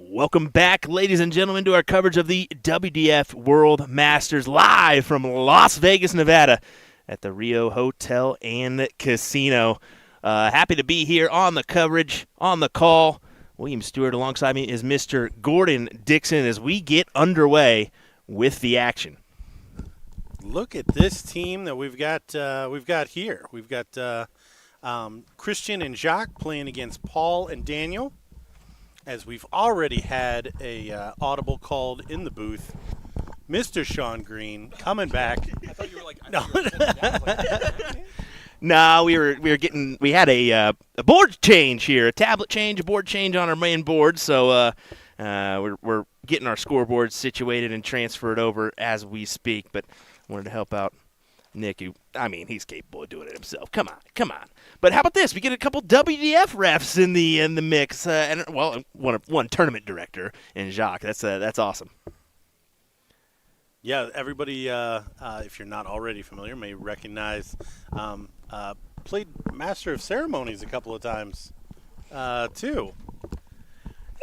Welcome back, ladies and gentlemen, to our coverage of the WDF World Masters live from Las Vegas, Nevada at the Rio Hotel and Casino. Happy to be here on the coverage, on the call. William Stewart alongside me is Mr. Gordon Dixon as we get underway with the action. Look at this team that we've got here. We've got Christian and Jacques playing against Paul and Daniel, as we've already had a audible called in the booth. Mr. Sean Green coming back. I thought you were like, No, we had a board change here, a tablet change, a board change on our main board, so we're getting our scoreboard situated and transferred over as we speak, but wanted to help out Nick, he's capable of doing it himself. Come on. But how about this? We get a couple WDF refs in the mix, and one tournament director in Jacques. That's awesome. Yeah, everybody, if you're not already familiar, may recognize played Master of Ceremonies a couple of times too.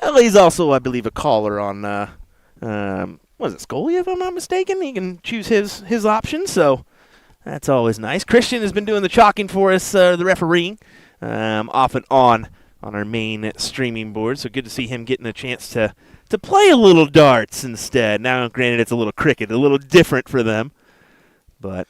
Well, he's also, I believe, a caller on was it Scully, if I'm not mistaken? He can choose his option, so that's always nice. Christian has been doing the chalking for us, the refereeing, off and on our main streaming board, so good to see him getting a chance to play a little darts instead. Now, granted, it's a little cricket, a little different for them, but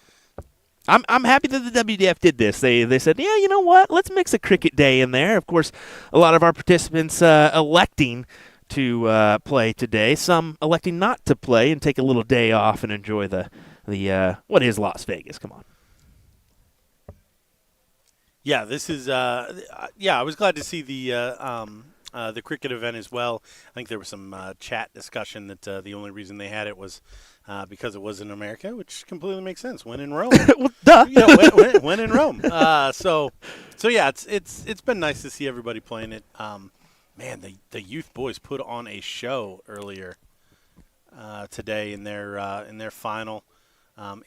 I'm happy that the WDF did this. They said, yeah, you know what? Let's mix a cricket day in there. Of course, a lot of our participants electing to play today. Some electing not to play and take a little day off and enjoy the what is Las Vegas. Come on. Yeah, this is I was glad to see the cricket event as well. I think there was some chat discussion that the only reason they had it was because it was in America, which completely makes sense. When in Rome, Well, duh. When in Rome. So yeah, it's been nice to see everybody playing it. Man, the youth boys put on a show earlier today in their final.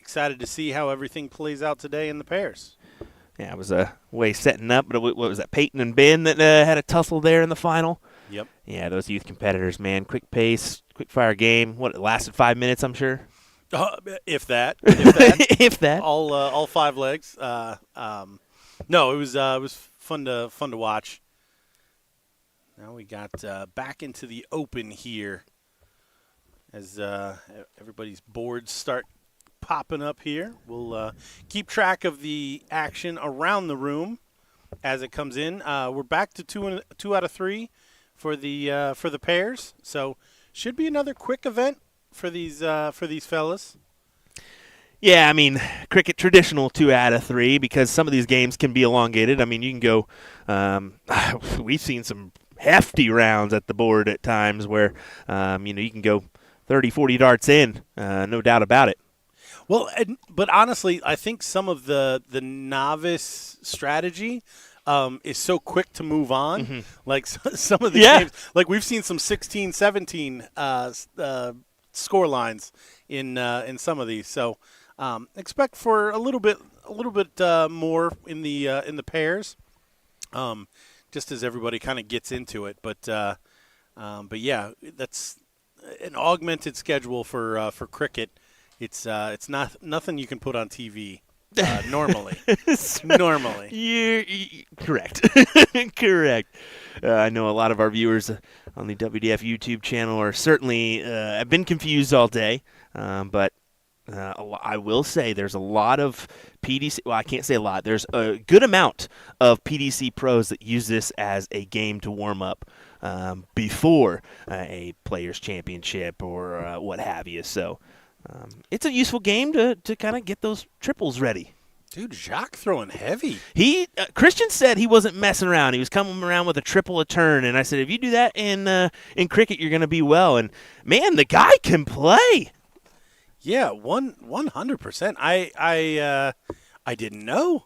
Excited to see how everything plays out today in the pairs. Yeah, it was a way setting up, but what was that, Peyton and Ben that had a tussle there in the final? Yep. Yeah, those youth competitors, man. Quick pace, quick fire game. What, it lasted 5 minutes, I'm sure? If that. If that. All 5 legs. No, it was fun to watch. Now we got back into the open here as everybody's boards start popping up here. We'll keep track of the action around the room as it comes in. We're back to 2 out of 3 for the pairs. So should be another quick event for these fellas. Yeah, cricket traditional 2 out of 3 because some of these games can be elongated. You can go. We've seen some hefty rounds at the board at times where you can go 30, 40 darts in, no doubt about it. Well, but honestly, I think some of the novice strategy is so quick to move on. Mm-hmm. Like some of the games, like we've seen some 16, 17 score lines in some of these. So expect for a little bit more in the pairs, just as everybody kind of gets into it. But yeah, that's an augmented schedule for cricket. It's not nothing you can put on TV normally. Normally. Correct. Correct. I know a lot of our viewers on the WDF YouTube channel are certainly have been confused all day, but I will say there's a lot of PDC. Well, I can't say a lot. There's a good amount of PDC pros that use this as a game to warm up before a Players Championship or what have you. So. It's a useful game to kind of get those triples ready. Dude, Jacques throwing heavy. Christian said he wasn't messing around. He was coming around with a triple a turn, and I said, if you do that in cricket, you're going to be well. And man, the guy can play. Yeah, 100%. I didn't know.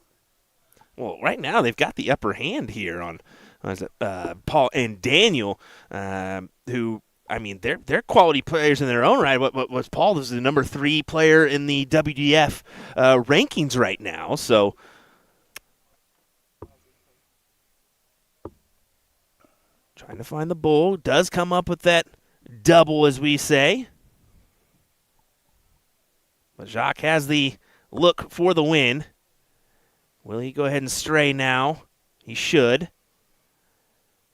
Well, right now they've got the upper hand here on Paul and Daniel, who. They're quality players in their own right. What was Paul? This is the number 3 player in the WDF rankings right now. So Trying to find the bull. Does come up with that double, as we say. But Jacques has the look for the win. Will he go ahead and stray now? He should.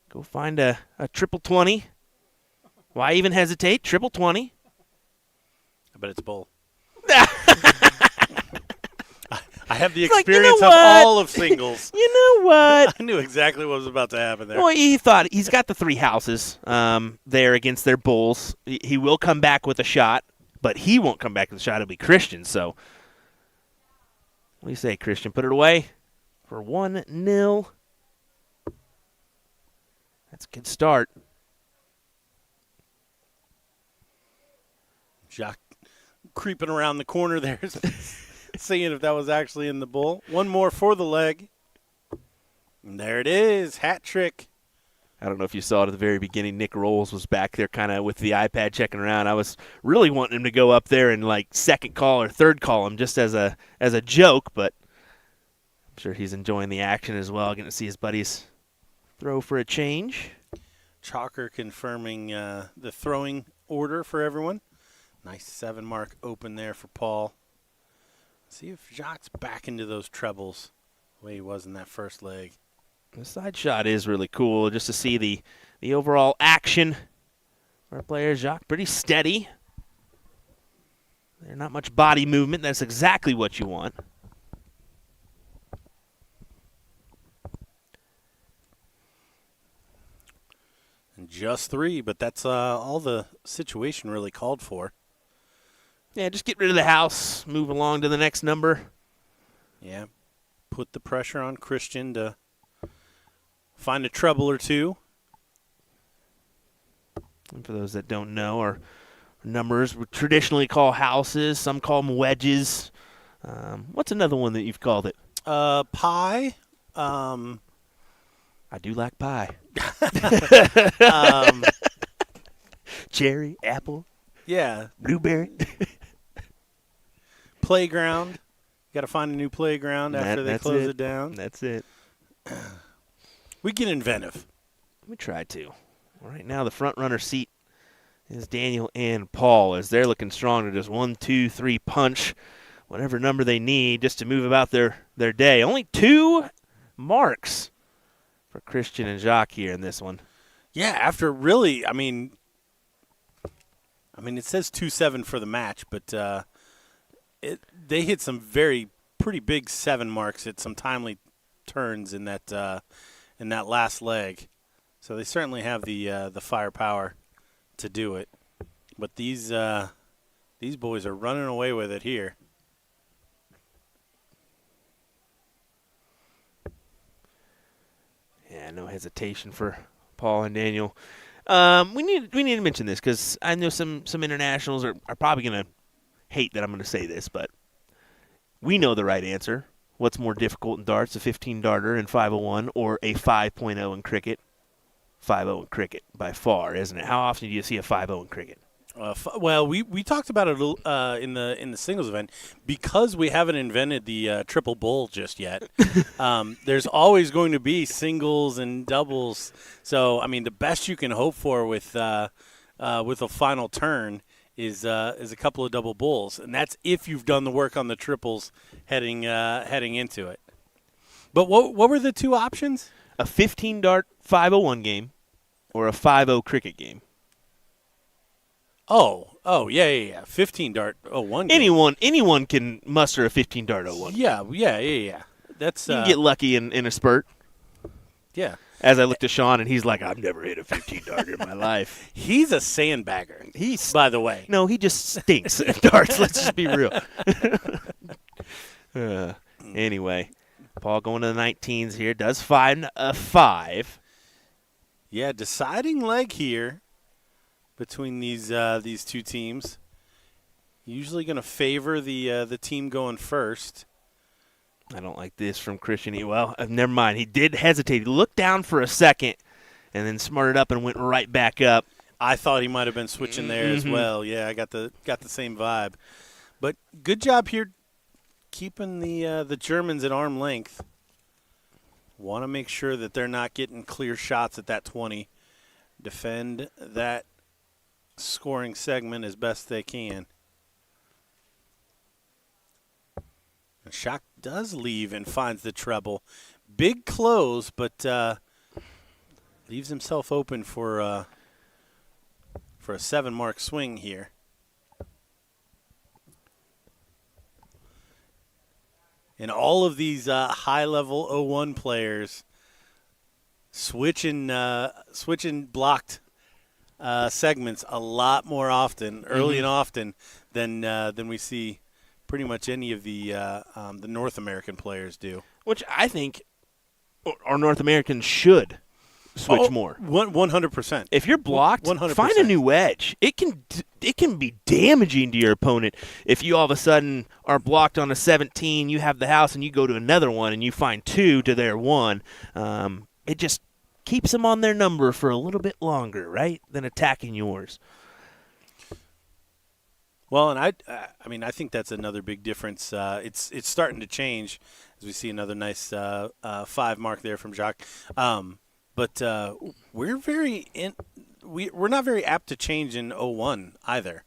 Go find a triple 20. Why even hesitate? Triple 20. I bet it's bull. I have the It's like, experience of all of singles. You know what? I knew exactly what was about to happen there. Well, he thought he's got the 3 houses there against their bulls. He will come back with a shot, but he won't come back with a shot. It'll be Christian. So, what do you say, Christian? Put it away for 1-0. That's a good start. Jacques creeping around the corner there, seeing if that was actually in the bull. One more for the leg. And there it is, hat trick. I don't know if you saw it at the very beginning. Nick Rolls was back there kind of with the iPad checking around. I was really wanting him to go up there and like second call or third call him just as a joke, but I'm sure he's enjoying the action as well, getting to see his buddies throw for a change. Chalker confirming the throwing order for everyone. Nice 7 mark open there for Paul. See if Jacques back into those trebles the way he was in that first leg. The side shot is really cool just to see the overall action for our player. Jacques pretty steady. There's not much body movement. That's exactly what you want. And just 3, but that's all the situation really called for. Yeah, just get rid of the house, move along to the next number. Yeah, put the pressure on Christian to find a treble or two. And for those that don't know, our numbers we traditionally call houses. Some call them wedges. What's another one that you've called it? Pie. I do like pie. Cherry, apple, Yeah. blueberry. Playground. Got to find a new playground after they close it down. That's it. We get inventive. We try to. Right now, the front runner seat is Daniel and Paul as they're looking strong to just 1, 2, 3 punch whatever number they need just to move about their day. Only 2 marks for Christian and Jacques here in this one. Yeah, after really, I mean, it says 2-7 for the match, but they hit some pretty big 7 marks at some timely turns in that last leg. So they certainly have the firepower to do it. But these boys are running away with it here. Yeah, no hesitation for Paul and Daniel. We need to mention this because I know some internationals are probably going to hate that I'm going to say this, but we know the right answer. What's more difficult in darts, a 15-darter in 501 or a 5.0 in cricket? 5.0 in cricket by far, isn't it? How often do you see a 5.0 in cricket? Well, we talked about it in the singles event because we haven't invented the triple bull just yet. There's always going to be singles and doubles. So I mean, the best you can hope for with a final turn is a couple of double bulls, and that's if you've done the work on the triples heading into it. But what were the 2 options? A 15-dart 501 game or a 5.0 cricket game. Oh, yeah. 15-dart 01 game. Anyone can muster a 15-dart 01. Yeah. That's you can get lucky in a spurt. Yeah. As I looked at Sean, and he's like, I've never hit a 15-darter in my life. He's a sandbagger, by the way. No, he just stinks at darts. Let's just be real. Anyway, Paul going to the 19s here. Does find a 5. Yeah, deciding leg here between these 2 teams. Usually going to favor the team going first. I don't like this from Christian. Well, never mind. He did hesitate. He looked down for a second and then smarted up and went right back up. I thought he might have been switching there as well. Yeah, I got the same vibe. But good job here keeping the Germans at arm length. Want to make sure that they're not getting clear shots at that 20 defend that scoring segment as best they can. And Shock does leave and finds the treble. Big close, but leaves himself open for a 7-mark swing here. And all of these high-level 0-1 players switching blocked segments a lot more often, early and often, than we see pretty much any of the North American players do. Which I think our North Americans should switch more. 100%. If you're blocked, 100%. find a new edge. It can be damaging to your opponent if you all of a sudden are blocked on a 17, you have the house, and you go to another one, and you find 2 to their 1. It just keeps them on their number for a little bit longer, right, than attacking yours. Well, and I mean, I think that's another big difference. It's starting to change as we see another nice 5 mark there from Jacques. But we're not very apt to change in 0-1 either.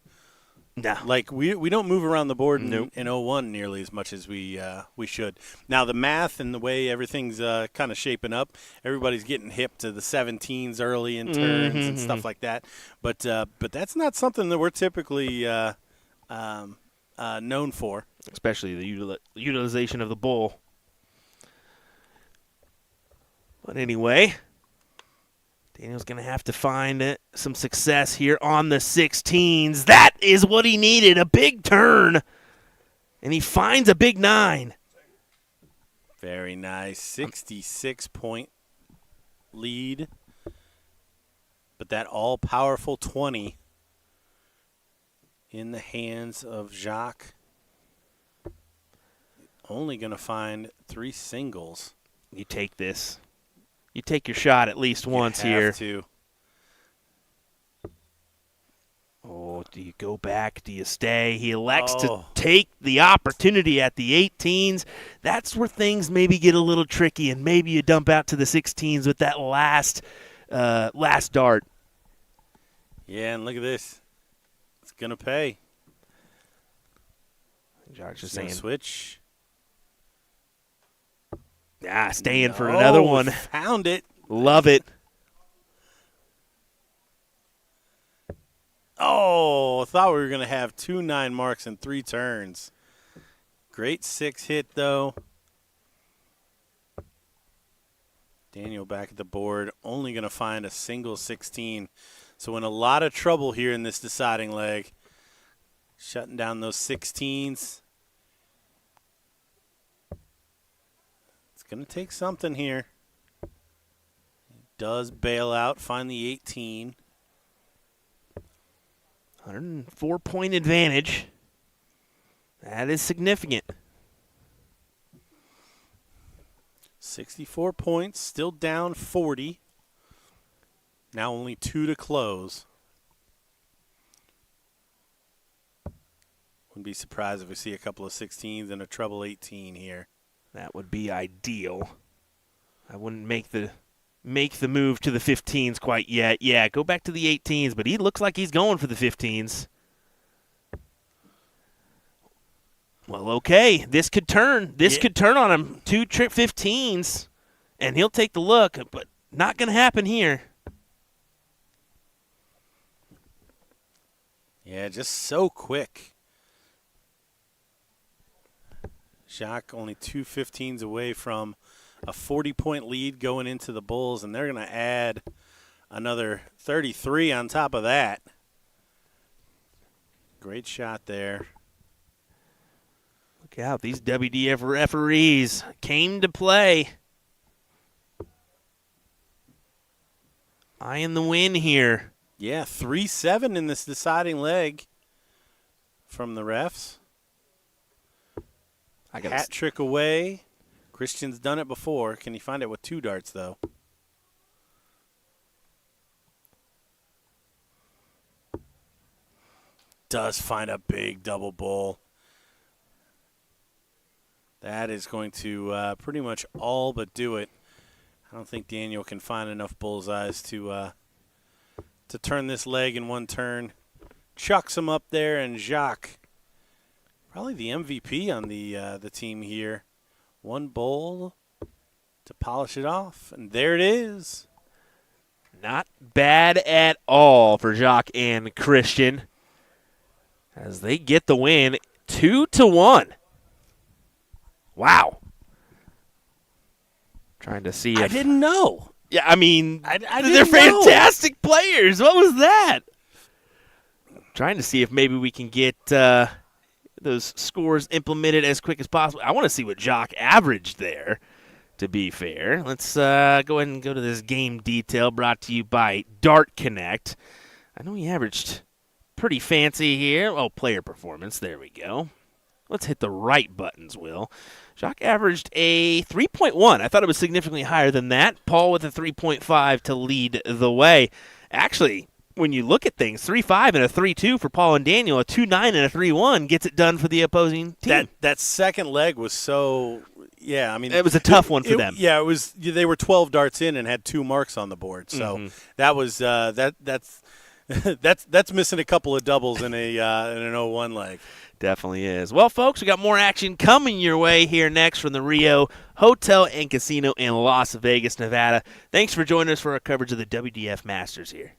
No. Like we don't move around the board in 0-1 nearly as much as we should. Now the math and the way everything's kind of shaping up, everybody's getting hip to the 17s early in turns and stuff like that. But that's not something that we're typically known for. Especially the utilization of the bull. But anyway, Daniel's going to have to find some success here on the 16s. That is what he needed, a big turn. And he finds a big 9. Very nice. 66-point lead. But that all-powerful 20 in the hands of Jacques. Only going to find 3 singles. You take this. You take your shot at least once here. To. Oh, do you go back? Do you stay? He elects to take the opportunity at the 18s. That's where things maybe get a little tricky, and maybe you dump out to the 16s with that last dart. Yeah, and look at this. It's going to pay. Josh is saying switch. Staying for another one. Found it. Love it. Oh, I thought we were going to have 2 9 marks in 3 turns. Great 6 hit, though. Daniel back at the board, only going to find a single 16. So in a lot of trouble here in this deciding leg. Shutting down those 16s. Going to take something here. He does bail out, find the 18. 104-point advantage. That is significant. 64 points, still down 40. Now only 2 to close. Wouldn't be surprised if we see a couple of 16s and a treble 18 here. That would be ideal. I wouldn't make the move to the 15s quite yet. Yeah, go back to the 18s, but he looks like he's going for the 15s. Well, okay, this could turn. This could turn on him. 2 trip 15s, and he'll take the look, but not going to happen here. Yeah, just so quick. Jacques only 2 15s away from a 40-point lead going into the Bulls, and they're going to add another 33 on top of that. Great shot there. Look out, these WDF referees came to play. Eyeing the win here. Yeah, 3-7 in this deciding leg from the refs. Hat trick away. Christian's done it before. Can he find it with 2 darts, though? Does find a big double bull. That is going to pretty much all but do it. I don't think Daniel can find enough bullseyes to to turn this leg in one turn. Chucks him up there, and Jacques, probably the MVP on the team here. One bowl to polish it off, and there it is. Not bad at all for Jacques and Christian as they get the win 2-1. Wow. Trying to see if I didn't know. Yeah, I mean, I they're didn't know. fantastic players. What was that? Trying to see if maybe we can get those scores implemented as quick as possible. I want to see what Jacques averaged there, to be fair. Let's go ahead and go to this game detail brought to you by Dart Connect. I know he averaged pretty fancy here. Oh, player performance. There we go. Let's hit the right buttons, Will. Jacques averaged a 3.1. I thought it was significantly higher than that. Paul with a 3.5 to lead the way. Actually, when you look at things, 3.5 and a 3.2 for Paul and Daniel, a 2.9 and a 3.1 gets it done for the opposing team. That second leg was so, yeah, I mean. It was a tough one for them. Yeah, it was. They were 12 darts in and had 2 marks on the board. So that was, that's missing a couple of doubles in an 0-1 leg. Definitely is. Well, folks, we got more action coming your way here next from the Rio Hotel and Casino in Las Vegas, Nevada. Thanks for joining us for our coverage of the WDF Masters here.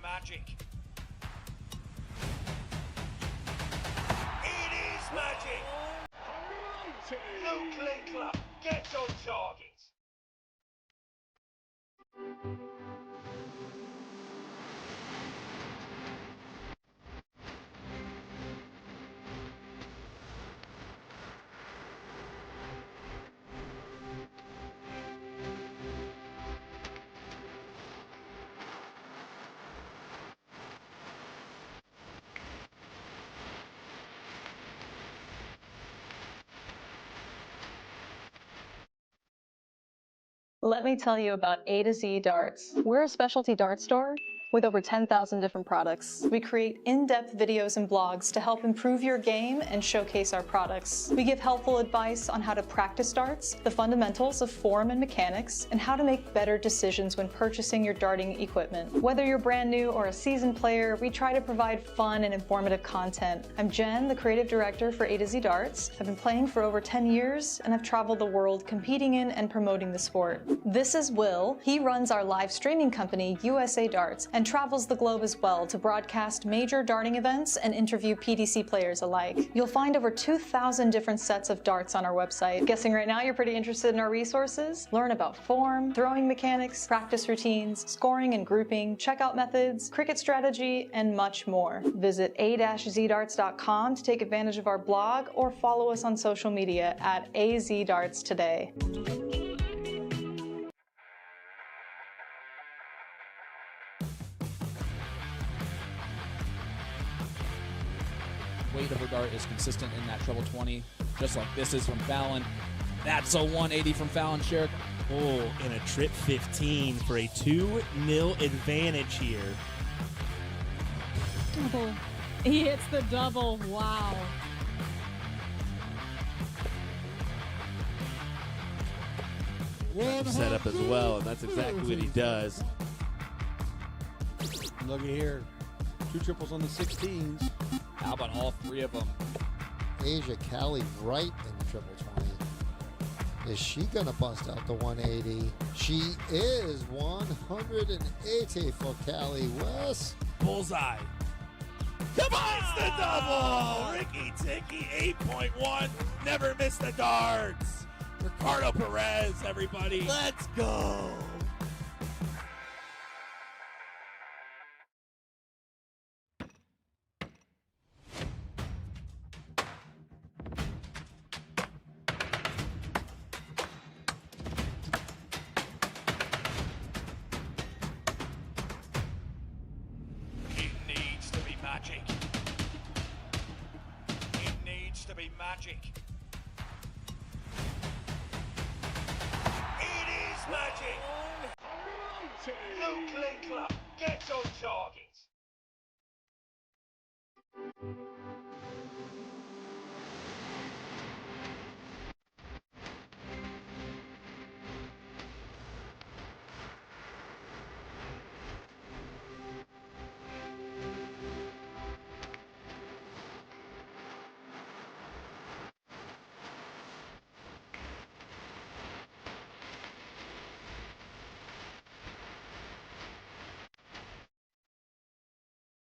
magic. It is magic. Luke Linkler gets on target. Let me tell you about A to Z Darts. We're a specialty dart store with over 10,000 different products. We create in-depth videos and blogs to help improve your game and showcase our products. We give helpful advice on how to practice darts, the fundamentals of form and mechanics, and how to make better decisions when purchasing your darting equipment. Whether you're brand new or a seasoned player, we try to provide fun and informative content. I'm Jen, the creative director for A to Z Darts. I've been playing for over 10 years and I've traveled the world competing in and promoting the sport. This is Will. He runs our live streaming company, USA Darts, and travels the globe as well to broadcast major darting events and interview PDC players alike. You'll find over 2,000 different sets of darts on our website. Guessing right now you're pretty interested in our resources? Learn about form, throwing mechanics, practice routines, scoring and grouping, checkout methods, cricket strategy, and much more. Visit a-zdarts.com to take advantage of our blog or follow us on social media at AZDarts today. Weight of her dart is consistent in that treble 20, just like this is from Fallon. That's a 180 from Fallon Sherrick. Oh, and a trip 15 for a 2-0 advantage here. Double. He hits the double. Wow. Set up as well, and that's exactly what he does. Looky here. 2 triples on the 16s. How about all 3 of them? Asia Callie right in the triple 20. Is she going to bust out the 180? She is 180 for Callie West. Bullseye. Combines the double! Ricky Ticky, 8.1. Never missed the darts. Ricardo Perez, everybody. Let's go. It needs to be magic. It needs to be magic. It is magic. Luke Linkler gets on target.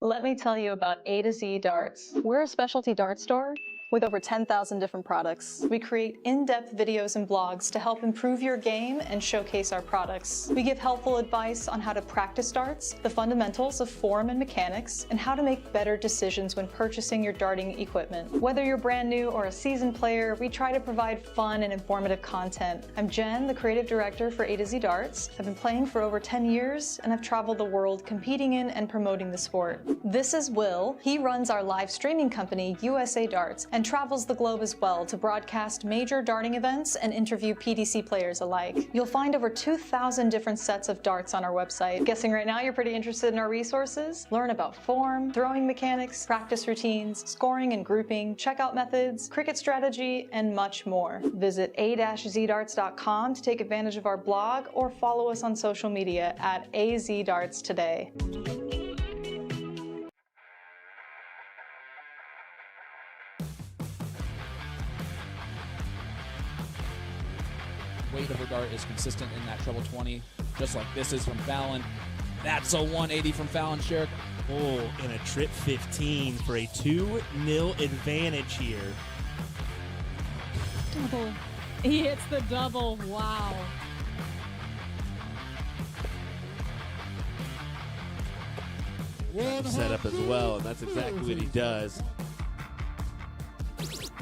Let me tell you about A to Z Darts. We're a specialty dart store with over 10,000 different products. We create in-depth videos and blogs to help improve your game and showcase our products. We give helpful advice on how to practice darts, the fundamentals of form and mechanics, and how to make better decisions when purchasing your darting equipment. Whether you're brand new or a seasoned player, we try to provide fun and informative content. I'm Jen, the creative director for A to Z Darts. I've been playing for over 10 years and I've traveled the world competing in and promoting the sport. This is Will. He runs our live streaming company, USA Darts, and travels the globe as well to broadcast major darting events and interview PDC players alike. You'll find over 2,000 different sets of darts on our website. Guessing right now you're pretty interested in our resources? Learn about form, throwing mechanics, practice routines, scoring and grouping, checkout methods, cricket strategy, and much more. Visit a-zdarts.com to take advantage of our blog or follow us on social media at AZDarts today. Weight of her dart is consistent in that treble 20, just like this is from Fallon. That's a 180 from Fallon Sherrick. Bull in a trip 15 for a 2-0 advantage here. Oh, he hits the double. Wow. Set up as well, and that's exactly what he does.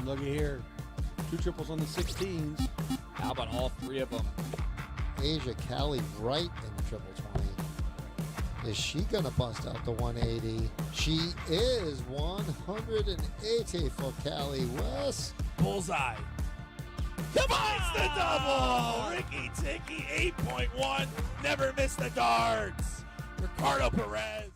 Looky here. 2 triples on the 16s. How about all 3 of them? Asia Callie right in the triple 20. Is she going to bust out the 180? She is 180 for Callie West. Bullseye. Combines the double! Ricky Ticky, 8.1. Never missed the darts. Ricardo Perez.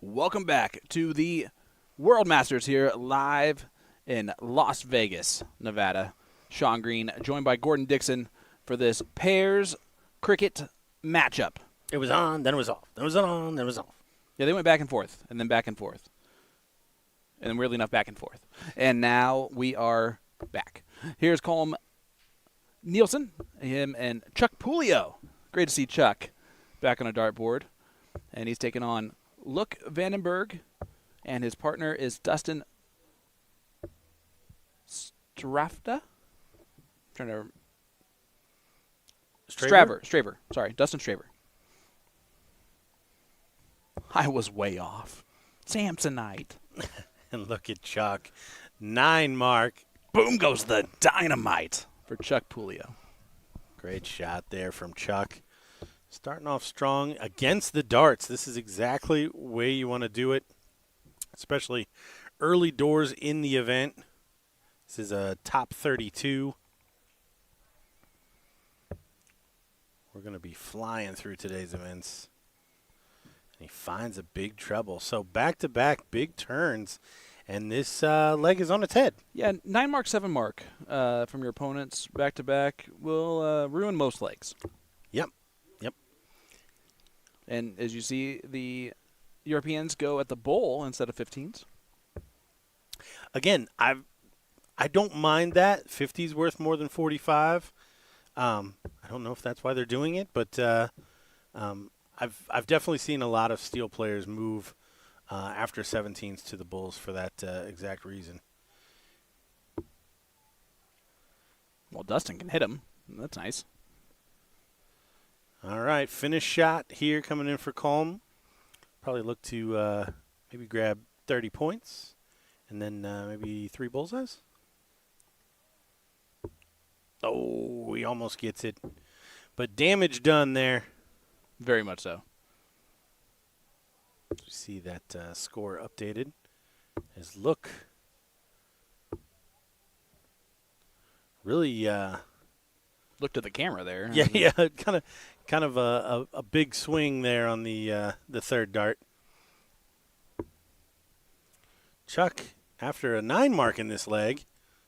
Welcome back to the World Masters here live in Las Vegas, Nevada. Sean Green joined by Gordon Dixon for this pairs cricket matchup. It was on, then it was off. Then it was on, then it was off. Yeah, they went back and forth, and then back and forth. And then weirdly enough, back and forth. And now we are back. Here's Colm Nielsen, him and Chuck Pulio. Great to see Chuck back on a dartboard. And he's taking on Luke Vandenberg, and his partner is Dustin Strafta. Straver. Sorry, Dustin Straver. I was way off. Samsonite. And look at Chuck. 9 mark. Boom goes the dynamite for Chuck Pulio. Great shot there from Chuck. Starting off strong against the darts. This is exactly the way you want to do it, especially early doors in the event. This is a top 32. We're going to be flying through today's events. And he finds a big treble. So back-to-back big turns, and this leg is on its head. Yeah, 9 mark, 7 mark from your opponents back-to-back will ruin most legs. Yep. And as you see, the Europeans go at the bowl instead of 15s. Again, I don't mind that. 50 is worth more than 45. I don't know if that's why they're doing it, but I've definitely seen a lot of steel players move after 17s to the bulls for that exact reason. Well, Dustin can hit him. That's nice. All right, finish shot here coming in for Colm. Probably look to maybe grab 30 points, and then maybe 3 bullseyes. Oh, he almost gets it. But damage done there. Very much so. See that score updated. His look really Look to the camera there. yeah, kind of a big swing there on the third dart. Chuck, after a 9 mark in this leg,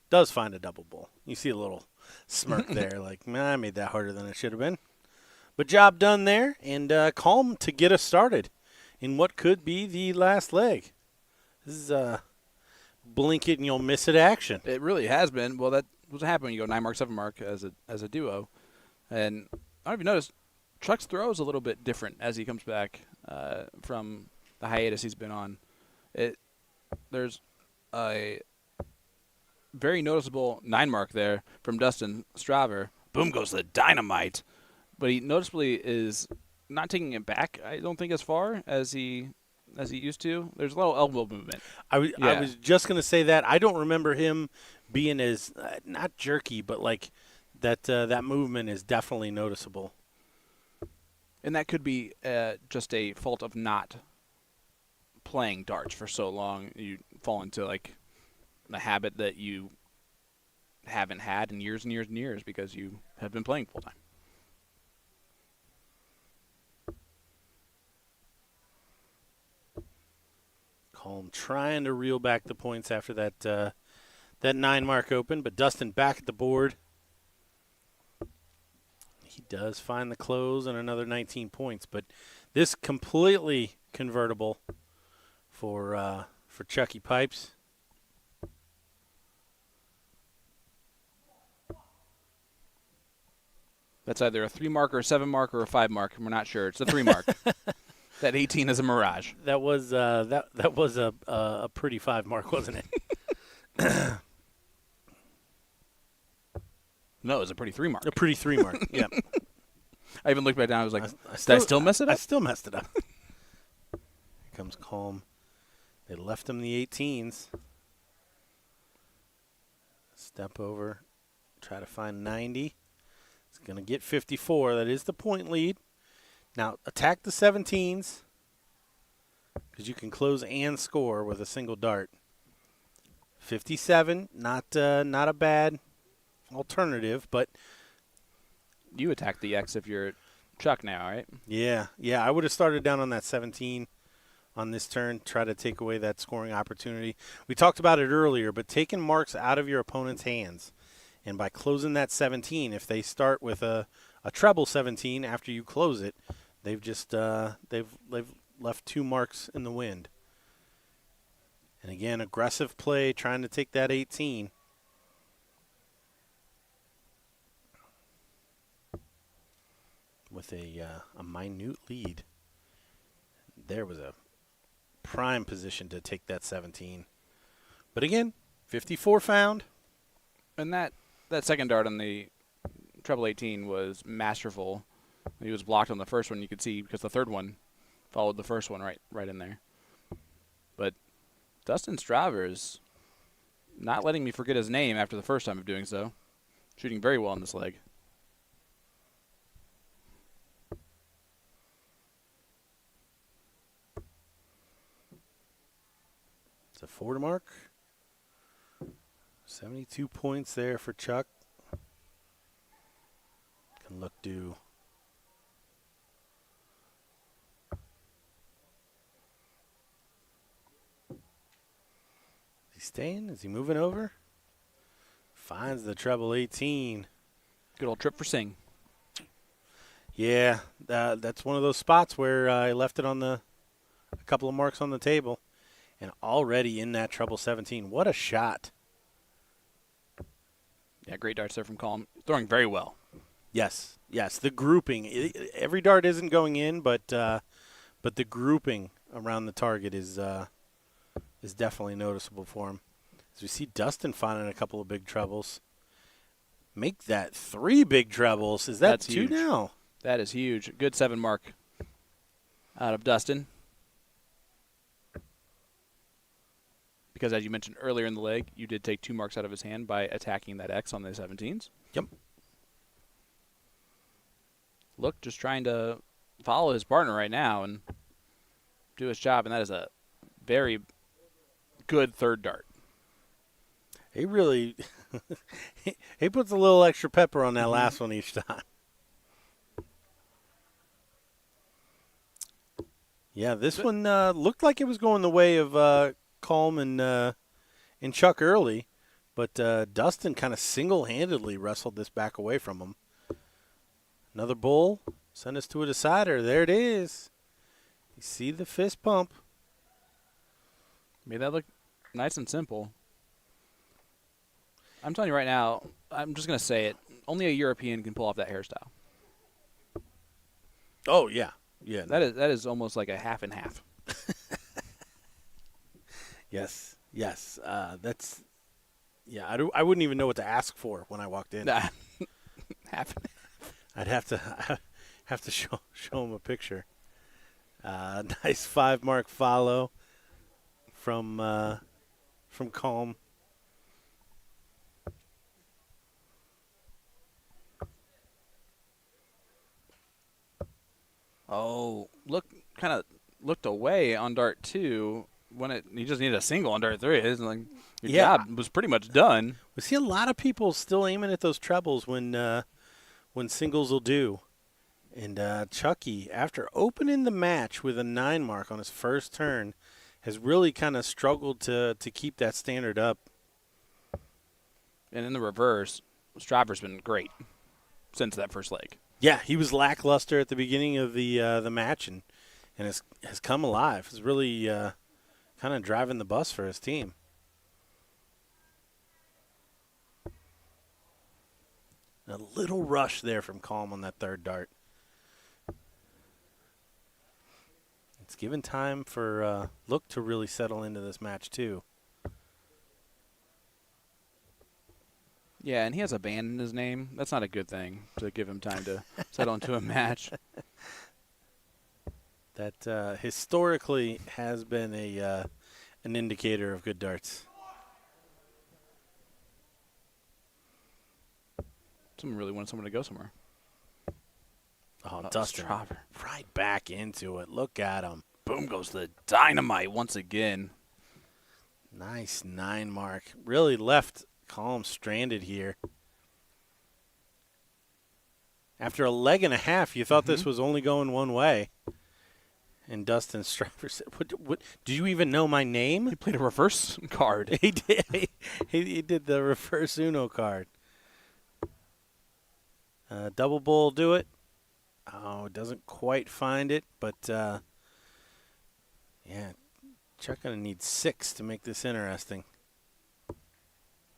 does find a double bull. You see a little smirk there, like, man, I made that harder than it should have been. But job done there, and calm to get us started in what could be the last leg. This is blink it and you'll miss it action. It really has been. Well, that was what happened when you go 9 mark, 7 mark as a duo. And I don't know if you noticed, Chuck's throw is a little bit different as he comes back from the hiatus he's been on. There's a very noticeable 9 mark there from Dustin Straver. Boom goes the dynamite. But he noticeably is not taking it back, I don't think, as far as he used to. There's a little elbow movement. I was just going to say that. I don't remember him being as, not jerky, but like that movement is definitely noticeable. And that could be just a fault of not playing darts for so long. You fall into like a habit that you haven't had in years and years and years because you have been playing full time. Calm trying to reel back the points after that 9 mark open, but Dustin back at the board. He does find the close and another 19 points, but this completely convertible for Chucky Pipes. That's either a 3 mark or a 7 mark or a 5 mark. We're not sure. It's a 3 mark. That 18 is a mirage. That was a pretty 5 mark, wasn't it? No, it was a pretty 3 mark. A pretty 3 mark. Yeah. I even looked back down. I was like, did I still mess it up? I still messed it up. Here comes Calm. They left him the 18s. Step over. Try to find 90. It's going to get 54. That is the point lead. Now, attack the 17s because you can close and score with a single dart. 57, not a bad alternative, but you attack the X if you're Chuck now, right? Yeah. I would have started down on that 17 on this turn, try to take away that scoring opportunity. We talked about it earlier, but taking marks out of your opponent's hands, and by closing that 17, if they start with a treble 17 after you close it, they've just they've left 2 marks in the wind. And again, aggressive play, trying to take that 18. With a minute lead. There was a prime position to take that 17. But again, 54 found. And that second dart on the treble 18 was masterful. He was blocked on the first one, you could see, because the third one followed the first one right in there. But Dustin Straver is not letting me forget his name after the first time of doing so. Shooting very well on this leg. It's a 4 mark. 72 points there for Chuck. Can look due. Is he staying? Is he moving over? Finds the treble 18. Good old trip for Singh. Yeah, that's one of those spots where I left it on a couple of marks on the table. And already in that treble 17. What a shot. Yeah, great darts there from Colm. Throwing very well. Yes. The grouping. Every dart isn't going in, but the grouping around the target is definitely noticeable for him. As we see Dustin finding a couple of big trebles. Make that 3 big trebles. Is that That's 2 huge. now? That is huge. Good 7 mark out of Dustin. because as you mentioned earlier in the leg, you did take 2 marks out of his hand by attacking that X on the 17s. Yep. Look, just trying to follow his partner right now and do his job, and that is a very good third dart. He really he puts a little extra pepper on that last one each time. Yeah, this one looked like it was going the way of Calm and Chuck early, but Dustin kind of single-handedly wrestled this back away from him. Another bull, send us to a decider. There it is. You see the fist pump. Made that look nice and simple. I'm telling you right now, I'm just going to say it, only a European can pull off that hairstyle. Oh, yeah. Yeah. That is almost like a half and half. Yes. Yes. That's yeah, I wouldn't even know what to ask for when I walked in. Half and half. I'd have to show him a picture. Nice 5-mark follow from Calm. Oh, kind of looked away on dart 2 when he just needed a single on dart 3. It's like your job was pretty much done. We see a lot of people still aiming at those trebles when singles will do. And Chucky, after opening the match with a 9 mark on his first turn, has really kind of struggled to keep that standard up. And in the reverse, Strasburg's been great since that first leg. Yeah, he was lackluster at the beginning of the match and has come alive. He's really kind of driving the bus for his team. A little rush there from Calm on that third dart. It's given time for Look to really settle into this match too. Yeah, and he has a band in his name. That's not a good thing to give him time to settle into a match. That historically has been an indicator of good darts. Someone really wanted someone to go somewhere. Oh, Dustin right back into it. Look at him. Boom goes the dynamite once again. Nice 9 mark. Really left Calm stranded here. After a leg and a half, you thought this was only going one way. And Dustin Stryver said, what, do you even know my name? He played a reverse card. He did. He did the reverse Uno card. Double bull do it. Oh, doesn't quite find it, but yeah, Chuck gonna need 6 to make this interesting.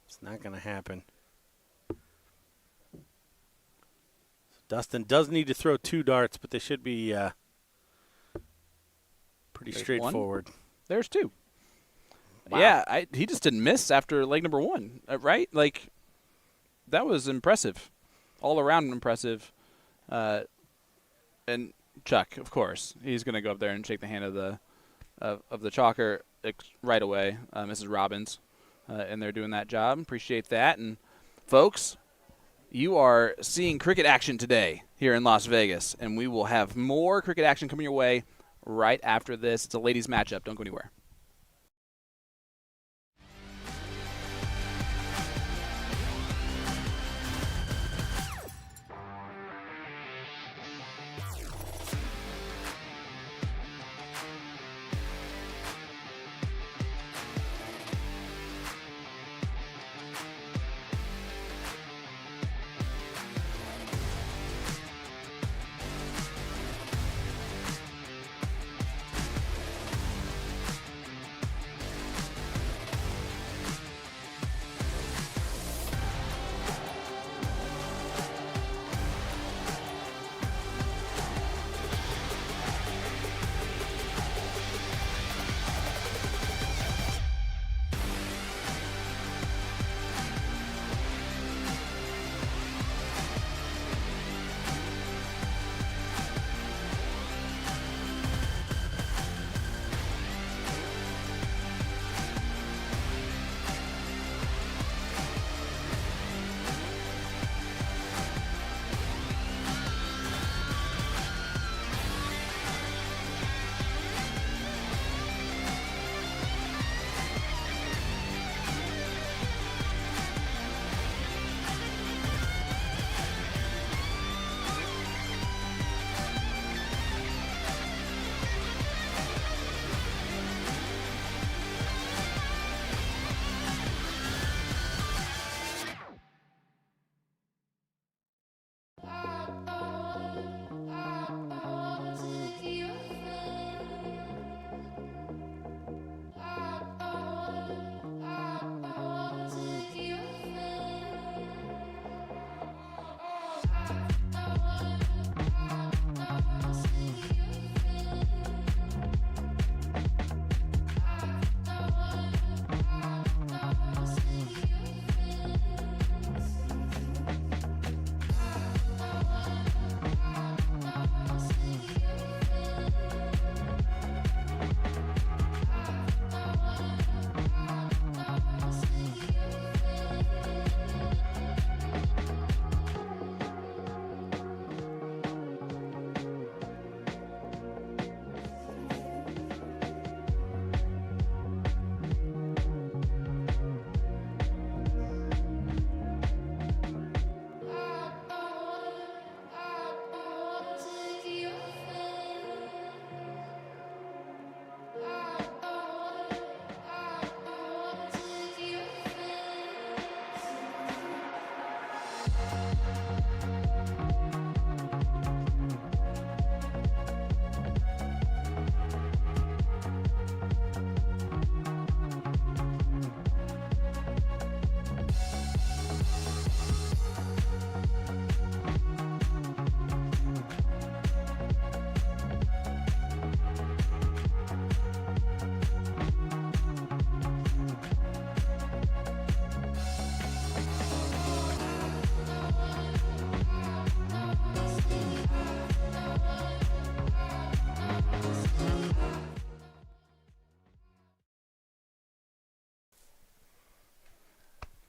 It's not gonna happen. So Dustin does need to throw 2 darts, but they should be pretty straightforward. There's 2. Wow. Yeah, he just didn't miss after leg number 1, right? Like, that was impressive. All around impressive. And Chuck, of course, he's going to go up there and shake the hand of the chalker right away, Mrs. Robbins, and they're doing that job. Appreciate that. And, folks, you are seeing cricket action today here in Las Vegas, and we will have more cricket action coming your way right after this. It's a ladies' matchup. Don't go anywhere.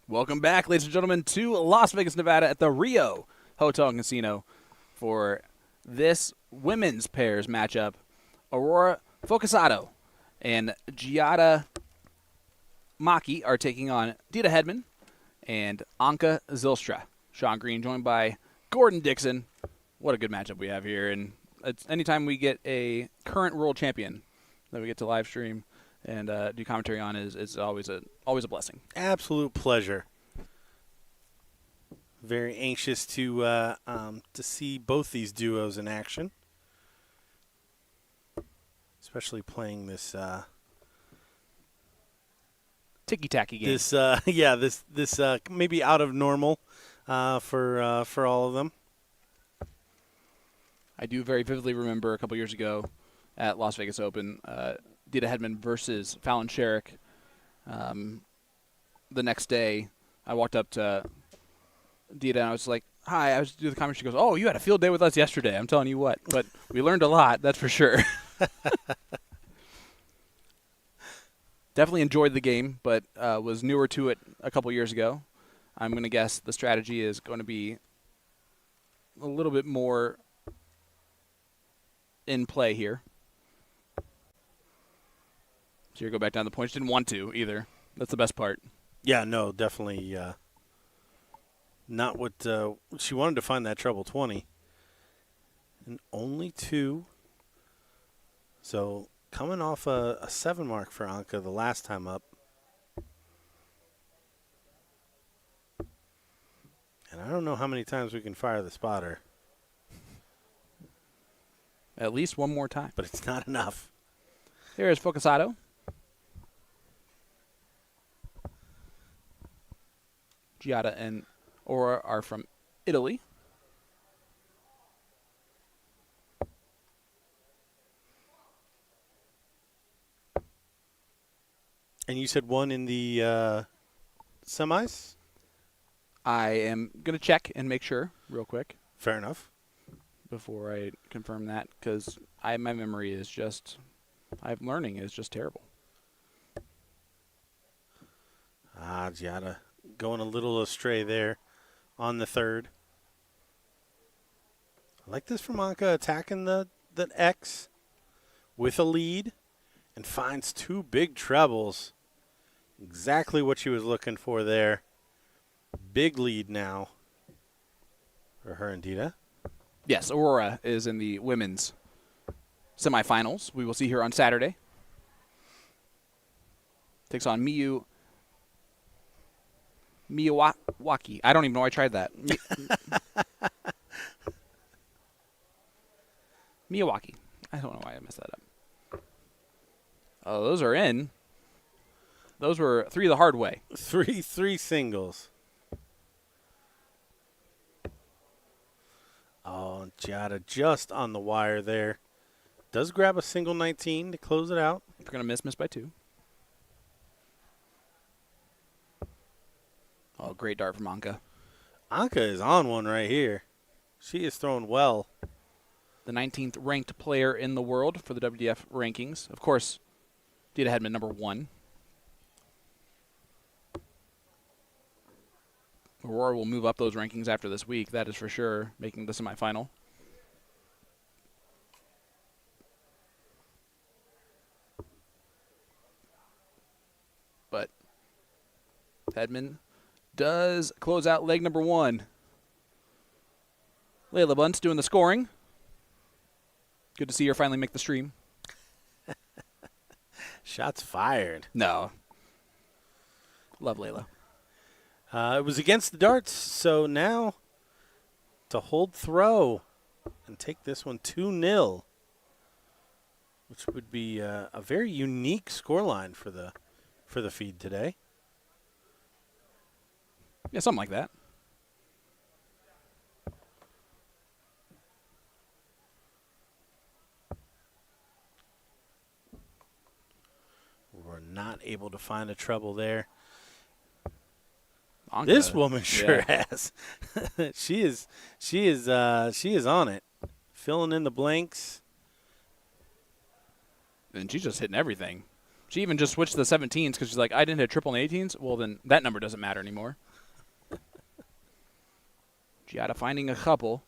Welcome back, ladies and gentlemen, to Las Vegas, Nevada at the Rio Hotel Casino for this women's pairs matchup. Aurora Focasato and Giada Maki are taking on Dita Hedman and Anka Zylstra. Sean Green joined by Gordon Dixon. What a good matchup we have here. And it's anytime we get a current world champion that we get to live stream and do commentary on is always a blessing. Absolute pleasure. Very anxious to see both these duos in action, especially playing this ticky-tacky game. This maybe out of normal for all of them. I do very vividly remember a couple years ago at Las Vegas Open, Dita Hedman versus Fallon Sherrick. The next day, I walked up to Dita and I was like, "Hi," I was doing the comment. She goes, "Oh, you had a field day with us yesterday. I'm telling you what." But we learned a lot, that's for sure. Definitely enjoyed the game, but was newer to it a couple years ago. I'm going to guess the strategy is going to be a little bit more in play here. So you go back down the points. Didn't want to either. That's the best part. Yeah, no, definitely not what she wanted to find that treble 20. And only 2. So coming off a 7 mark for Anka the last time up. And I don't know how many times we can fire the spotter. At least one more time. But it's not enough. Here is Focasato. Giada and Aura are from Italy. And you said one in the semis? I am going to check and make sure real quick. Fair enough. Before I confirm that, because my memory is just, I'm learning is just terrible. Giada going a little astray there on the third. I like this from Anka, attacking the X with a lead and finds 2 big trebles. Exactly what she was looking for there. Big lead now for her and Dita. Yes, Aurora is in the women's semifinals. We will see her on Saturday. Takes on Miyawaki. I don't even know I tried that. Miyawaki. I don't know why I messed that up. Oh, those are in. Those were 3 the hard way. 3 singles. Oh, Giada just on the wire there. Does grab a single 19 to close it out. If you're going to miss by 2. Oh, great dart from Anka. Anka is on one right here. She is throwing well. The 19th ranked player in the world for the WDF rankings. Of course, Dita Hedman, number 1. Aurora will move up those rankings after this week, that is for sure, making the semifinal. But Hedman does close out leg number 1. Layla Bunce doing the scoring. Good to see her finally make the stream. Shots fired. No. Love Layla. It was against the darts, so now to hold throw and take this one 2-0, which would be a very unique scoreline for the feed today. Yeah, something like that. We're not able to find a treble there. Anka, this woman sure has. She is on it, filling in the blanks. And she's just hitting everything. She even just switched to the 17s because she's like, I didn't hit triple in 18s. Well, then that number doesn't matter anymore. Giada finding a couple.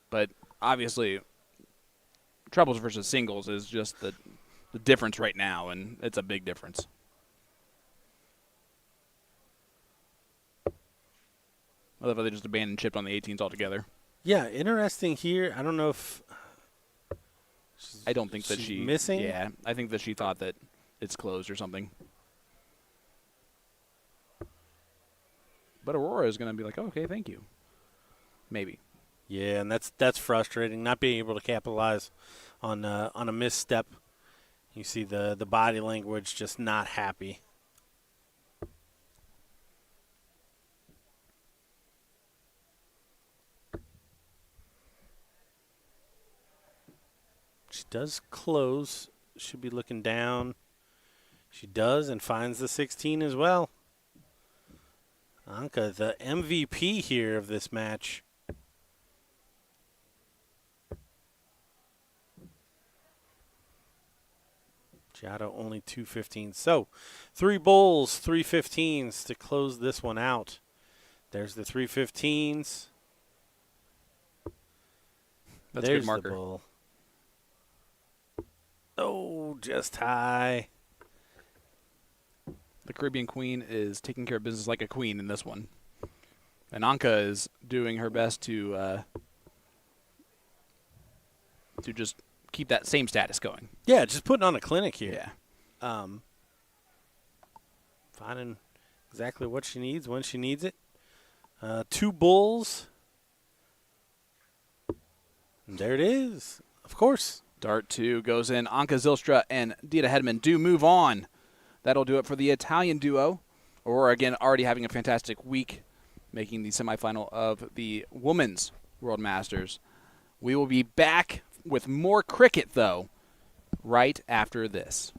But obviously, trebles versus singles is just the difference right now, and it's a big difference. I love how they just abandoned chipped on the 18s altogether. Yeah, interesting here. I don't know if I don't think that she's missing. Yeah, I think that she thought that it's closed or something. But Aurora is going to be like, oh, okay, thank you. Maybe. Yeah, and that's frustrating, not being able to capitalize on a misstep. You see the body language just not happy. She does close. Should be looking down. She does and finds the 16 as well. Anka, the MVP here of this match. Giada only 215s. So 3 bulls, 3 15s to close this one out. There's the 3 15s. That's There's a good marker. The bull. Oh, just high. The Caribbean Queen is taking care of business like a queen in this one. And Anka is doing her best to just keep that same status going. Yeah, just putting on a clinic here. Yeah. Finding exactly what she needs when she needs it. 2 bulls. And there it is. Of course. Dart 2 goes in. Anka Zylstra and Dita Hedman do move on. That'll do it for the Italian duo. Aurora, again, already having a fantastic week, making the semifinal of the Women's World Masters. We will be back with more cricket, though, right after this.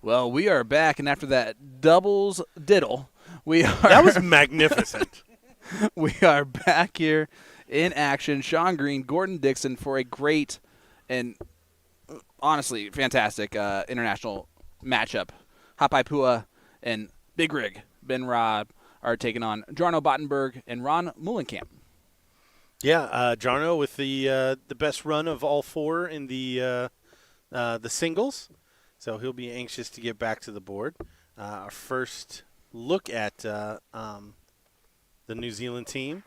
Well, we are back, and after that doubles diddle, That was magnificent. we are back here in action. Sean Green, Gordon Dixon for a great and honestly fantastic international matchup. Hapai Pua and Big Rig Ben Rob are taking on Jarno Bottenberg and Ron Mullenkamp. Yeah, Jarno with the best run of all four in the singles, so he'll be anxious to get back to the board. Our first look at the New Zealand team,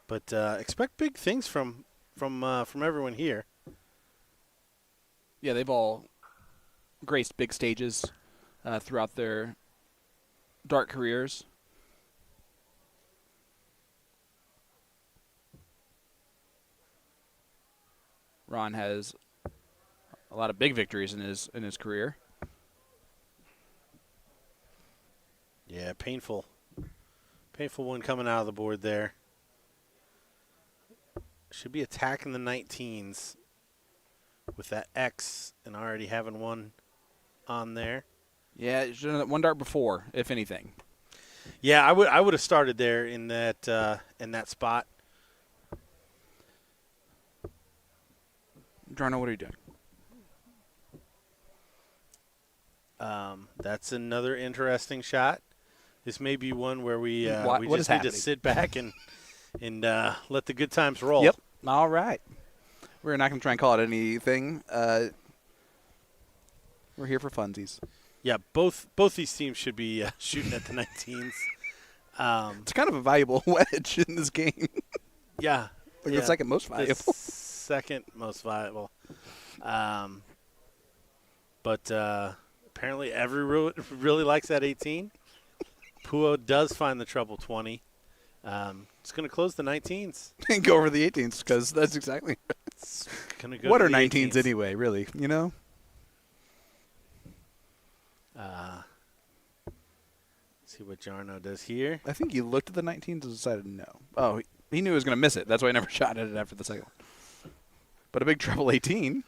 but expect big things from everyone here. Yeah, they've all graced big stages throughout their dart careers. Ron has a lot of big victories in his career. Yeah, painful one coming out of the board there. Should be attacking the 19s with that X and already having one on there. Yeah, you should have done one dart before, if anything. Yeah, I would have started there in that spot. Jarno, what are you doing? That's another interesting shot. This may be one where we What just is need happening? to sit back and let the good times roll. Yep. All right. We're not going to try and call it anything. We're here for funsies. Yeah, both these teams should be shooting at the 19s. It's kind of a valuable wedge in this game. Yeah. The second most The valuable. second most valuable. But apparently really likes that 18. Puo does find the treble 20. It's going to close the 19s. And go over the 18s, because that's exactly It's gonna go what to are the 19s 18s. anyway, really, you know? See what Jarno does here. I think he looked at the 19s and decided no. Oh, he knew he was going to miss it. That's why he never shot at it after the second one. But a big treble 18.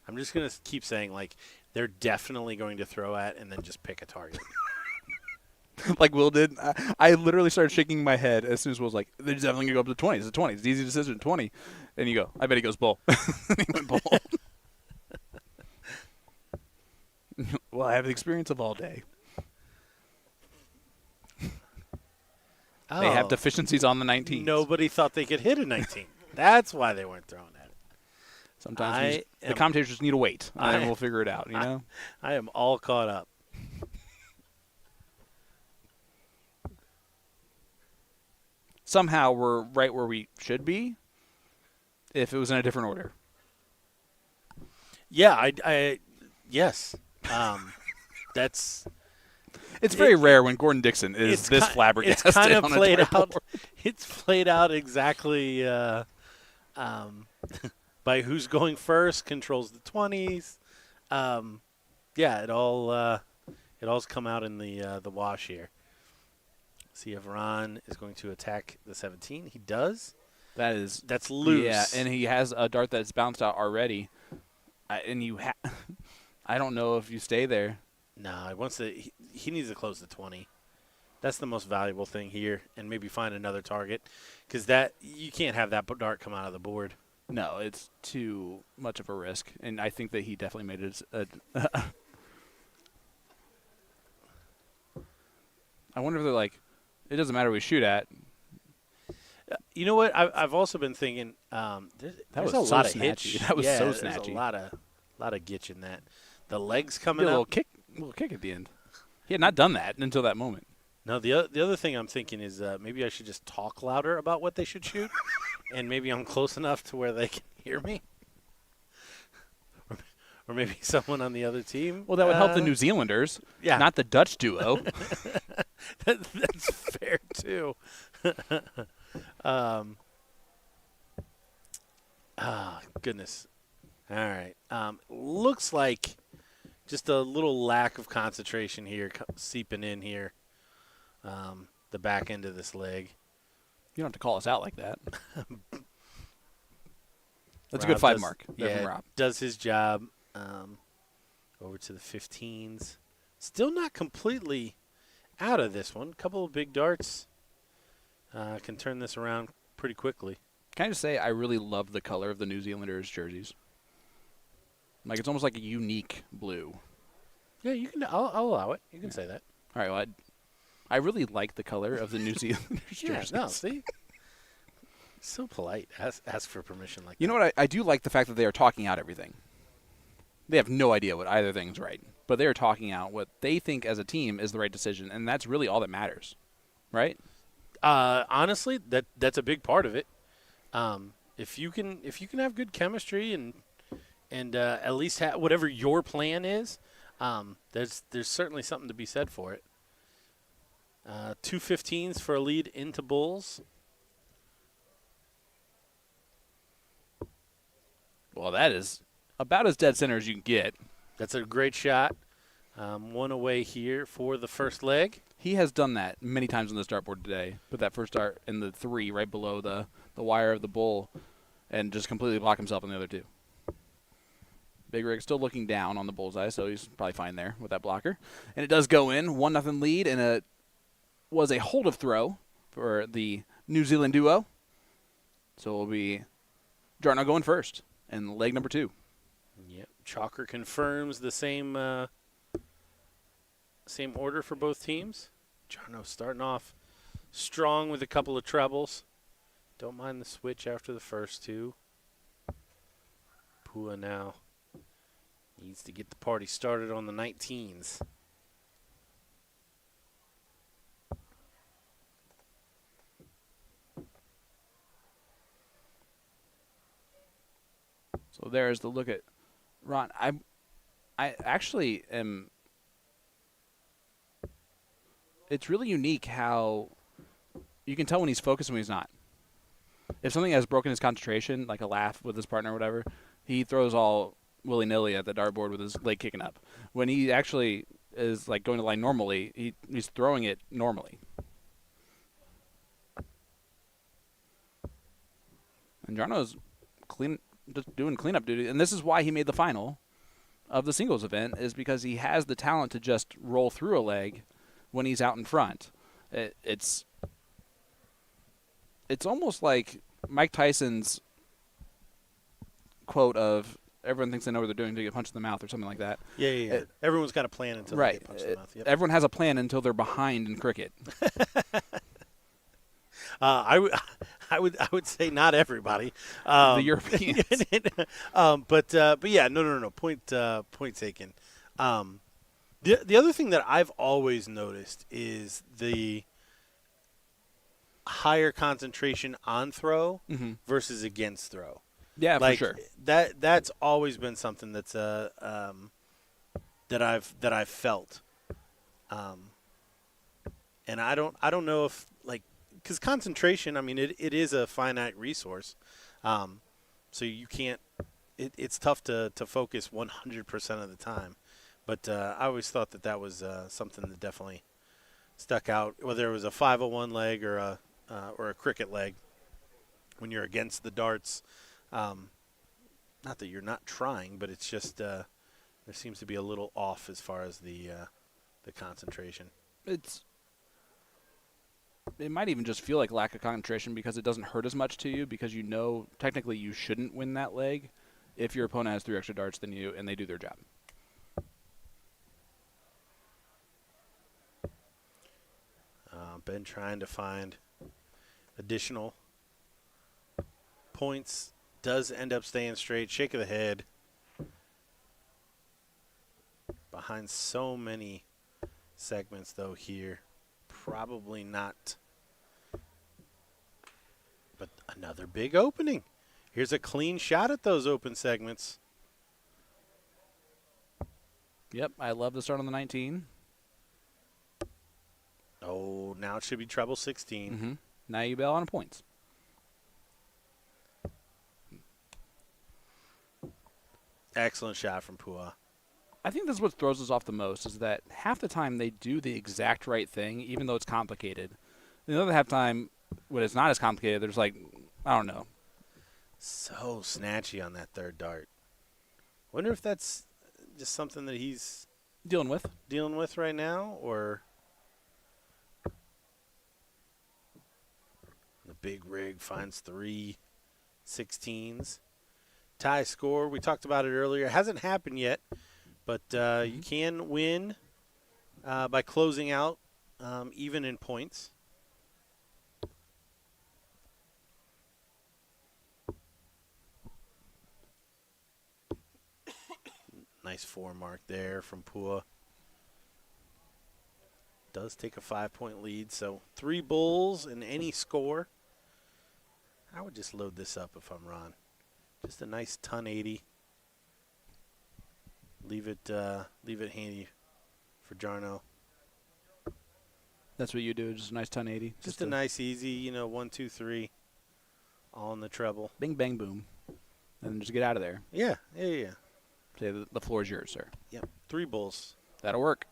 I'm just going to keep saying, like, they're definitely going to throw at and then just pick a target. Like Will did. I literally started shaking my head as soon as Will was like, they're definitely going to go up to 20. It's a 20. It's an easy decision, 20. And you go, I bet he goes bull. And he went bull. Well, I have the experience of all day. They have deficiencies on the 19s. Nobody thought they could hit a 19. That's why they weren't throwing at it. Sometimes the commentators just need to wait, and then we'll figure it out, you know? I am all caught up. Somehow we're right where we should be if it was in a different order. Yeah, yes. That's It's very rare when Gordon Dixon is this flabbergasted. It's kind of on a played dartboard. out. It's played out exactly by who's going first, controls the 20s. Yeah, it all's come out in the wash here. See if Ron is going to attack the 17. He does. That's loose. Yeah, and he has a dart that's bounced out already. I don't know if you stay there. No, he needs to close the 20. That's the most valuable thing here, and maybe find another target, because you can't have that dart come out of the board. No, it's too much of a risk, and I think that he definitely made it. I wonder if they're like, it doesn't matter what we shoot at. You know what? I've also been thinking there's was a so lot of snatchy. hitch. That was so There's snatchy. a lot of gitch in that. The legs Did coming a up. little kick at the end. He had not done that until that moment. No, the other thing I'm thinking is maybe I should just talk louder about what they should shoot, and maybe I'm close enough to where they can hear me. Or maybe someone on the other team. Well, that would help the New Zealanders, yeah. not the Dutch duo. That's fair too. Goodness. All right. Looks like just a little lack of concentration here seeping in here. The back end of this leg. You don't have to call us out like that. That's a good 5 mark. There from Yeah, Rob. does his job. Over to the 15s. Still not completely out of this one. Couple of big darts can turn this around pretty quickly. Can I just say I really love the color of the New Zealanders' jerseys. Like, it's almost like a unique blue. Yeah, you can. I'll allow it. You can say that. All right, well, I really like the color of the New Zealanders' Yeah, jerseys. no, see? So polite. Ask for permission like that. You know what? I do like the fact that they are talking out everything. They have no idea what either thing's right, but they are talking out what they think as a team is the right decision, and that's really all that matters, right? Honestly, that's a big part of it. If you can have good chemistry and at least have whatever your plan is, there's certainly something to be said for it. 2 15s for a lead into bulls. Well, that is about as dead center as you can get. That's a great shot. One away here for the first leg. He has done that many times on this dartboard today. Put that first dart in the 3 right below the wire of the bull and just completely block himself on the other 2. Big Rig still looking down on the bullseye, so he's probably fine there with that blocker. And it does go in, 1-0 lead, and it was a hold of throw for the New Zealand duo. So it will be Jarno going first in leg number 2. Yep. Chalker confirms the same order for both teams. Jarno starting off strong with a couple of trebles. Don't mind the switch after the first 2. Pua now needs to get the party started on the 19s. So there's the look at Ron. I actually am. It's really unique how you can tell when he's focused and when he's not. If something has broken his concentration, like a laugh with his partner or whatever, he throws all willy-nilly at the dartboard with his leg kicking up. When he actually is like going to line normally, he's throwing it normally. And Jarno's just doing cleanup duty, and this is why he made the final of the singles event, is because he has the talent to just roll through a leg when he's out in front. It's almost like Mike Tyson's quote of everyone thinks they know what they're doing to get punched in the mouth or something like that. Yeah. Everyone's got a plan until they get punched in the mouth. Yep. Everyone has a plan until they're behind in cricket. I would say not everybody. The Europeans. But yeah, no. Point taken. The other thing that I've always noticed is the higher concentration on throw versus against throw. Yeah, like, for sure. That's always been something that's that I've felt. And I don't know if, like, because concentration, I mean, it is a finite resource. So you can't, it's tough to focus 100% of the time. But I always thought that was something that definitely stuck out, whether it was a 501 leg or a cricket leg. When you're against the darts, not that you're not trying, but it's just there seems to be a little off as far as the concentration. It might even just feel like lack of concentration because it doesn't hurt as much to you, because you know technically you shouldn't win that leg if your opponent has 3 extra darts than you and they do their job. Ben trying to find additional points, does end up staying straight. Shake of the head. Behind so many segments, though, here. Probably not. But another big opening. Here's a clean shot at those open segments. Yep, I love the start on the 19. Oh, now it should be treble 16. Mm-hmm. Now you bail on points. Excellent shot from Pua. I think this is what throws us off the most, is that half the time they do the exact right thing, even though it's complicated. The other half time, when it's not as complicated, there's like, I don't know. So snatchy on that third dart. Wonder if that's just something that he's Dealing with right now, or the big rig finds 3 16s. Tie score, we talked about it earlier. It hasn't happened yet, but you can win by closing out even in points. Nice 4 mark there from Pua. Does take a 5-point lead, so 3 bulls and any score. I would just load this up if I'm Ron. Just a nice ton 80. Leave it handy for Jarno. That's what you do, just a nice 1080. Just a nice easy, 1, 2, 3, all in the treble. Bing, bang, boom. And then just get out of there. Yeah. Say the floor is yours, sir. Yep, 3 bulls. That'll work.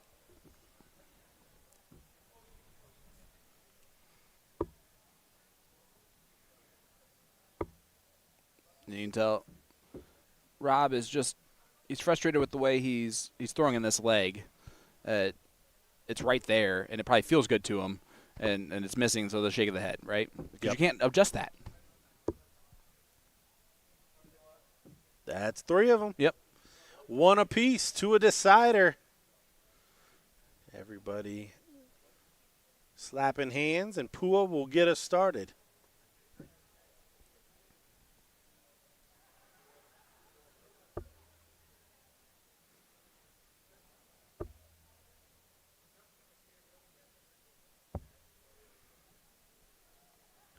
And you can tell Rob is he's frustrated with the way he's throwing in this leg. It's right there, and it probably feels good to him, and it's missing, so the shake of the head, right? Because you can't adjust that. That's 3 of them. Yep. 1 apiece to a decider. Everybody slapping hands, and Pua will get us started.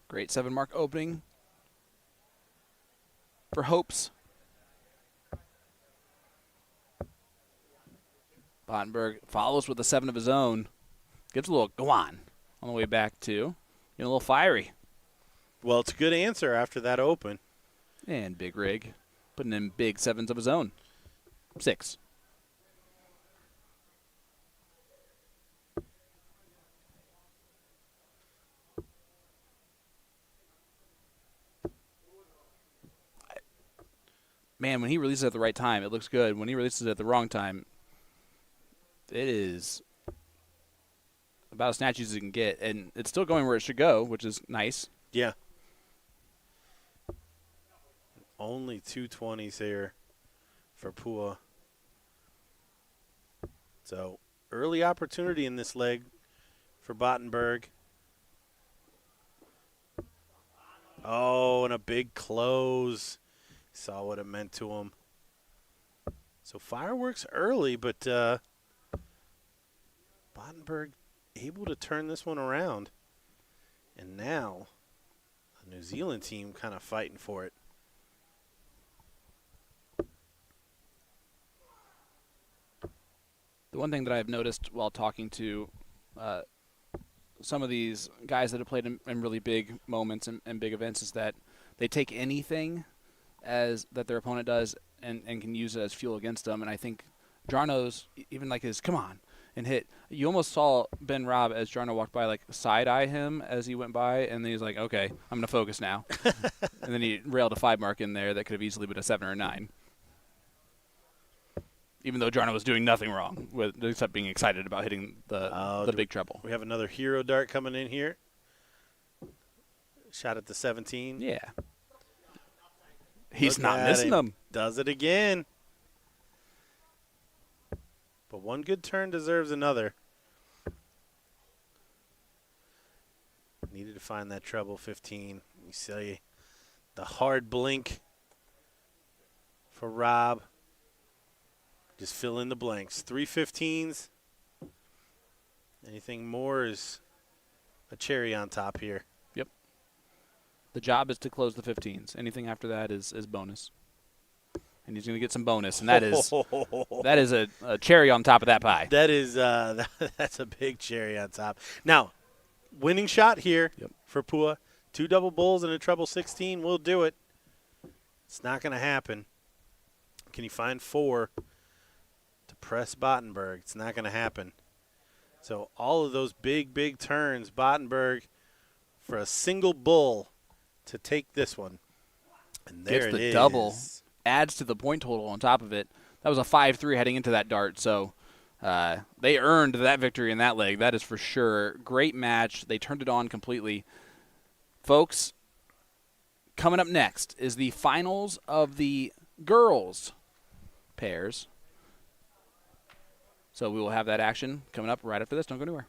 Great 7-mark opening for Hopes. Bottenberg follows with a 7 of his own. Gives a little go on the way back, too. Getting a little fiery. Well, it's a good answer after that open. And Big Rig putting in big 7s of his own. 6. Man, when he releases at the right time, it looks good. When he releases at the wrong time, it is about as snatchy as you can get. And it's still going where it should go, which is nice. Yeah. Only 2 20s here for Pua. So early opportunity in this leg for Bottenberg. Oh, and a big close. Saw what it meant to him. So fireworks early, but Bottenberg able to turn this one around. And now the New Zealand team kind of fighting for it. The one thing that I've noticed while talking to some of these guys that have played in really big moments and big events is that they take anything as that their opponent does and can use it as fuel against them. And I think Jarno's, even like his come on and hit, you almost saw Ben Robb as Jarno walked by like side-eye him as he went by, and then he's like, okay, I'm going to focus now. And then he railed a 5 mark in there that could have easily been a 7 or a 9. Even though Jarno was doing nothing wrong except being excited about hitting the big treble. We have another hero dart coming in here. Shot at the 17. Yeah. He's not missing them. Does it again. But one good turn deserves another. Needed to find that treble 15. You see the hard blink for Rob. Just fill in the blanks. 3 15s. Anything more is a cherry on top here. Yep. The job is to close the 15s. Anything after that is bonus. And he's going to get some bonus, and that is a cherry on top of that pie. That is that's a big cherry on top. Now, winning shot here for Pua. 2 double bulls and a treble 16 will do it. It's not going to happen. Can you find 4 to press Bottenberg? It's not going to happen. So all of those big turns, Bottenberg for a single bull to take this one. And there gets it the is. double, adds to the point total on top of it. That was a 5-3 heading into that dart, so they earned that victory in that leg. That is for sure. Great match. They turned it on completely. Folks, coming up next is the finals of the girls pairs. So we will have that action coming up right after this. Don't go anywhere.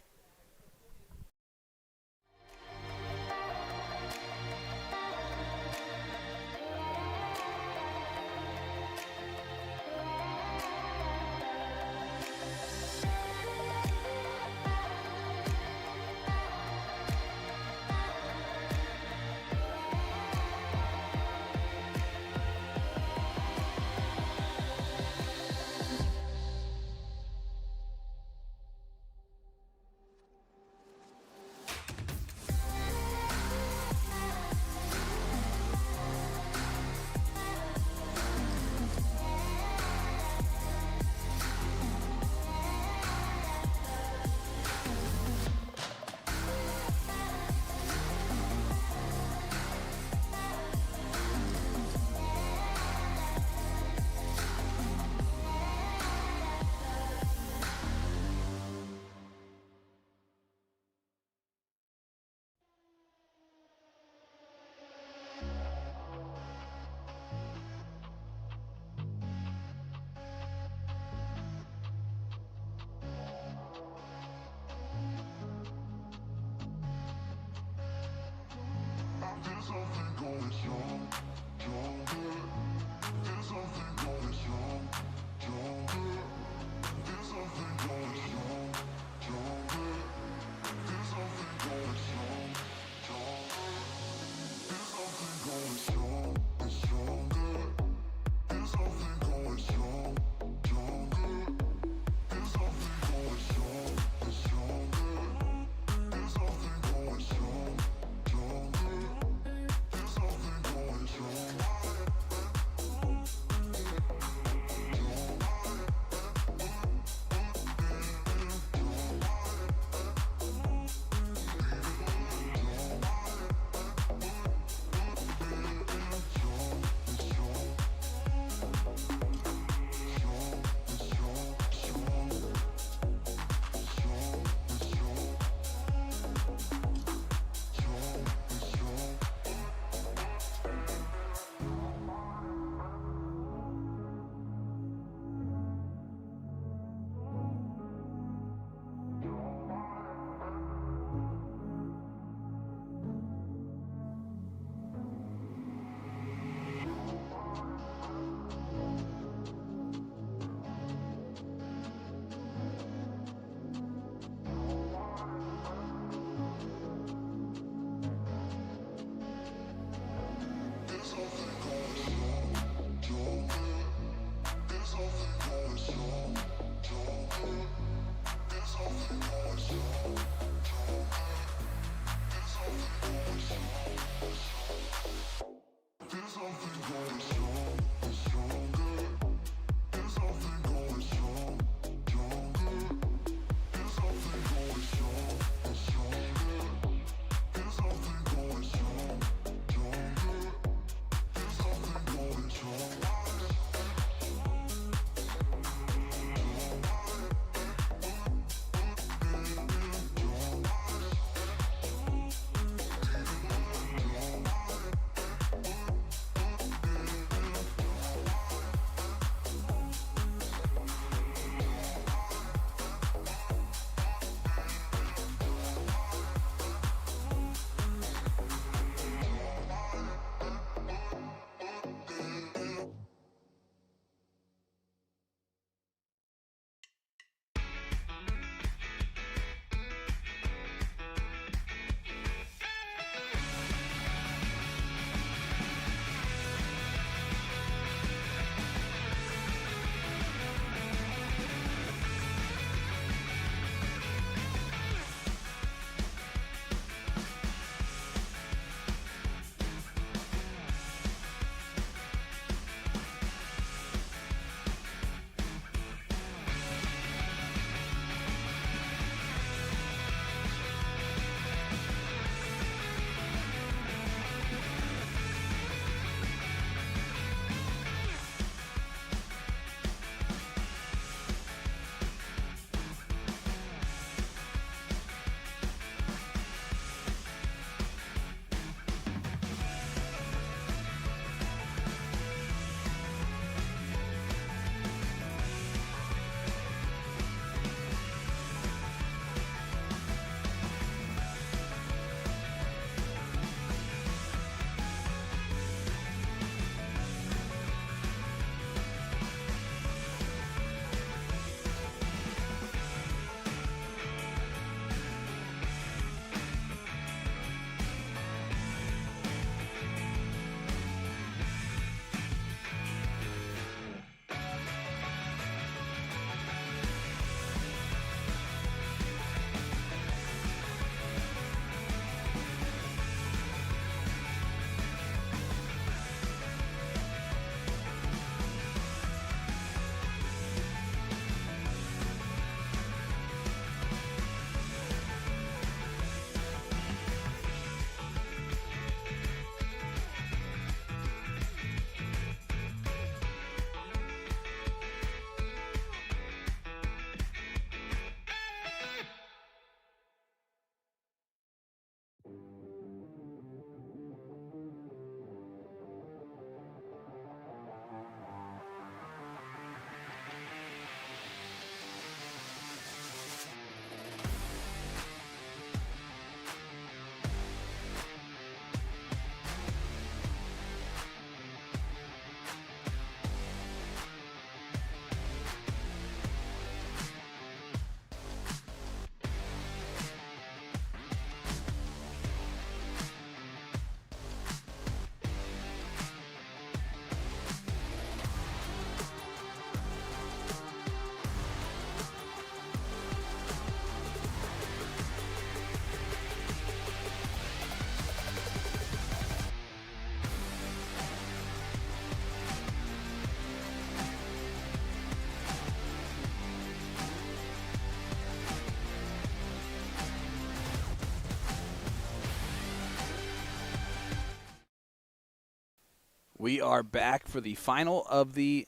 We are back for the final of the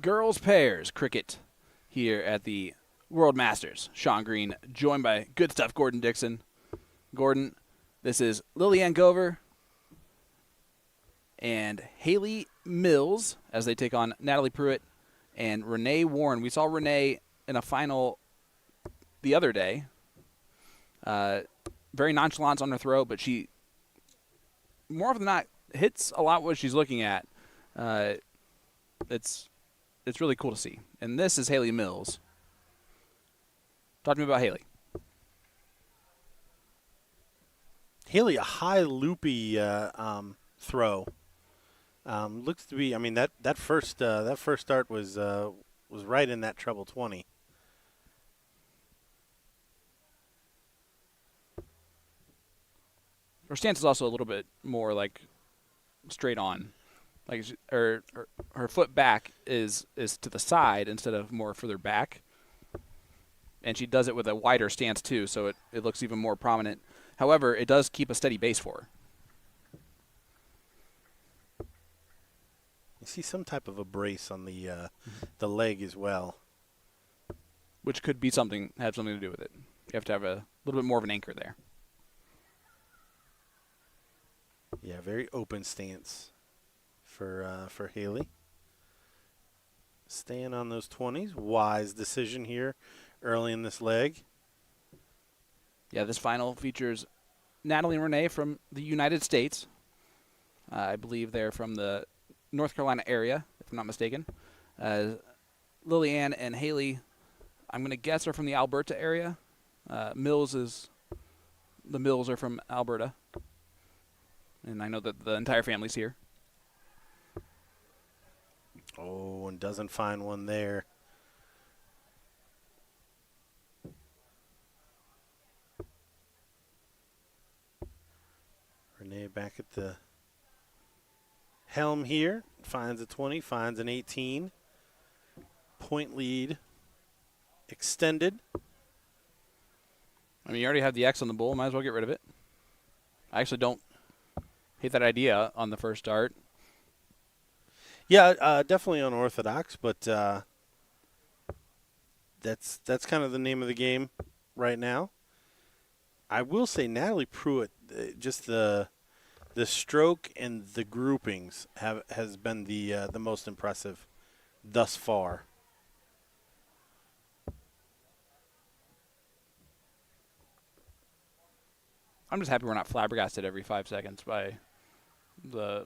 girls pairs cricket here at the World Masters. Sean Green joined by good stuff Gordon Dixon. Gordon, this is Lillian Gover and Haley Mills as they take on Natalie Pruitt and Renee Warren. We saw Renee in a final the other day. Very nonchalant on her throw, but she, more often than not, hits a lot what she's looking at. It's really cool to see. And this is Haley Mills. Talk to me about Haley. Haley, a high loopy throw. Looks to be. I mean, that first start was right in that treble 20. Her stance is also a little bit more like straight on, like her foot back is to the side instead of more further back, and she does it with a wider stance too, so it looks even more prominent. However, it does keep a steady base for her. You see some type of a brace on the leg as well, which could be have something to do with it. You have to have a little bit more of an anchor there. Yeah, very open stance for Haley. Staying on those 20s, wise decision here early in this leg. Yeah, this final features Natalie and Renee from the United States. I believe they're from the North Carolina area, if I'm not mistaken. Lillian and Haley, I'm going to guess, are from the Alberta area. The Mills are from Alberta. And I know that the entire family's here. Oh, and doesn't find one there. Renee back at the helm here. Finds a 20, finds an 18. Point lead extended. I mean, you already have the X on the bull. Might as well get rid of it. I actually don't hate that idea on the first start. Yeah, definitely unorthodox, but that's kind of the name of the game right now. I will say Natalie Pruitt, just the stroke and the groupings has been the most impressive thus far. I'm just happy we're not flabbergasted every 5 seconds by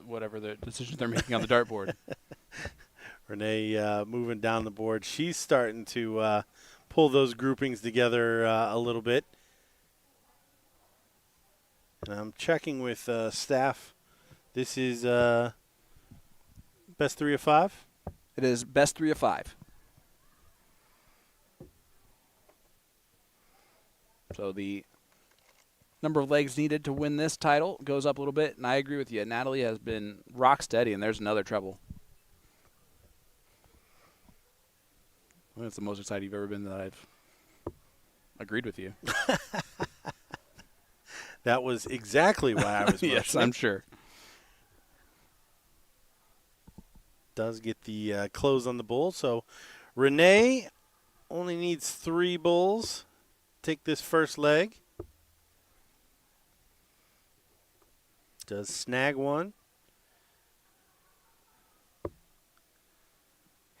whatever the decisions they're making on the dartboard. Renee moving down the board. She's starting to pull those groupings together a little bit. And I'm checking with staff. This is best 3 of 5? It is best 3 of 5. So the number of legs needed to win this title goes up a little bit, and I agree with you. Natalie has been rock steady, and there's another treble. I think it's the most excited you've ever been that I've agreed with you. That was exactly why I was yes, I'm sure. Does get the close on the bull. So Renee only needs 3 bulls. Take this first leg. Does snag one.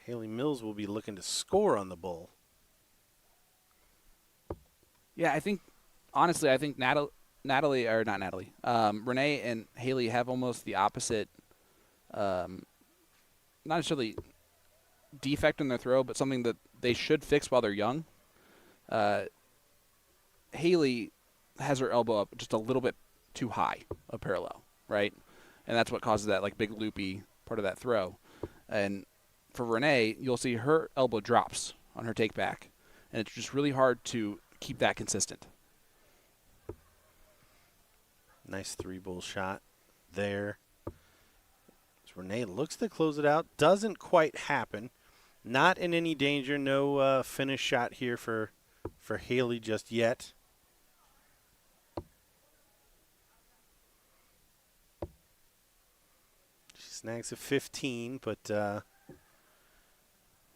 Haley Mills will be looking to score on the bull. Yeah, honestly, I think Renee and Haley have almost the opposite, not necessarily defect in their throw, but something that they should fix while they're young. Haley has her elbow up just a little bit too high of parallel, right? And that's what causes that like big loopy part of that throw. And for Renee, you'll see her elbow drops on her take back, and it's just really hard to keep that consistent. Nice 3 bull shot there. As Renee looks to close it out. Doesn't quite happen. Not in any danger. No finish shot here for Haley just yet. She's Snags a 15, but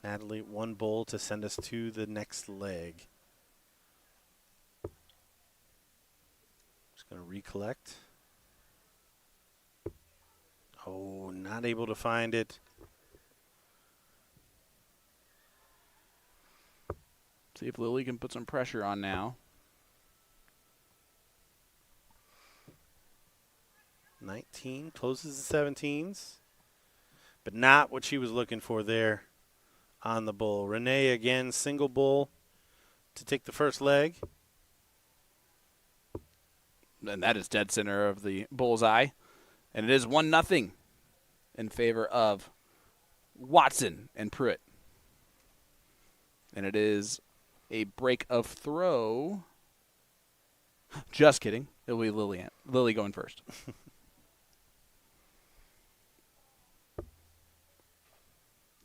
Natalie, one bowl to send us to the next leg. Just going to recollect. Oh, not able to find it. See if Lily can put some pressure on now. 19 closes the 17s, but not what she was looking for there on the bull. Renee again, single bull to take the first leg. And that is dead center of the bullseye. And it is 1-0 in favor of Watson and Pruitt. And it is a break of throw. Just kidding. It'll be Lily going first.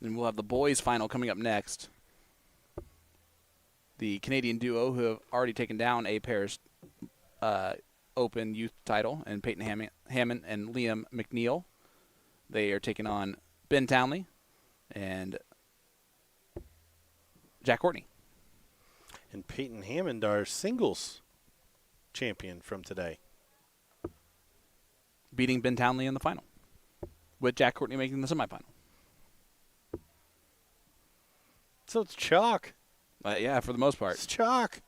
And we'll have the boys' final coming up next. The Canadian duo who have already taken down a pair's Open Youth title, and Peyton Hammond and Liam McNeil. They are taking on Ben Townley and Jack Courtney. And Peyton Hammond, our singles champion from today. Beating Ben Townley in the final, with Jack Courtney making the semifinal. So it's chalk. Yeah, for the most part. It's chalk.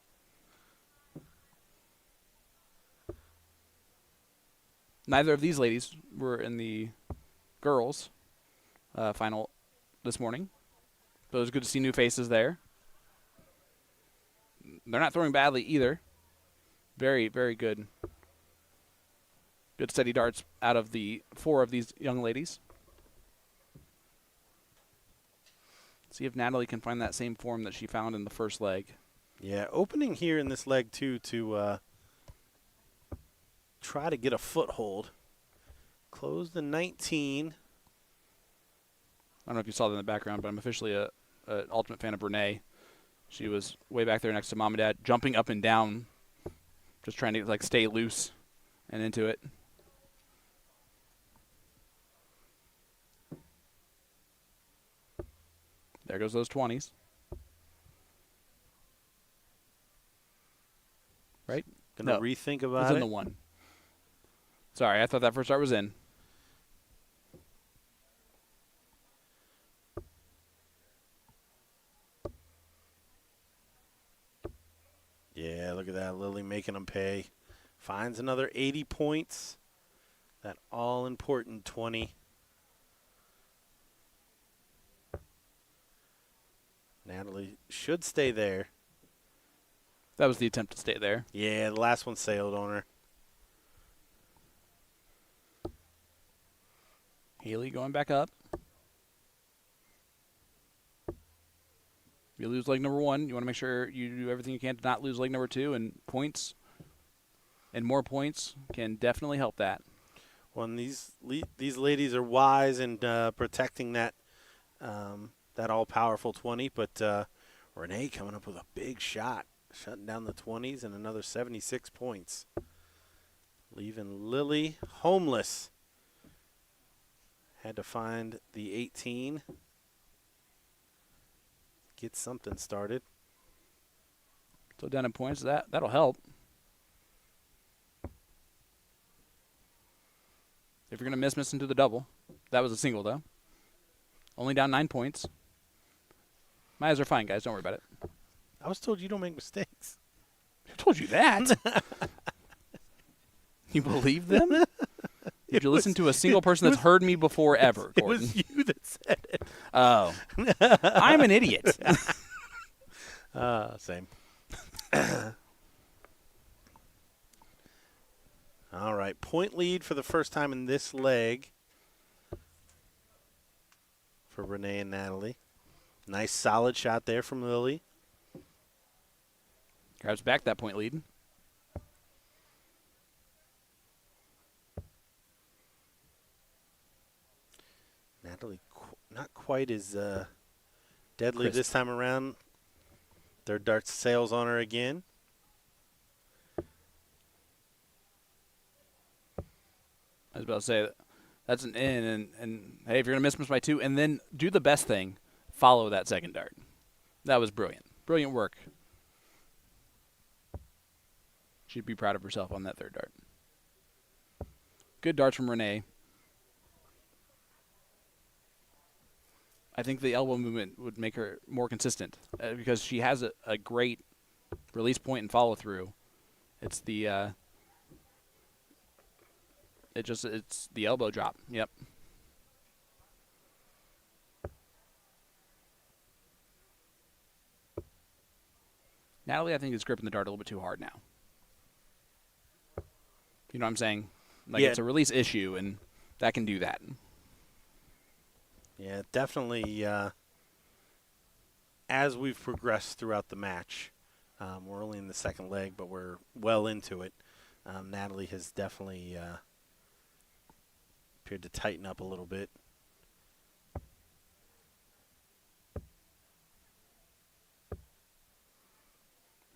Neither of these ladies were in the girls' final this morning. But it was good to see new faces there. They're not throwing badly either. Very, very good. Good steady darts out of the 4 of these young ladies. See if Natalie can find that same form that she found in the first leg. Yeah, opening here in this leg, too, to try to get a foothold. Close the 19. I don't know if you saw that in the background, but I'm officially an ultimate fan of Renee. She was way back there next to Mom and Dad, jumping up and down, just trying to like stay loose and into it. There goes those 20s. Right? Gonna rethink about it's it. in the 1. Sorry, I thought that first start was in. Yeah, look at that. Lily making them pay. Finds another 80 points. That all-important 20. Natalie should stay there. That was the attempt to stay there. Yeah, the last one sailed on her. Haley going back up. If you lose leg number 1, you want to make sure you do everything you can to not lose leg number 2, and points and more points can definitely help that. Well, and these ladies are wise in protecting that that all-powerful 20, but Renee coming up with a big shot, shutting down the 20s and another 76 points, leaving Lily homeless. Had to find the 18. Get something started. So down in points, that'll help. If you're going to miss into the double. That was a single, though. Only down 9 points. My eyes are fine, guys. Don't worry about it. I was told you don't make mistakes. Who told you that? You believe them? Did you listen to a single person that's heard me before ever, Gordon? It was you that said it. Oh. I'm an idiot. Same. All right. Point lead for the first time in this leg for Renee and Natalie. Nice solid shot there from Lily. Grabs back that point lead. Natalie not quite as deadly Crisp this time around. Their darts sails on her again. I was about to say, That's an in, and hey, if you're going to miss by 2, and then do the best thing, follow that second dart. That was brilliant. Brilliant work. She'd be proud of herself on that third dart. Good darts from Renee. I think the elbow movement would make her more consistent because she has a great release point and follow through. It's the it's the elbow drop. Yep. Natalie, I think, is gripping the dart a little bit too hard now. You know what I'm saying? Like, it's a release issue, and that can do that. Yeah, definitely. As we've progressed throughout the match, we're only in the second leg, but we're well into it. Natalie has definitely appeared to tighten up a little bit.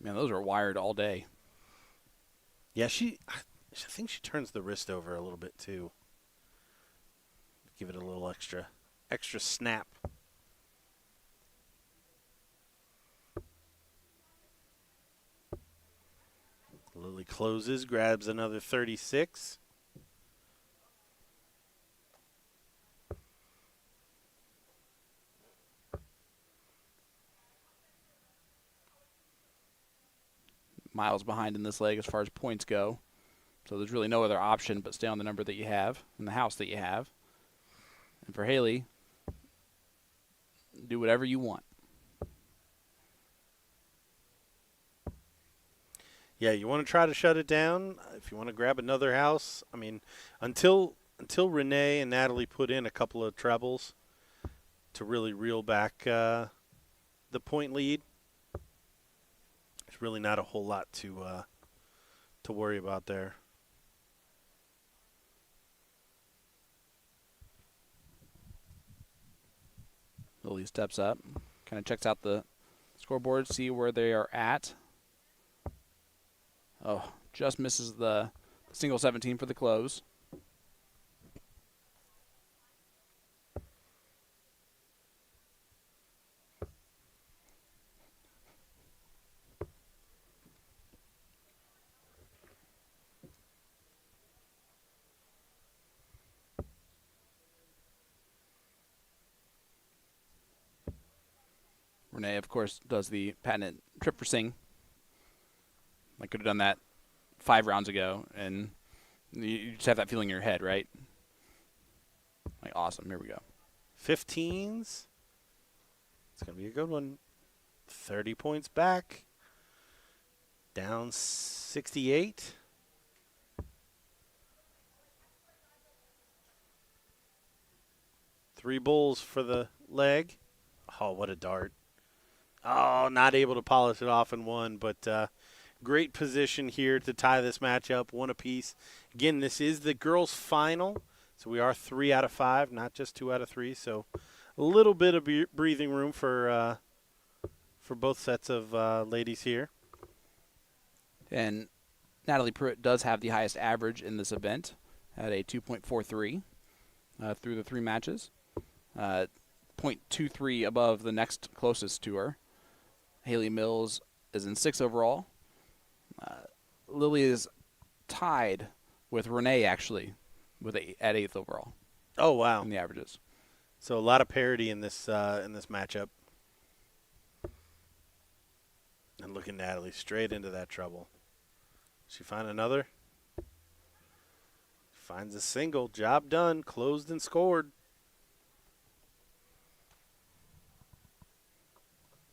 Man, those are wired all day. Yeah, I think she turns the wrist over a little bit too. Give it a little extra snap. Lily closes, grabs another 36. Miles behind in this leg as far as points go. So there's really no other option but stay on the number that you have and the house that you have. And for Haley, do whatever you want. Yeah, you want to try to shut it down. If you want to grab another house, I mean, until Renee and Natalie put in a couple of trebles to really reel back the point lead, there's really not a whole lot to worry about there. Lily steps up, kind of checks out the scoreboard, see where they are at. Oh, just misses the single 17 for the close. Renee, of course, does the patented trip for sing. I could have done that 5 rounds ago, and you just have that feeling in your head, right? Like, awesome. Here we go. 15s. It's going to be a good one. 30 points back. Down 68. Three bulls for the leg. Oh, what a dart. Oh, not able to polish it off in one, but great position here to tie this match up, one apiece. Again, this is the girls' final, so we are 3 out of 5, not just 2 out of 3. So a little bit of breathing room for both sets of ladies here. And Natalie Pruitt does have the highest average in this event at a 2.43 through the 3 matches. 0.23 above the next closest to her. Haley Mills is in 6th overall. Lily is tied with Renee, actually, at 8th overall. Oh, wow. In the averages. So a lot of parity in this matchup. And look at Natalie straight into that trouble. She find another? Finds a single. Job done. Closed and scored.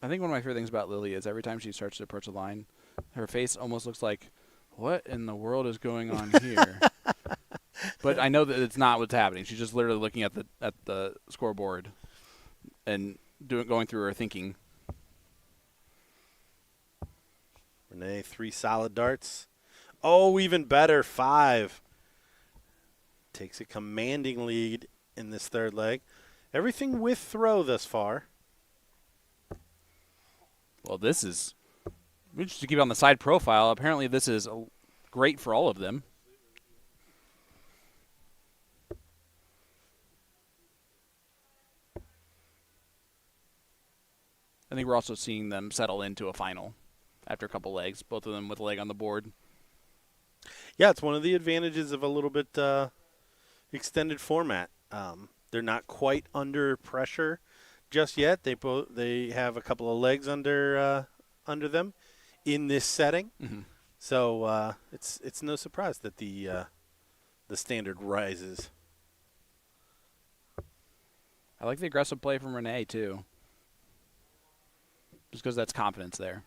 I think one of my favorite things about Lily is every time she starts to approach the line, her face almost looks like, what in the world is going on here? But I know that it's not what's happening. She's just literally looking at the scoreboard and going through her thinking. Renee, 3 solid darts. Oh, even better, 5. Takes a commanding lead in this third leg. Everything with throw thus far. Well, this is, just to keep it on the side profile, apparently this is great for all of them. I think we're also seeing them settle into a final after a couple legs, both of them with a leg on the board. Yeah, it's one of the advantages of a little bit extended format. They're not quite under pressure just yet. They have a couple of legs under them in this setting. Mm-hmm. So it's no surprise that the standard rises. I like the aggressive play from Renee, too. Just because that's confidence there.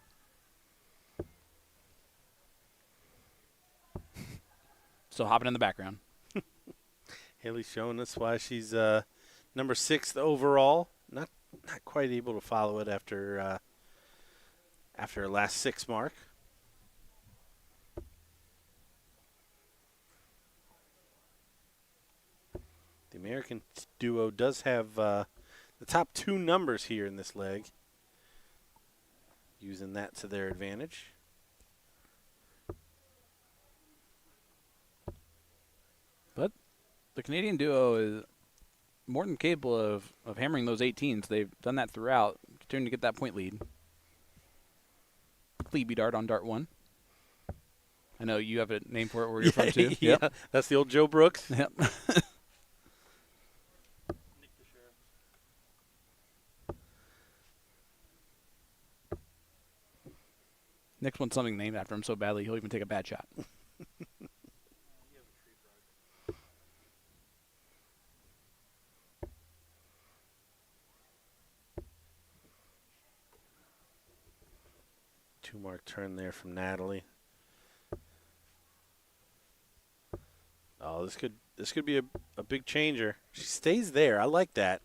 Still hopping in the background. Haley's showing us why she's number 6th overall. Not quite able to follow it after her last 6 mark. The American duo does have the top 2 numbers here in this leg, using that to their advantage. But the Canadian duo is more than capable of hammering those 18s. They've done that throughout, continuing to get that point lead. Klebe dart on dart 1. I know you have a name for it where you're from, too. Yeah, Yep. that's the old Joe Brooks. Yep. Nick wants something named after him so badly he'll even take a bad shot. Two-mark turn there from Natalie. Oh, this could be a big changer. She stays there. I like that.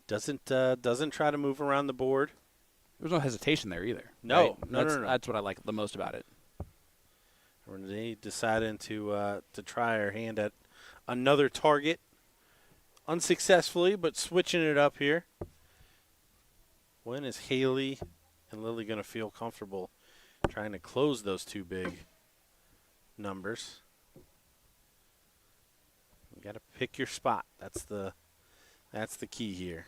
Doesn't try to move around the board. There's no hesitation there either. No, right? no. That's what I like the most about it. Renee deciding to try her hand at another target, unsuccessfully, but switching it up here. When is Haley and Lily going to feel comfortable trying to close those 2 big numbers? You got to pick your spot. That's the key here.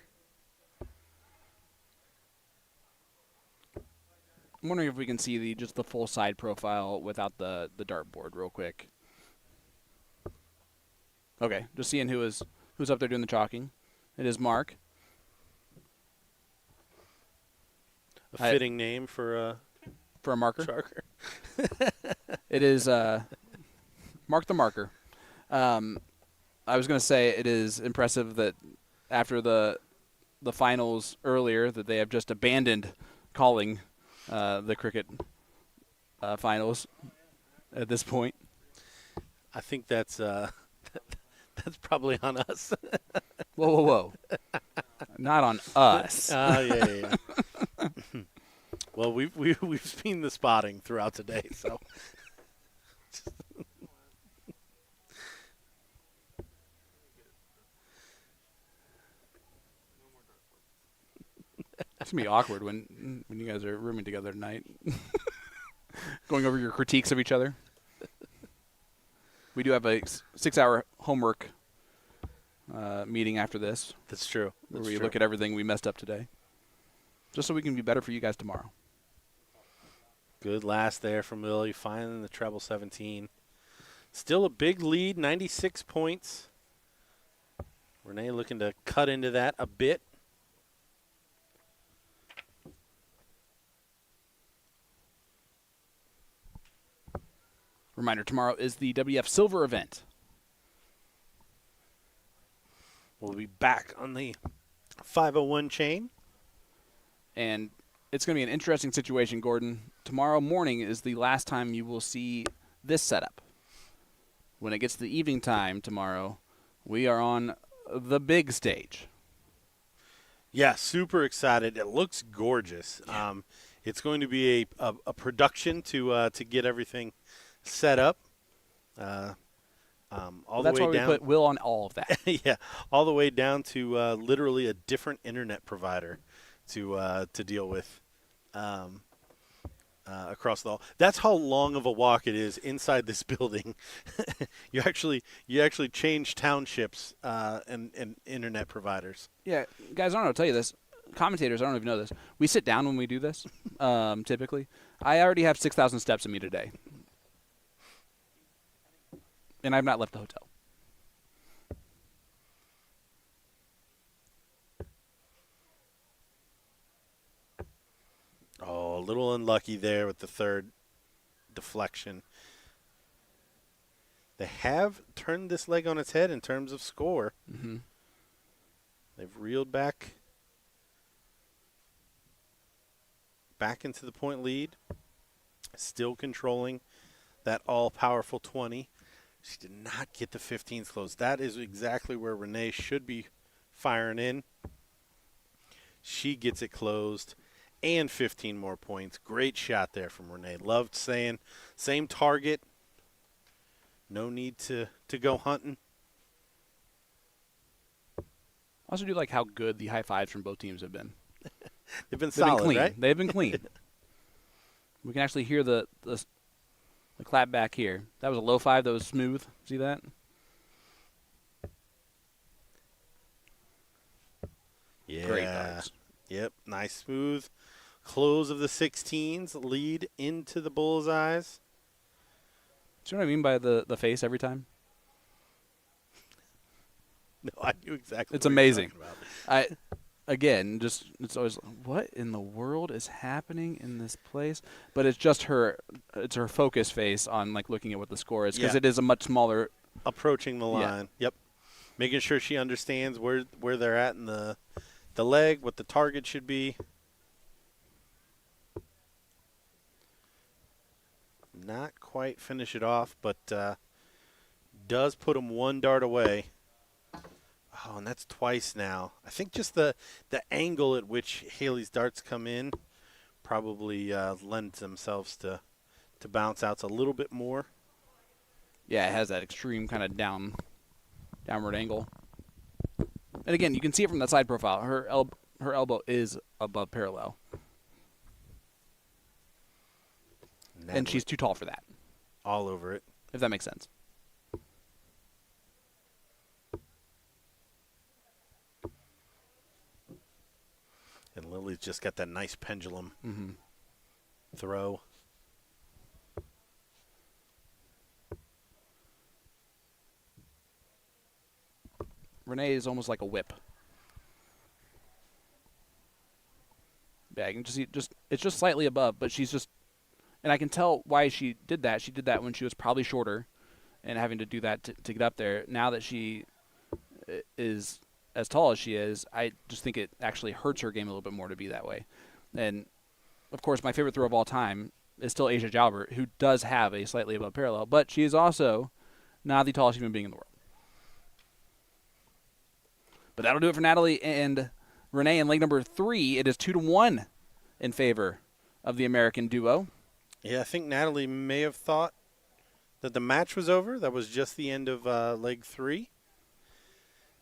I'm wondering if we can see just the full side profile without the dartboard real quick. Okay, just seeing who's up there doing the chalking. It is Mark. A fitting name for a marker. Charker. It is Mark the Marker. I was going to say it is impressive that after the finals earlier that they have just abandoned calling the cricket finals at this point. I think that's probably on us. Whoa. Not on us. Yeah. Well, we've seen the spotting throughout today, so. It's going to be awkward when you guys are rooming together tonight. Going over your critiques of each other. We do have a 6-hour homework meeting after this. That's true. Where we look at everything we messed up today. Just so we can be better for you guys tomorrow. Good last there from Lily, finding the treble 17. Still a big lead, 96 points. Renee looking to cut into that a bit. Reminder, tomorrow is the WDF Silver event. We'll be back on the 501 chain. And it's going to be an interesting situation, Gordon. Tomorrow morning is the last time you will see this setup. When it gets to the evening time tomorrow, we are on the big stage. Yeah, super excited. It looks gorgeous. It's going to be a production to get everything set up. That's why we put Will on all of that. Yeah, all the way down to literally a different internet provider to deal with across the hall. That's how long of a walk it is inside this building. you actually change townships and internet providers. Yeah, guys, I don't know how to tell you this. commentators, I don't even know this. We sit down when we do this, typically. I already have 6,000 steps in me today. And I've not left the hotel. Oh, a little unlucky there with the third deflection. They have turned this leg on its head in terms of score. Mm-hmm. They've reeled back into the point lead, still controlling that all-powerful 20. She did not get the 15s closed. That is exactly where Renee should be firing in. She gets it closed and 15 more points. Great shot there from Renee. Loved saying, same target. No need to go hunting. I also do like how good the high fives from both teams have been. They've been solid, clean. right? They've been clean. We can actually hear the clap back here. That was a low five that was smooth. See that? Yeah. Great darts. Yep. Nice smooth close of the 16s. Lead into the bullseyes. Do you know what I mean by the face every time? No, I knew exactly. It's what amazing. you're talking about. It's always what in the world is happening in this place? But it's just her. It's her focus face on like looking at what the score is because Yeah. it is a much smaller. Approaching the line. Yep. Making sure she understands where they're at in the leg, what the target should be. Not quite finish it off, but does put them one dart away. Oh, and that's twice now. I think just the angle at which Haley's darts come in probably lends themselves to bounce outs a little bit more. Yeah, it has that extreme kind of downward angle. And again, you can see it from that side profile. Her elbow is above parallel. And she's too tall for that. All over it. If that makes sense. And Lily's just got that nice pendulum throw. Renee is almost like a whip. Yeah, I can just see it's just slightly above, but she's just, and I can tell why she did that. She did that when she was probably shorter, and having to do that to get up there. Now that she is as tall as she is, I just think it actually hurts her game a little bit more to be that way. And of course, my favorite throw of all time is still Asia Jalbert, who does have a slightly above parallel, but she is also not the tallest human being in the world. But that'll do it for Natalie and Renee in leg number 3. It is 2-1 in favor of the American duo. Yeah, I think Natalie may have thought that the match was over. That was just the end of leg 3.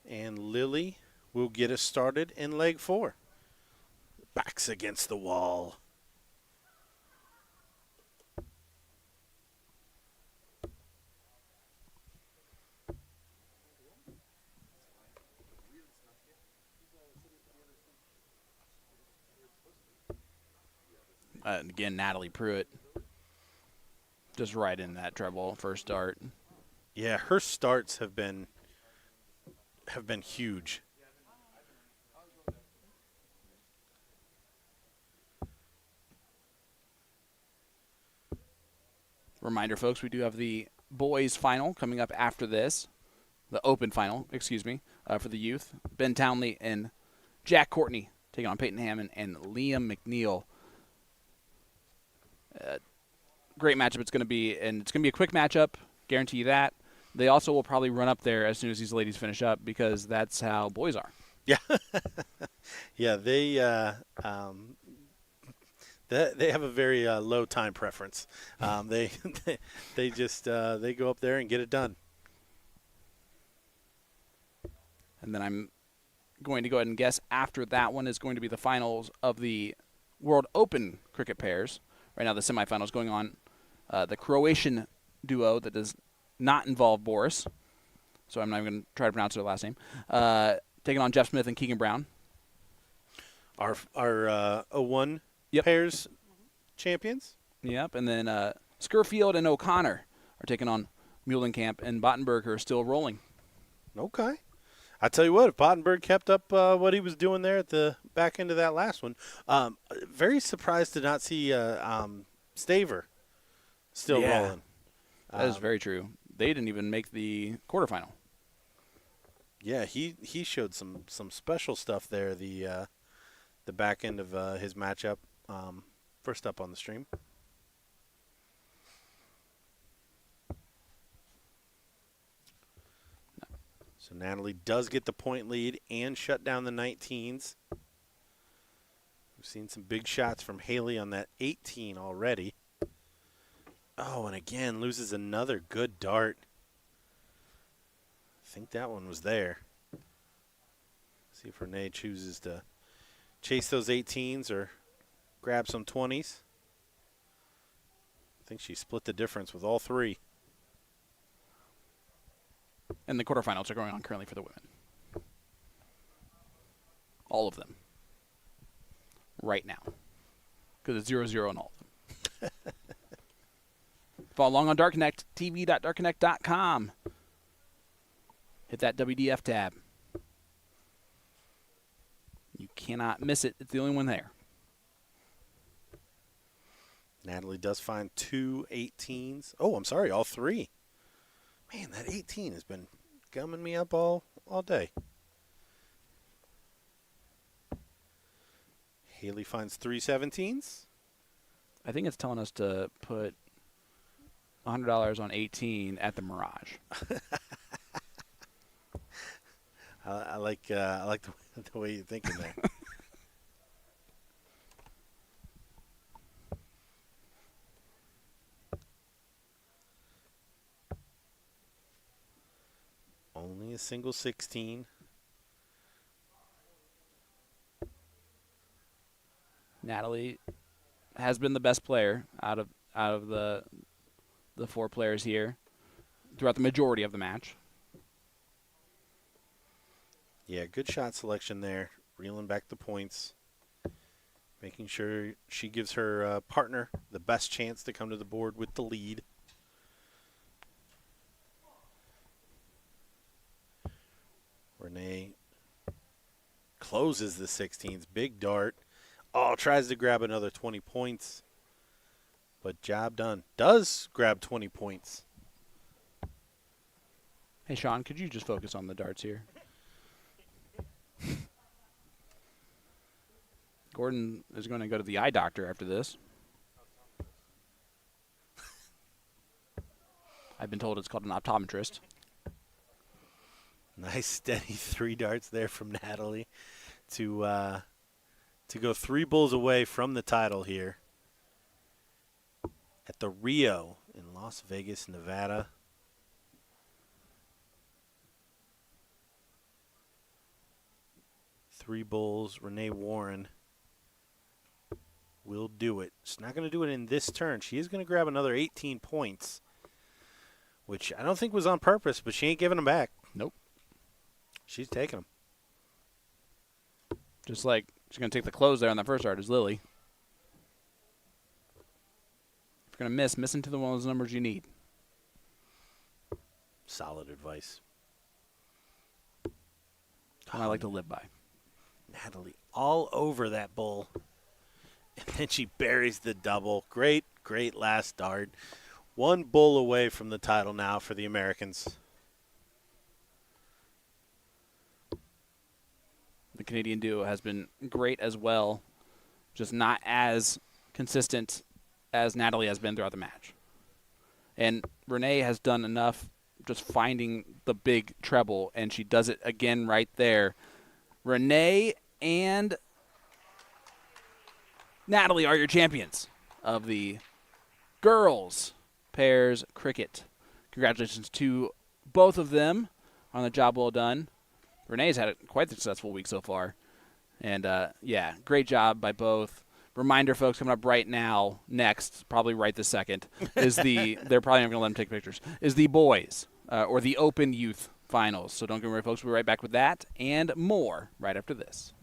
And Lily will get us started in leg 4. Backs against the wall. Again, Natalie Pruitt just right in that treble first start. Yeah, her starts have been huge. Reminder, folks, we do have the boys' final coming up after this. The open final, excuse me, for the youth. Ben Townley and Jack Courtney taking on Peyton Hammond and Liam McNeil. Great matchup it's going to be, and it's going to be a quick matchup, guarantee you that. They also will probably run up there as soon as these ladies finish up because that's how boys are. Yeah. Yeah, they have a very low time preference. They just they go up there and get it done. And then I'm going to go ahead and guess after that one is going to be the finals of the World Open cricket pairs. Right now the semifinals going on. The Croatian duo that does not involve Boris, so I'm not even going to try to pronounce their last name, taking on Jeff Smith and Keegan Brown. Our 01 Yep. pairs champions. Yep, and then Skurfield and O'Connor are taking on Muhlenkamp and Bottenberg, who are still rolling. Okay. I tell you what, if Bottenberg kept up what he was doing there at the back end of that last one, very surprised to not see Staver still rolling. That is very true. They didn't even make the quarterfinal. Yeah, he showed some special stuff there. The back end of his matchup, first up on the stream. So Natalie does get the point lead and shut down the 19s. We've seen some big shots from Haley on that 18 already. Oh, and again, loses another good dart. I think that one was there. See if Renee chooses to chase those 18s or grab some 20s. I think she split the difference with all three. And the quarterfinals are going on currently for the women. All of them. Right now. Because it's 0-0 on all of them. Follow along on Dark Connect, tv.darkconnect.com. Hit that WDF tab. You cannot miss it. It's the only one there. Natalie does find two 18s. Oh, I'm sorry, all three. Man, that 18 has been gumming me up all day. Haley finds three 17s. I think it's telling us to put $100 on 18 at the Mirage. I like the way you're thinking there. Only a single 16. Natalie has been the best player out of the four players here throughout the majority of the match. Yeah, good shot selection there. Reeling back the points. Making sure she gives her partner the best chance to come to the board with the lead. Renee closes the 16s. Big dart. Oh, tries to grab another 20 points. But job done. Does grab 20 points. Hey, Sean, could you just focus on the darts here? Gordon is going to go to the eye doctor after this. I've been told it's called an optometrist. Nice steady three darts there from Natalie to go three bulls away from the title here at the Rio in Las Vegas, Nevada. Three bulls. Renee Warren will do it. She's not going to do it in this turn. She is going to grab another 18 points, which I don't think was on purpose, but she ain't giving them back. Nope. She's taking them. Just like she's going to take the close there on that first dart is Lily. If you're going to miss into one of those numbers you need. Solid advice. And I like to live by. Natalie all over that bull. And then she buries the double. Great, great last dart. One bull away from the title now for the Americans. The Canadian duo has been great as well, just not as consistent as Natalie has been throughout the match. And Renee has done enough just finding the big treble, and she does it again right there. Renee and Natalie are your champions of the girls pairs cricket. Congratulations to both of them on the job well done. Renee's had a quite successful week so far. And, yeah, great job by both. Reminder, folks, coming up right now, next, probably right this second, is they're probably not going to let them take pictures, is the boys, or the Open Youth Finals. So don't get worried, folks. We'll be right back with that and more right after this.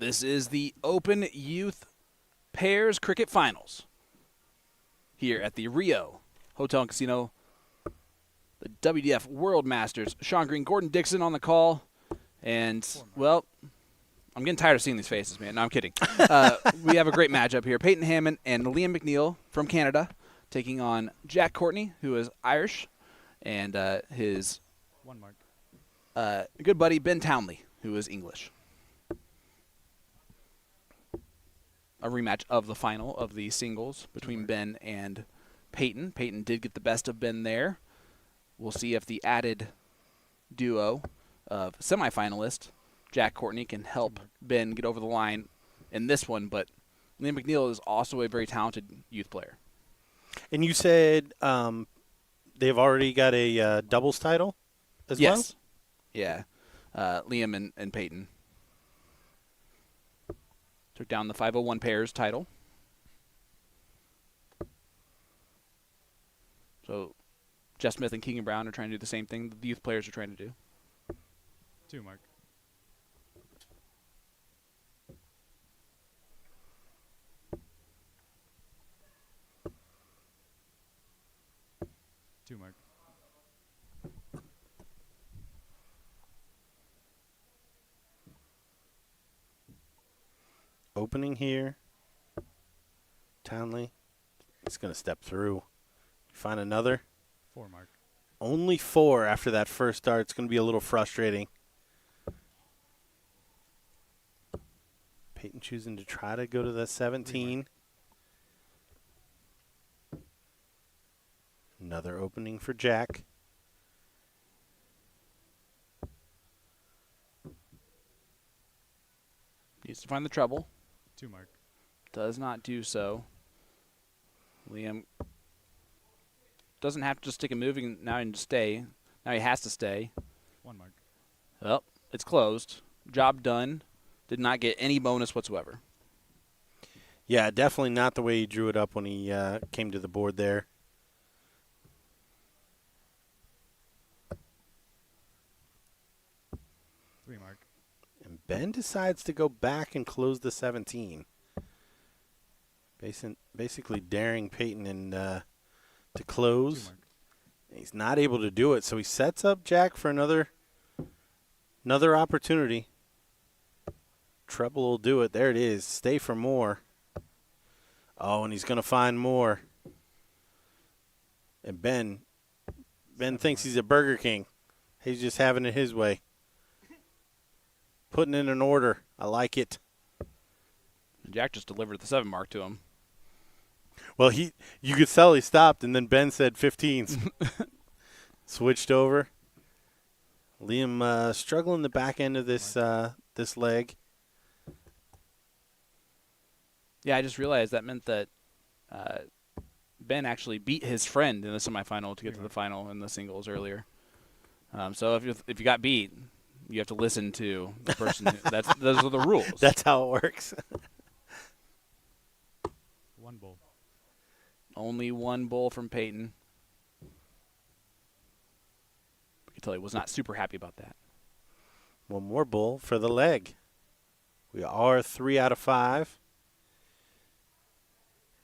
This is the Open Youth Pairs Cricket Finals here at the Rio Hotel Casino. The WDF World Masters. Sean Green, Gordon Dixon on the call. And, well, I'm getting tired of seeing these faces, man. No, I'm kidding. We have a great matchup here. Peyton Hammond and Liam McNeil from Canada taking on Jack Courtney, who is Irish, and his good buddy Ben Townley, who is English. A rematch of the final of the singles between Ben and Peyton. Peyton did get the best of Ben there. We'll see if the added duo of semifinalist Jack Courtney can help Ben get over the line in this one, but Liam McNeil is also a very talented youth player. And you said they've already got a doubles title as well? Yes. Yeah. Liam and Peyton took down the 501 pairs title. So Jeff Smith and Keegan Brown are trying to do the same thing the youth players are trying to do. 2 mark. Opening here. Townley. He's going to step through. Find another. 4 mark. Only 4 after that first start. It's going to be a little frustrating. Peyton choosing to try to go to the 17. Another opening for Jack. Needs to find the treble. 2 mark. Does not do so. Liam doesn't have to just stick a moving now and stay. Now he has to stay. 1 mark. Well, it's closed. Job done. Did not get any bonus whatsoever. Yeah, definitely not the way he drew it up when he came to the board there. Mark. And Ben decides to go back and close the 17. Basically daring Peyton and to close. He's not able to do it, so he sets up Jack for another opportunity. Treble will do it. There it is. Stay for more. Oh, and he's going to find more. And Ben thinks he's a Burger King. He's just having it his way. Putting in an order. I like it. Jack just delivered the 7 mark to him. Well, you could tell he stopped, and then Ben said 15s. Switched over. Liam struggling the back end of this leg. Yeah, I just realized that meant that Ben actually beat his friend in the semifinal to get to the final in the singles earlier. So if you got beat, you have to listen to the person. Those are the rules. That's how it works. 1 bowl. Only 1 bowl from Peyton. We can tell he was not super happy about that. 1 more bowl for the leg. We are 3 out of 5.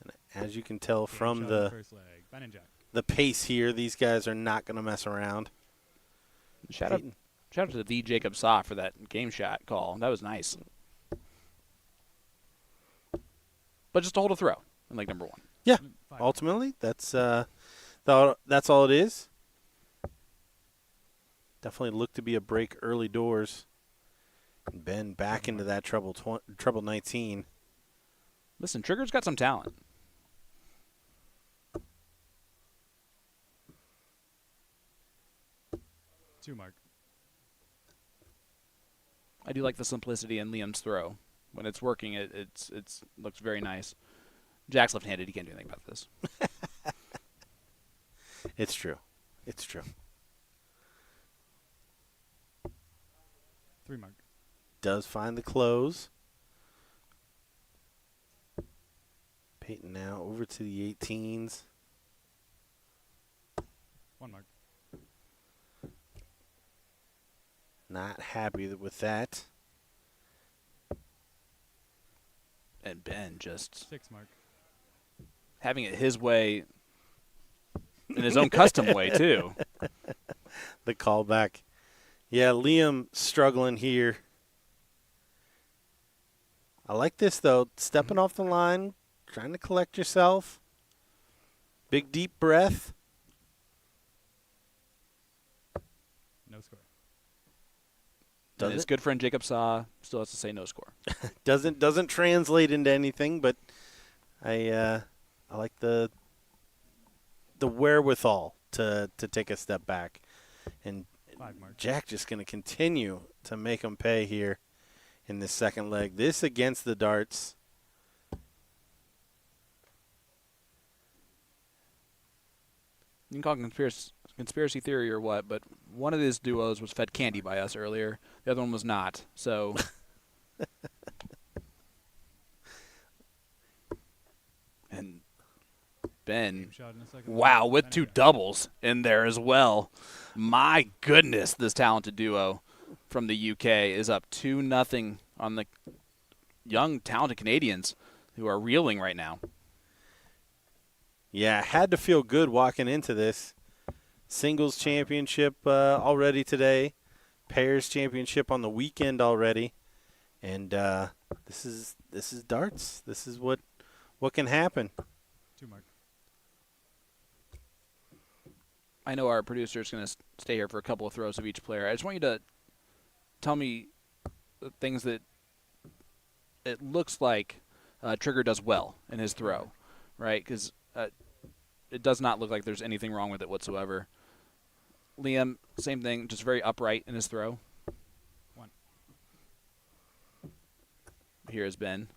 And as you can tell from the pace here, these guys are not going to mess around. Shout out to the Jacob Saw for that game shot call. That was nice. But just to hold a throw in leg number 1. Yeah, ultimately, that's all it is. Definitely looked to be a break early doors. And Ben back into that treble 19. Listen, Trigger's got some talent. Mark. I do like the simplicity in Liam's throw. When it's working, it looks very nice. Jack's left-handed. He can't do anything about this. It's true. It's true. 3 mark. Does find the close. Peyton now over to the 18s. 1 mark. Not happy with that. And Ben just 6 mark. having it his way in his own custom way, too. The callback. Yeah, Liam struggling here. I like this, though. Stepping off the line, trying to collect yourself. Big, deep breath. No score. And his good friend Jacob Saw still has to say no score. Doesn't translate into anything, but I like the wherewithal to take a step back. And 5 mark. Jack just going to continue to make him pay here in this second leg. This against the darts. You can call it conspiracy theory or what, but one of these duos was fed candy by us earlier. The other one was not. So and Ben, Shot in the second wow, leg. with 2 doubles in there as well. My goodness, this talented duo from the UK is up 2-0 on the young, talented Canadians who are reeling right now. Yeah, had to feel good walking into this. Singles championship already today. Pairs championship on the weekend already. And this is darts. This is what can happen. 2 mark. I know our producer is going to stay here for a couple of throws of each player. I just want you to tell me the things that it looks like Trigger does well in his throw, right? Because it does not look like there's anything wrong with it whatsoever. Liam, same thing, just very upright in his throw. 1. Here is Ben.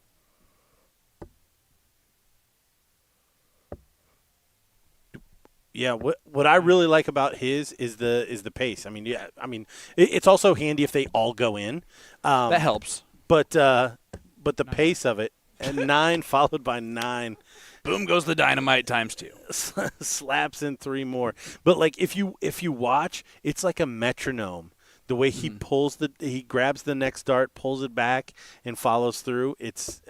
Yeah, what I really like about his is the pace. I mean, it's also handy if they all go in. That helps. But the pace of it, and 9 followed by 9. Boom goes the dynamite ×2. Slaps in 3 more. But like if you watch, it's like a metronome. The way he he grabs the next dart, pulls it back, and follows through. It's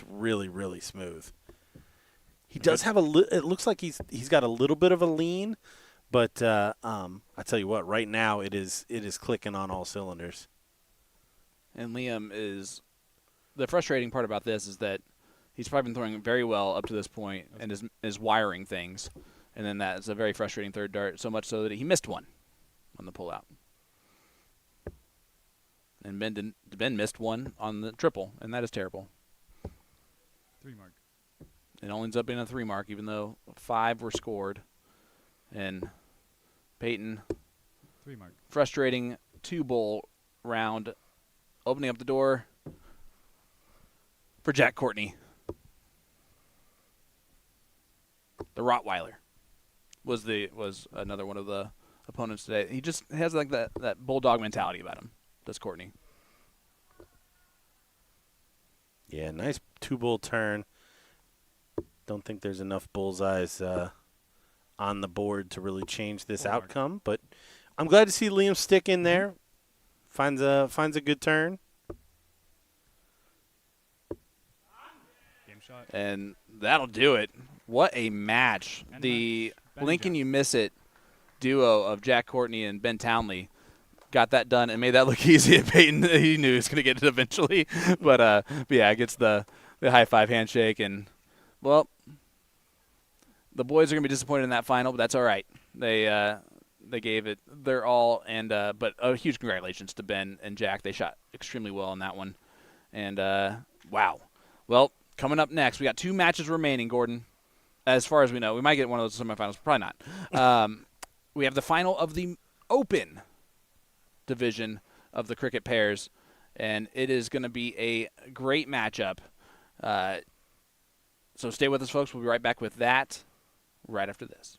really, really smooth. He does have it looks like he's got a little bit of a lean, but I tell you what, right now it is clicking on all cylinders. And Liam the frustrating part about this is that he's probably been throwing very well up to this point and is wiring things. And then that's a very frustrating third dart, so much so that he missed one on the pullout. And Ben missed one on the triple, and that is terrible. 3 mark. It only ends up being a 3 mark, even though 5 were scored. And Peyton, 3 mark. frustrating 2-bowl round, opening up the door for Jack Courtney. The Rottweiler was another one of the opponents today. He just has like that bulldog mentality about him, does Courtney. Yeah, nice 2-bull turn. Don't think there's enough bullseyes on the board to really change this outcome, but I'm glad to see Liam stick in there. Finds a good turn. Game shot. And that'll do it. What a match. And The match. blink and you miss it duo of Jack Courtney and Ben Townley got that done and made that look easy. Peyton, he knew he was going to get it eventually. But yeah, gets the high-five handshake. And, well, the boys are going to be disappointed in that final, but that's all right. They gave it their all. And but a huge congratulations to Ben and Jack. They shot extremely well on that one. And, wow. Well, coming up next, we got 2 matches remaining, Gordon. As far as we know, we might get one of those semifinals, probably not. We have the final of the Open division of the cricket pairs, and it is going to be a great matchup. So stay with us, folks. We'll be right back with that right after this.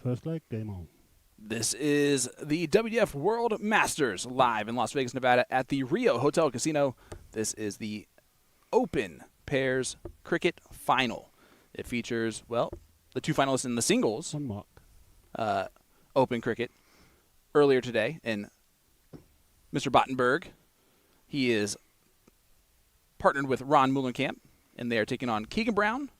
First leg, game on. This is the WDF World Masters live in Las Vegas, Nevada at the Rio Hotel Casino. This is the Open Pairs Cricket Final. It features, well, the two finalists in the singles. One mark. Open Cricket earlier today, and Mr. Bottenberg, he is partnered with Ron Mullenkamp, and they are taking on Keegan Brown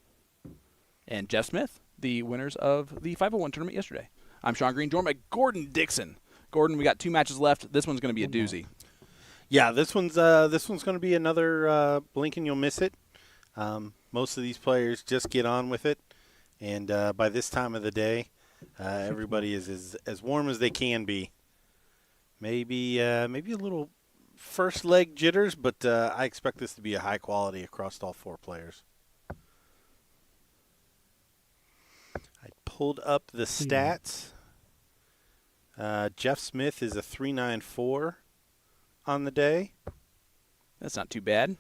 and Jeff Smith, the winners of the 501 tournament yesterday. I'm Sean Green, joined by Gordon Dixon. Gordon, we got 2 matches left. This one's going to be a doozy. Yeah, this one's going to be another blink and you'll miss it. Most of these players just get on with it, and by this time of the day, everybody is as warm as they can be. Maybe a little first leg jitters, but I expect this to be a high quality across all 4 players. I pulled up the stats. Jeff Smith is a 3.94 on the day. That's not too bad.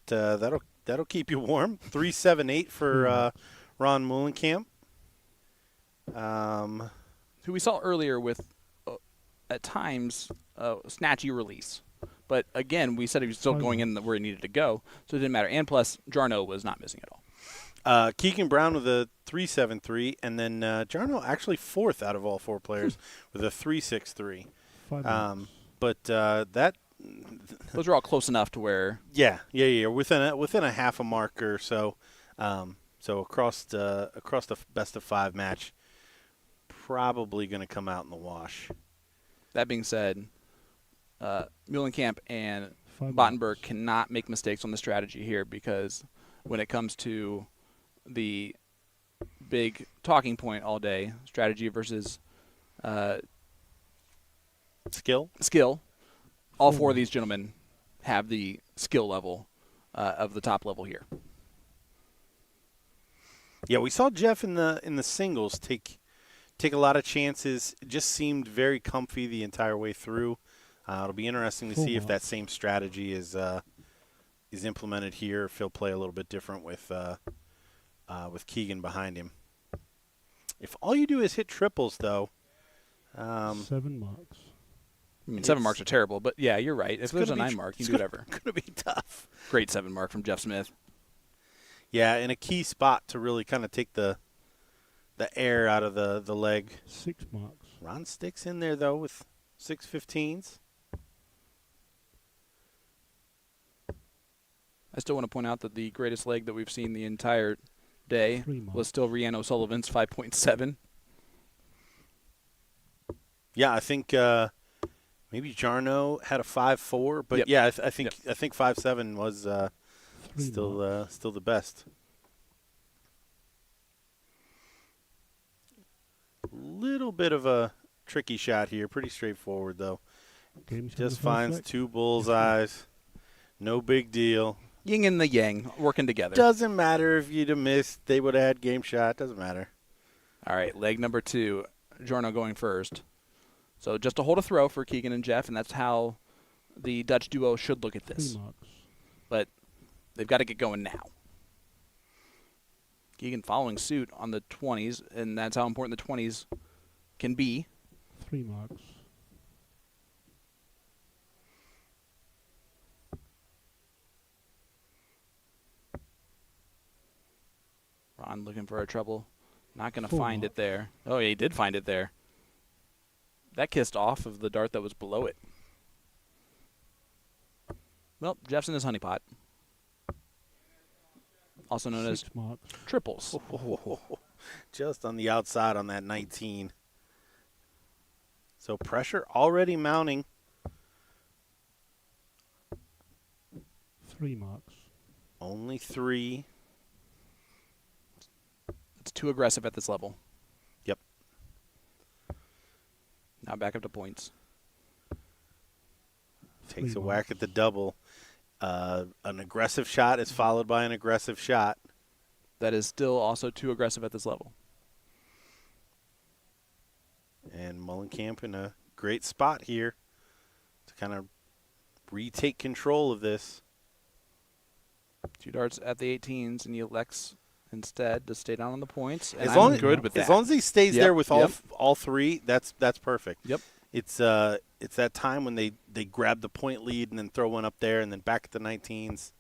That'll keep you warm. 3.78 for Ron Mullenkamp. Who we saw earlier with, at times, snatchy release. But again, we said he was still going in where he needed to go, so it didn't matter. And plus, Jarno was not missing at all. Keegan Brown with a 3.73, and then Jarno actually 4th out of all 4 players with a 3.63. But that those are all close enough to where within a half a mark or so. So across the best of 5 match, probably going to come out in the wash. That being said, Mullenkamp and Bottenberg cannot make mistakes on the strategy here, because when it comes to the big talking point all day, strategy versus skill, all 4 of these gentlemen have the skill level of the top level here. Yeah, we saw Jeff in the singles take a lot of chances. It just seemed very comfy the entire way through. It'll be interesting to see if that same strategy is implemented here, if he'll play a little bit different with Keegan behind him. If all you do is hit triples, though, 7 marks. I mean, 7 marks are terrible, but yeah, you're right. If there's a 9 mark, you can do whatever. It's going to be tough. Great 7 mark from Jeff Smith. Yeah, in a key spot to really kind of take the air out of the leg. 6 marks. Ron sticks in there, though, with 6.15s. I still want to point out that the greatest leg that we've seen the entire day was still Rhiannon O'Sullivan's 5.7. Yeah, I think maybe Jarno had a 5.4, but yep. yeah, I think 5.7 was still the best. Little bit of a tricky shot here, pretty straightforward though. Just finds 2 bullseyes, no big deal. Yin and the yang working together. Doesn't matter if you'd have missed; they would have had game shot. Doesn't matter. All right, leg number 2, Jarno going first. So just a hold a throw for Keegan and Jeff, and that's how the Dutch duo should look at this. 3 marks. But they've got to get going now. Keegan following suit on the 20s, and that's how important the 20s can be. 3 marks. Ron looking for a trouble. Not going to 4 find it there. Oh, yeah, he did find it there. That kissed off of the dart that was below it. Well, Jeff's in his honeypot. Also known as marks. Triples. Just on the outside on that 19. So pressure already mounting. 3 marks. Only 3. It's too aggressive at this level. Yep. Now back up to points. Takes a whack at the double. An aggressive shot is followed by an aggressive shot. That is still also too aggressive at this level. And Mullenkamp in a great spot here to kind of retake control of this. 2 darts at the 18s, and he elects instead to stay down on the points. And As I'm long good with that. As long as he stays Yep, there with yep. all three, that's perfect. Yep. It's that time when they grab the point lead and then throw one up there and then back at the 19s.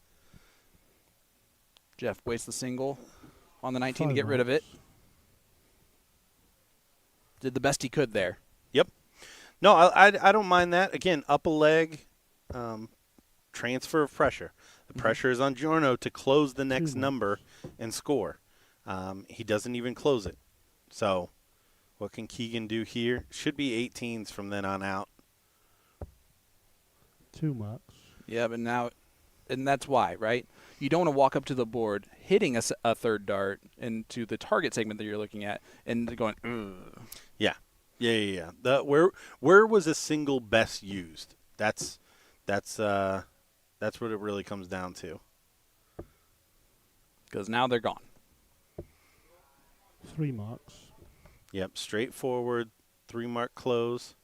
Jeff wastes the single on the 19 to get rid of it. Did the best he could there. Yep. No, I don't mind that. Again, up a leg, transfer of pressure. The pressure is on Giorno to close the next number and score. He doesn't even close it. So what can Keegan do here? Should be 18s from then on out. 2 marks. Yeah, but now, and that's why, right? You don't want to walk up to the board hitting a third dart into the target segment that you're looking at and going, ugh. Yeah. Where was a single best used? That's what it really comes down to. Because now they're gone. 3 marks. Yep, straightforward 3-mark close.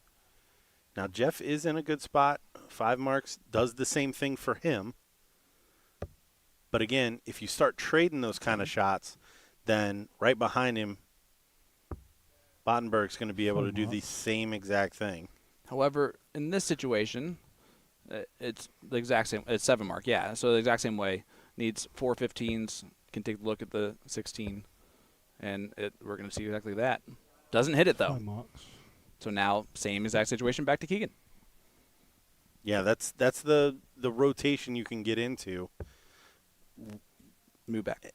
Now Jeff is in a good spot. 5 marks does the same thing for him. But again, if you start trading those kind of shots, then right behind him, Bottenberg's going to be able to do the same exact thing. However, in this situation, it's the exact same. It's 7 mark, yeah. So the exact same way. Needs 4 15s. Can take a look at the 16, and we're going to see exactly that. Doesn't hit it though. 5 marks. So now same exact situation back to Keegan. Yeah, that's the rotation you can get into. Move back.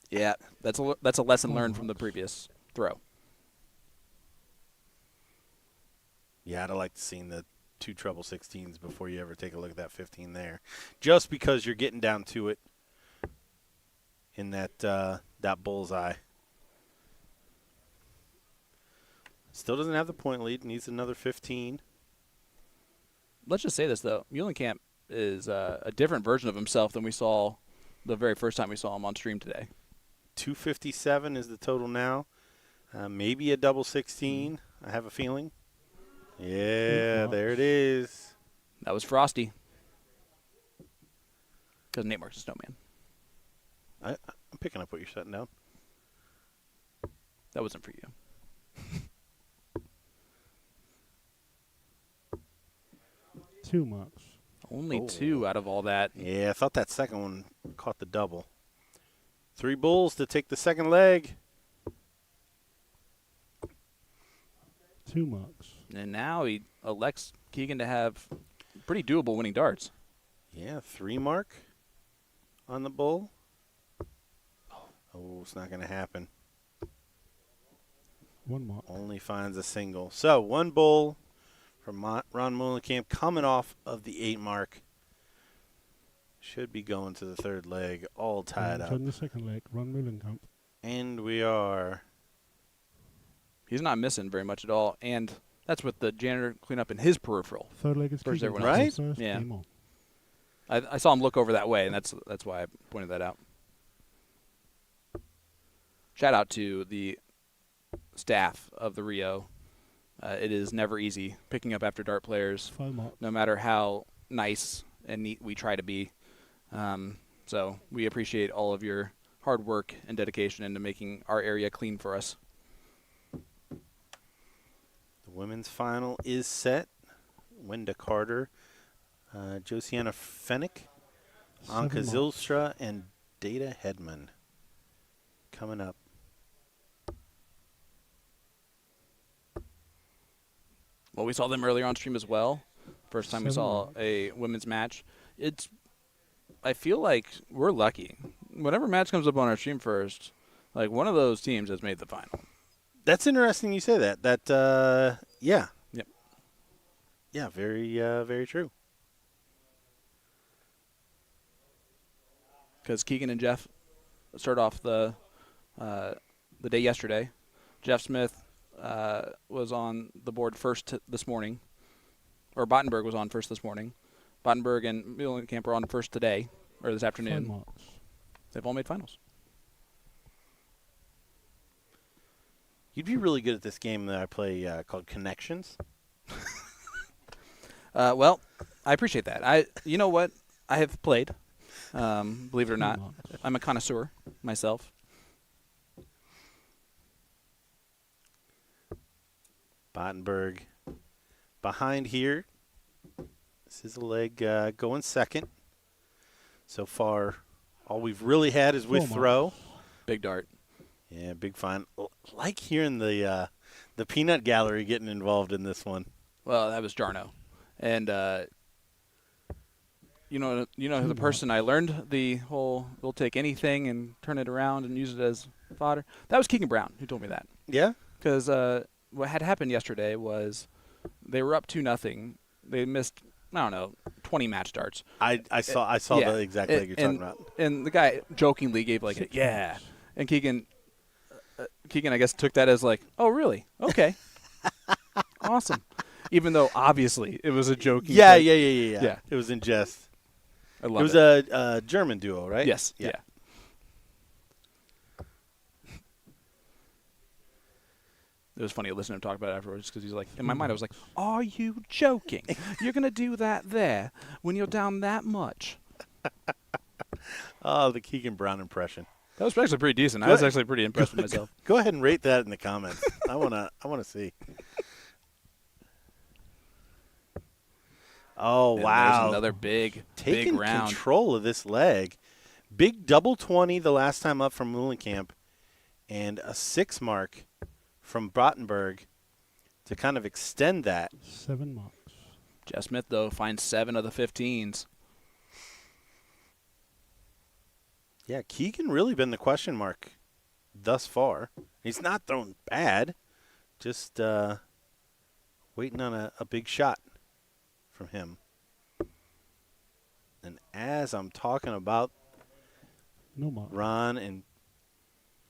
Yeah, that's a lesson learned from the previous throw. Yeah, I'd have liked to seen the 2 treble 16s before you ever take a look at that 15 there. Just because you're getting down to it in that bullseye. Still doesn't have the point lead. Needs another 15. Let's just say this, though. Muhlenkamp is a different version of himself than we saw the very first time we saw him on stream today. 257 is the total now. Maybe a double 16, I have a feeling. Yeah, there it is. That was Frosty. Because Nate Mark's a snowman. I'm picking up what you're setting down. That wasn't for you. 2 marks. Only 2 out of all that. Yeah, I thought that second one caught the double. 3 bulls to take the second leg. 2 marks. And now he elects Keegan to have pretty doable winning darts. Yeah, 3 mark on the bull. Oh, it's not going to happen. 1 mark. Only finds a single. So 1 bull from Ron Muhlenkamp coming off of the 8 mark. Should be going to the third leg, all tied up. On the second leg, Ron Muhlenkamp. And we are. He's not missing very much at all. And that's with the janitor cleanup in his peripheral. Third leg is Versus Keegan. everyone else. First Yeah. game on. I saw him look over that way, and that's why I pointed that out. Shout out to the staff of the Rio. It is never easy picking up after dart players, 5 marks. no matter how nice and neat we try to be. So we appreciate all of your hard work and dedication into making our area clean for us. The women's final is set. Wenda Carter, Josiana Fennick, 7 Anka marks. Zylstra, and Data Hedman coming up. Well, we saw them earlier on stream as well. First time we 7 saw marks. a women's match. I feel like we're lucky. Whatever match comes up on our stream first, like one of those teams has made the final. That's interesting you say that. Yeah. Yep. Yeah, very true. Because Keegan and Jeff started off the day yesterday. Jeff Smith was on the board first this morning, or Bottenberg was on first this morning. Bottenberg and Muhlenkamp are on first today, or this 5 afternoon. marks. They've all made finals. You'd be really good at this game that I play called Connections. Well, I appreciate that. You know what? I have played. Believe it or not, I'm a connoisseur myself. Battenberg behind here. This is a leg going second. So far, all we've really had is with throw. Big dart. Yeah, big fun. Like hearing the peanut gallery getting involved in this one. Well, that was Jarno, and you know the person I learned the whole we'll take anything and turn it around and use it as fodder. That was Keegan Brown who told me that. Yeah. Because what had happened yesterday was they were up 2-0. They missed 20 match darts. I saw yeah. the exact leg you're talking about. And the guy jokingly gave like a yeah, and Keegan I guess took that as like, oh really? Okay, awesome. Even though obviously it was a joking. Yeah. Yeah. It was in jest. I love it. It was a German duo, right? Yes. Yeah. It was funny to listen to him talk about it afterwards because he's like, in my mind, I was like, are you joking? You're going to do that there when you're down that much? Oh, the Keegan Brown impression. That was actually pretty decent. I was actually pretty impressed with myself. Go ahead and rate that in the comments. I wanna see. Oh, And wow. There's another big round. Control of this leg. Big double 20 the last time up from Muhlenkamp, and a 6 mark from Brottenberg to kind of extend that. 7 marks. Jeff Smith, though, finds 7 of the 15s. Yeah, Keegan really been the question mark thus far. He's not thrown bad, just waiting on a big shot from him. And as I'm talking about Ron and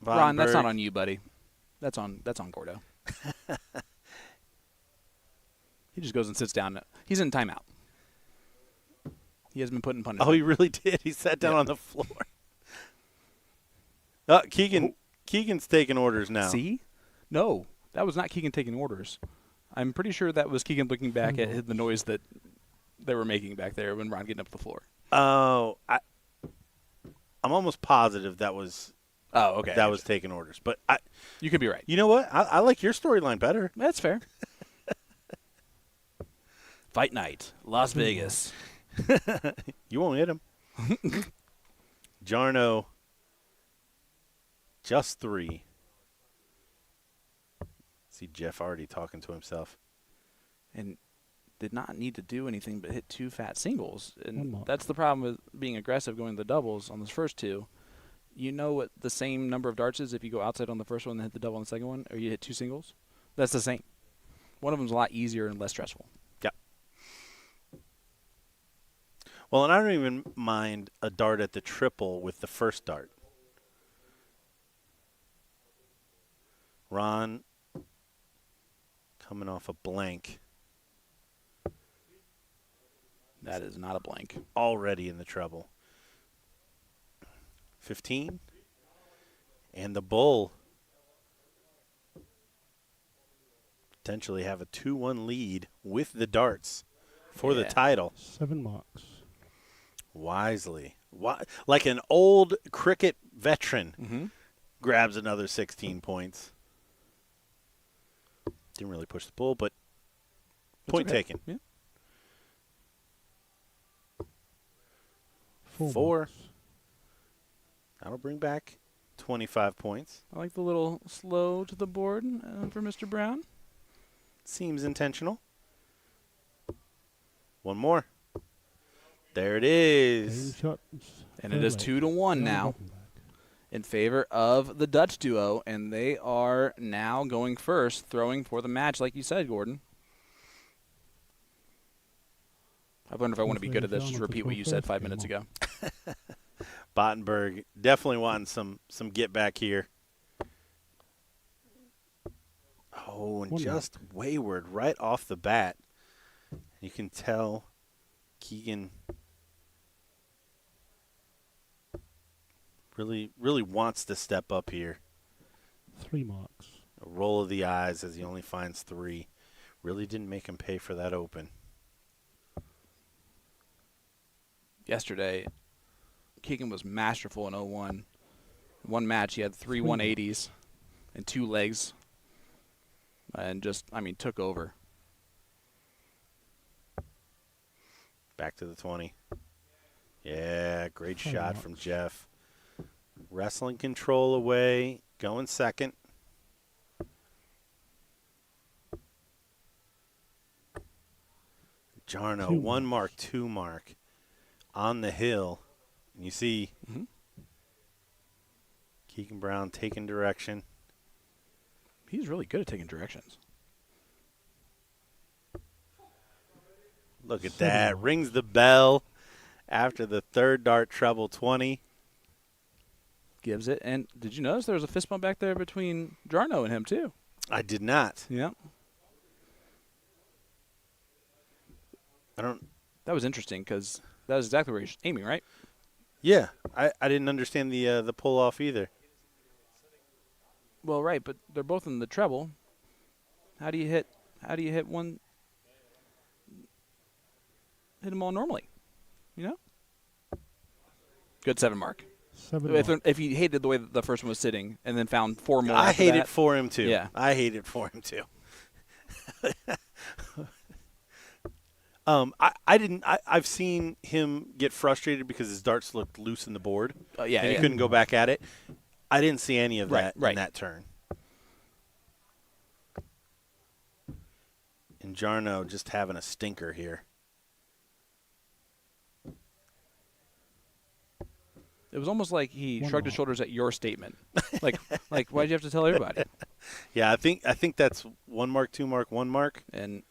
Vonberg, Ron, that's not on you, buddy. That's on Gordo. He just goes and sits down. He's in timeout. He has been put in punishment. Oh, he really did. He sat down on the floor. Keegan's taking orders now. See? No, that was not Keegan taking orders. I'm pretty sure that was Keegan looking back at the noise that they were making back there when Ron getting up the floor. Oh, I'm almost positive that was. Oh, okay. That was taking orders, but you could be right. You know what? I like your storyline better. That's fair. Fight night, Las Vegas. You won't hit him. Jarno, just 3. See Jeff already talking to himself. And did not need to do anything but hit 2 fat singles. And that's the problem with being aggressive going to the doubles on those first 2. You know what the same number of darts is if you go outside on the first one and hit the double on the second one, or you hit 2 singles? That's the same. One of them's a lot easier and less stressful. Yeah. Well, and I don't even mind a dart at the triple with the first dart. Ron coming off a blank. That is not a blank. Already in the trouble. 15. And the bull potentially have a 2-1 lead with the darts for the title. 7 marks. Wisely. Like an old cricket veteran grabs another 16 points. Didn't really push the bull, but point taken. Yeah. 4. That'll bring back 25 points. I like the little slow to the board for Mr. Brown. Seems intentional. 1 more. There it is. And it is 2-1 now in favor of the Dutch duo, and they are now going first, throwing for the match, like you said, Gordon. I wonder if I want to be good at this. Just repeat what you said 5 minutes ago. Battenberg definitely wanting some get back here. Oh, and just wayward right off the bat. You can tell Keegan really wants to step up here. 3 marks. A roll of the eyes as he only finds 3. Really didn't make him pay for that open. Yesterday, Keegan was masterful in 01. One match, he had 3 180s and 2 legs. And just, took over. Back to the 20. Yeah, great shot from Jeff. Wrestling control away, going second. Jarno, 1 mark, 2 mark on the hill. And you see Keegan Brown taking direction. He's really good at taking directions. Look at that. Rings the bell after the third dart treble 20. Gives it. And did you notice there was a fist bump back there between Jarno and him, too? I did not. Yeah. That was interesting because that was exactly where he's aiming, right? Yeah. I didn't understand the pull-off either. Well, right, but they're both in the treble. How do you hit one? Hit them all normally, Good 7 mark. If he hated the way that the first one was sitting and then found 4 more. I hate it for him too. Yeah, I hate it for him too. I've seen him get frustrated because his darts looked loose in the board. And he couldn't go back at it. I didn't see any of that in that turn. And Jarno just having a stinker here. It was almost like he shrugged his shoulders at your statement. like why'd you have to tell everybody? Yeah, I think that's 1 mark, 2 mark, 1 mark. And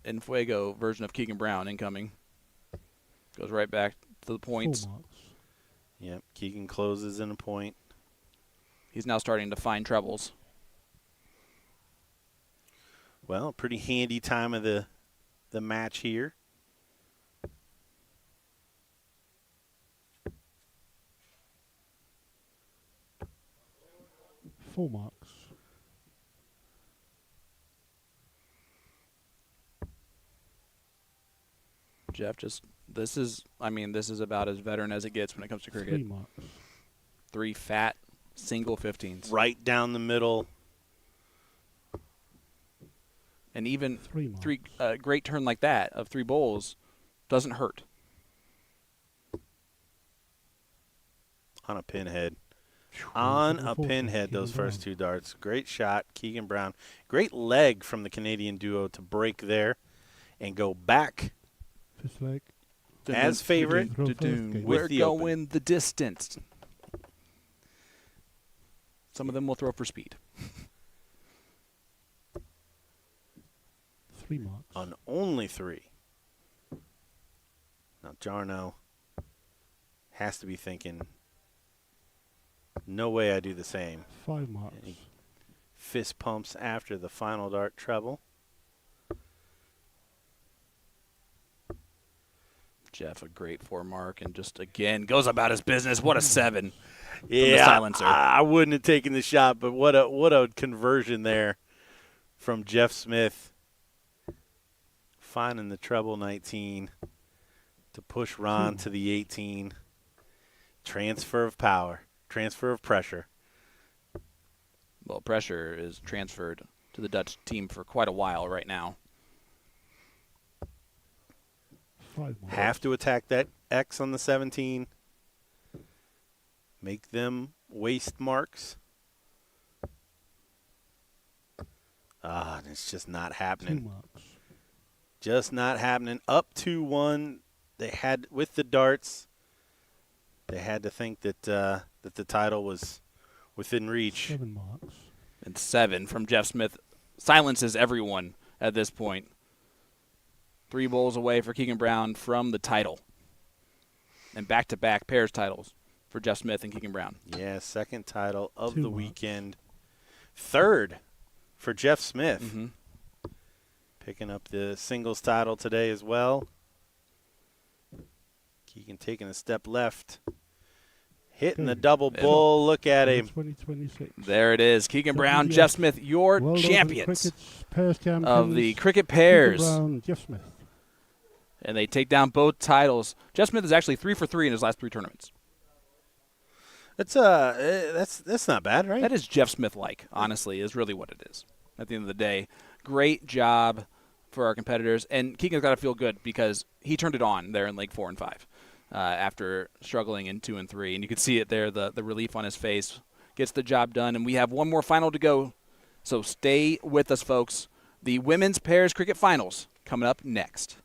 En Fuego version of Keegan Brown incoming. Goes right back to the points. Yep, Keegan closes in a point. He's now starting to find trebles. Well, pretty handy time of the match here. Full marks. Jeff, this is about as veteran as it gets when it comes to cricket. 3 marks. 3 fat single 15s. Right down the middle. And even 3 marks. Great turn like that of 3 bowls doesn't hurt. On a pinhead. On a pinhead, those first 2 darts. Great shot, Keegan Brown. Great leg from the Canadian duo to break there and go back Fifth leg. as favorite. We're going the distance. Some of them will throw for speed. 3 marks. On only 3. Now Jarno has to be thinking, no way I do the same. 5 marks. And he fist pumps after the final dart treble. Jeff, a great 4 mark, and just again goes about his business. What a 7. Yeah, from the silencer. I wouldn't have taken the shot, but what a conversion there from Jeff Smith. Finding the treble 19 to push Ron to the 18. Transfer of power. Transfer of pressure. Well, pressure is transferred to the Dutch team for quite a while right now. 5 marks. Have to attack that X on the 17. Make them waste marks. It's just not happening. 2 marks. Just not happening. Up 2-1. They had, with the darts, they had to think that that the title was within reach. 7 marks. And 7 from Jeff Smith silences everyone at this point. 3 bowls away for Keegan Brown from the title. And back-to-back pairs titles for Jeff Smith and Keegan Brown. Yeah, second title of 2 the marks. weekend. Third for Jeff Smith. Mm-hmm. Picking up the singles title today as well. Keegan taking a step left. Hitting the double bull. Look at him. 2026. There it is. Keegan Brown, WDF Jeff Smith, your World champions Pairs champions of the cricket pairs. Keegan Brown, Jeff Smith. And they take down both titles. Jeff Smith is actually 3 for 3 in his last 3 tournaments. That's not bad, right? That is Jeff Smith-like, honestly, is really what it is at the end of the day. Great job for our competitors. And Keegan's got to feel good because he turned it on there in Leg 4 and 5 after struggling in 2 and 3. And you could see it there, the relief on his face. Gets the job done. And we have one more final to go. So stay with us, folks. The Women's Pairs Cricket Finals coming up next.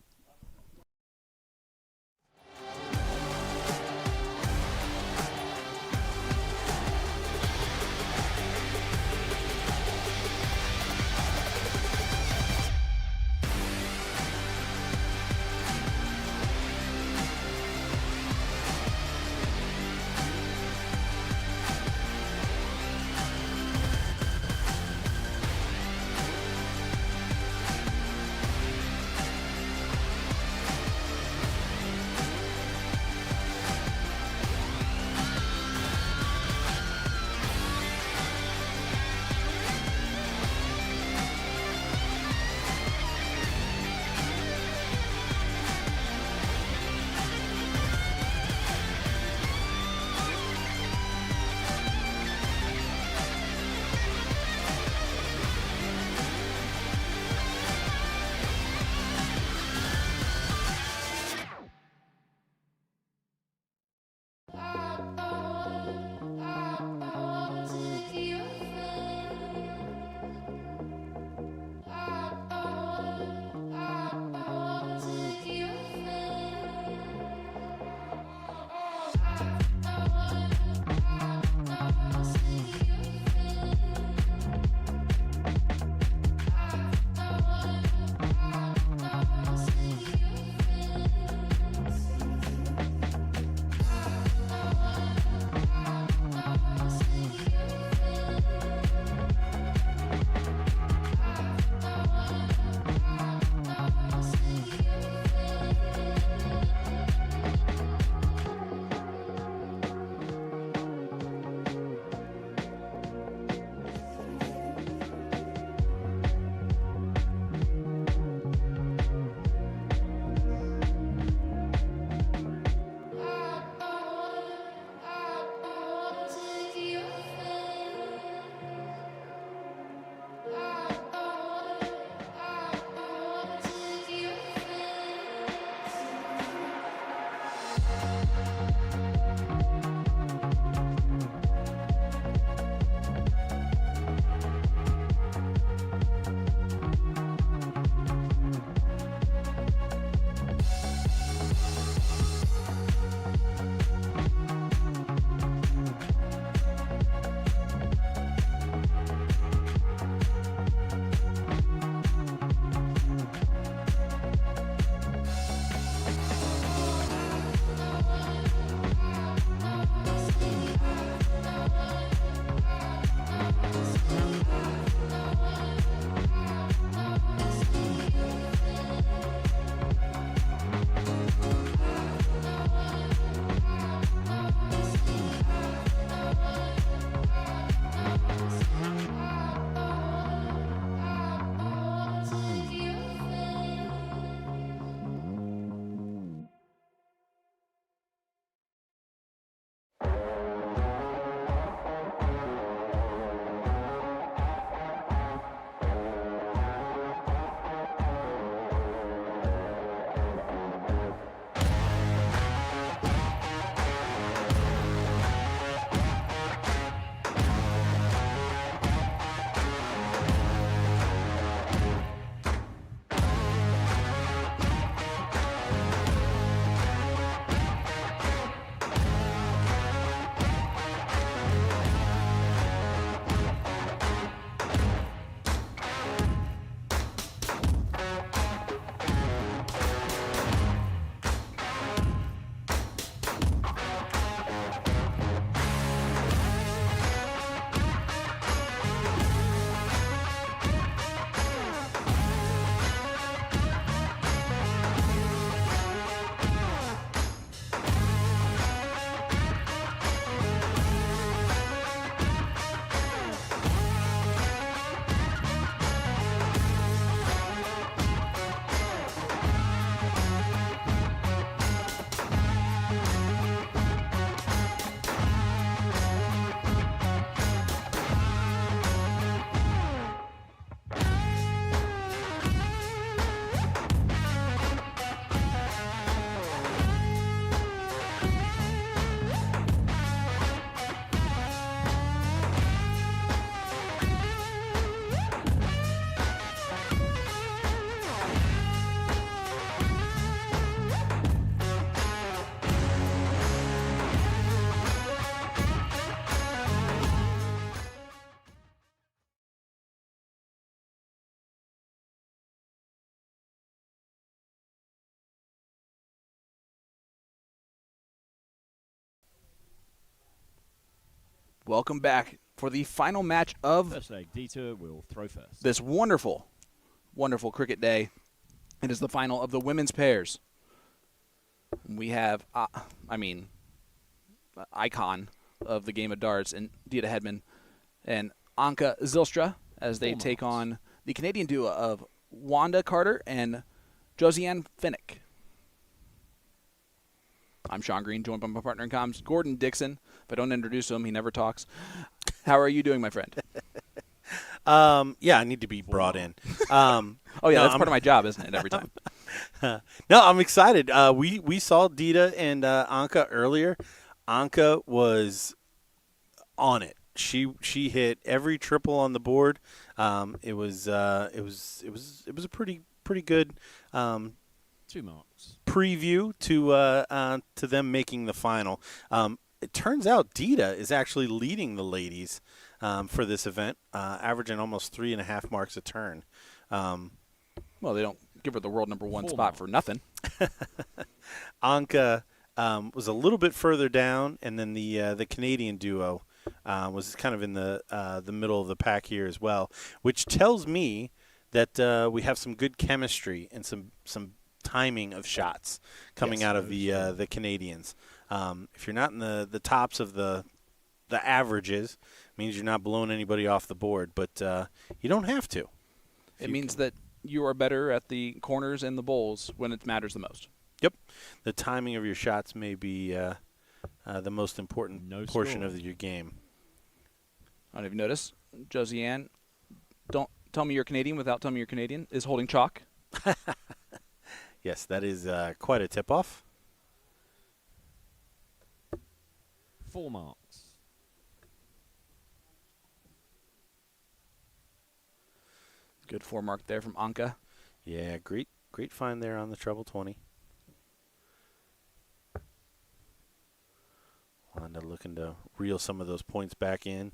Welcome back for the final match of First leg, Dieter will throw first. this wonderful, wonderful cricket day. It is the final of the women's pairs. We have, icon of the game of darts, and Dita Hedman and Anka Zylstra as they take on the Canadian duo of Wanda Carter and Josiane Finnick. I'm Sean Green, joined by my partner in comms, Gordon Dixon. If I don't introduce him, he never talks. How are you doing, my friend? Yeah, I need to be brought in. That's part of my job, isn't it, every time? No, I'm excited. We saw Dita and Anka earlier. Anka was on it. She hit every triple on the board. It was a pretty good 2 marks. preview to them making the final. It turns out Dita is actually leading the ladies for this event, averaging almost 3.5 marks a turn. Well, they don't give her the world number 1 spot for nothing. Anka was a little bit further down, and then the Canadian duo was kind of in the middle of the pack here as well, which tells me that we have some good chemistry and some timing of shots coming out of the Canadians. If you're not in the tops of the averages, it means you're not blowing anybody off the board, but you don't have to. It means that you are better at the corners and the bowls when it matters the most. Yep. The timing of your shots may be the most important portion of your game. I don't know if you noticed, Josiane, don't tell me you're Canadian without telling me you're Canadian, is holding chalk. Yes, that is quite a tip-off. 4 marks. Good 4 mark there from Anka. Yeah, great find there on the treble 20. Wanda looking to reel some of those points back in.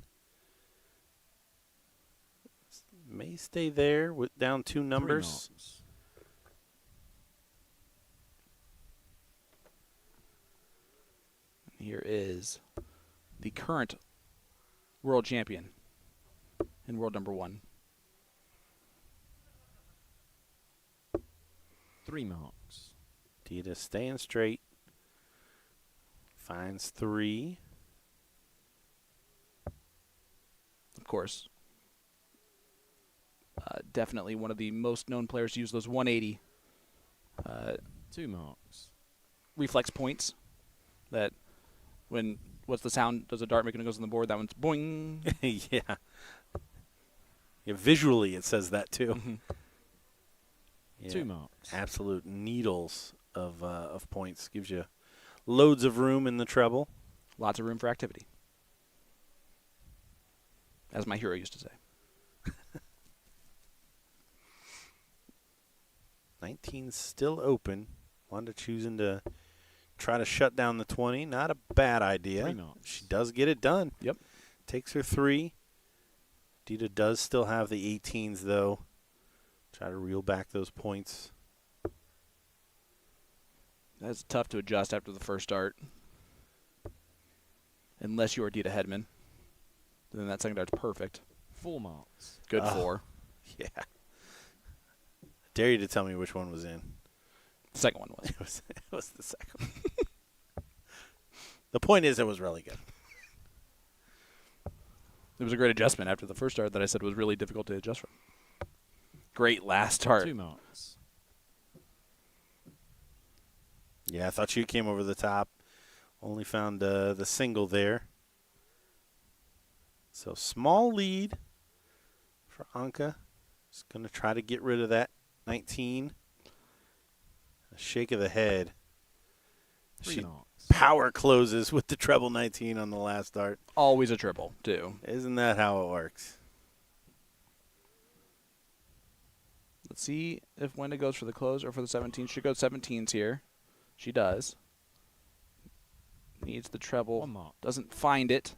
May stay there with down 2 numbers. Here is the current world champion and world number 1. 3 marks. Dita staying straight. Finds 3. Of course. Definitely one of the most known players to use those 180 2 marks. reflex points that what's the sound does a dart make when it goes on the board? That one's boing. Yeah. Visually it says that too. Mm-hmm. Yeah, 2 marks. Absolute needles of points. Gives you loads of room in the treble. Lots of room for activity, as my hero used to say. 19's still open. Wanda choosing to try to shut down the 20. Not a bad idea. 3 marks. She does get it done. Yep. Takes her 3. Dita does still have the 18s, though. Try to reel back those points. That's tough to adjust after the first dart. Unless you are Dita Hedman. Then that second dart's perfect. 4 marks. Good 4. Yeah. I dare you to tell me which one was in. The second one was. It was the second one. The point is it was really good. It was a great adjustment after the first dart that I said was really difficult to adjust from. Great last dart. 2 marks. Yeah, I thought she came over the top. Only found the single there. So small lead for Anka. Just going to try to get rid of that 19. A shake of the head. 3 She marks. power closes with the treble 19 on the last dart. Always a triple, too. Isn't that how it works? Let's see if Wenda goes for the close or for the 17. She goes 17s here. She does. Needs the treble. 1 mark. Doesn't find it.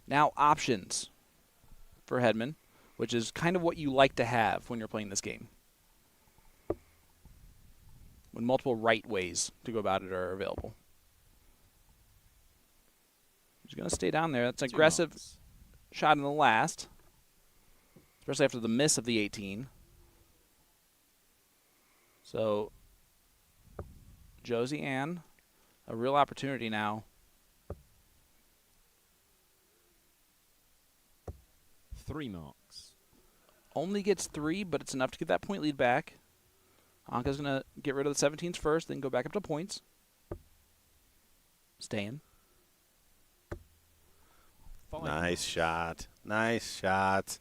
Now options for Hedman, which is kind of what you like to have when you're playing this game. When multiple right ways to go about it are available. She's going to stay down there. That's an aggressive shot in the last, especially after the miss of the 18. So Josie Ann, a real opportunity now. 3 marks. Only gets 3, but it's enough to get that point lead back. Anka's going to get rid of the 17s first, then go back up to points. Staying. Nice shot. Nice shot.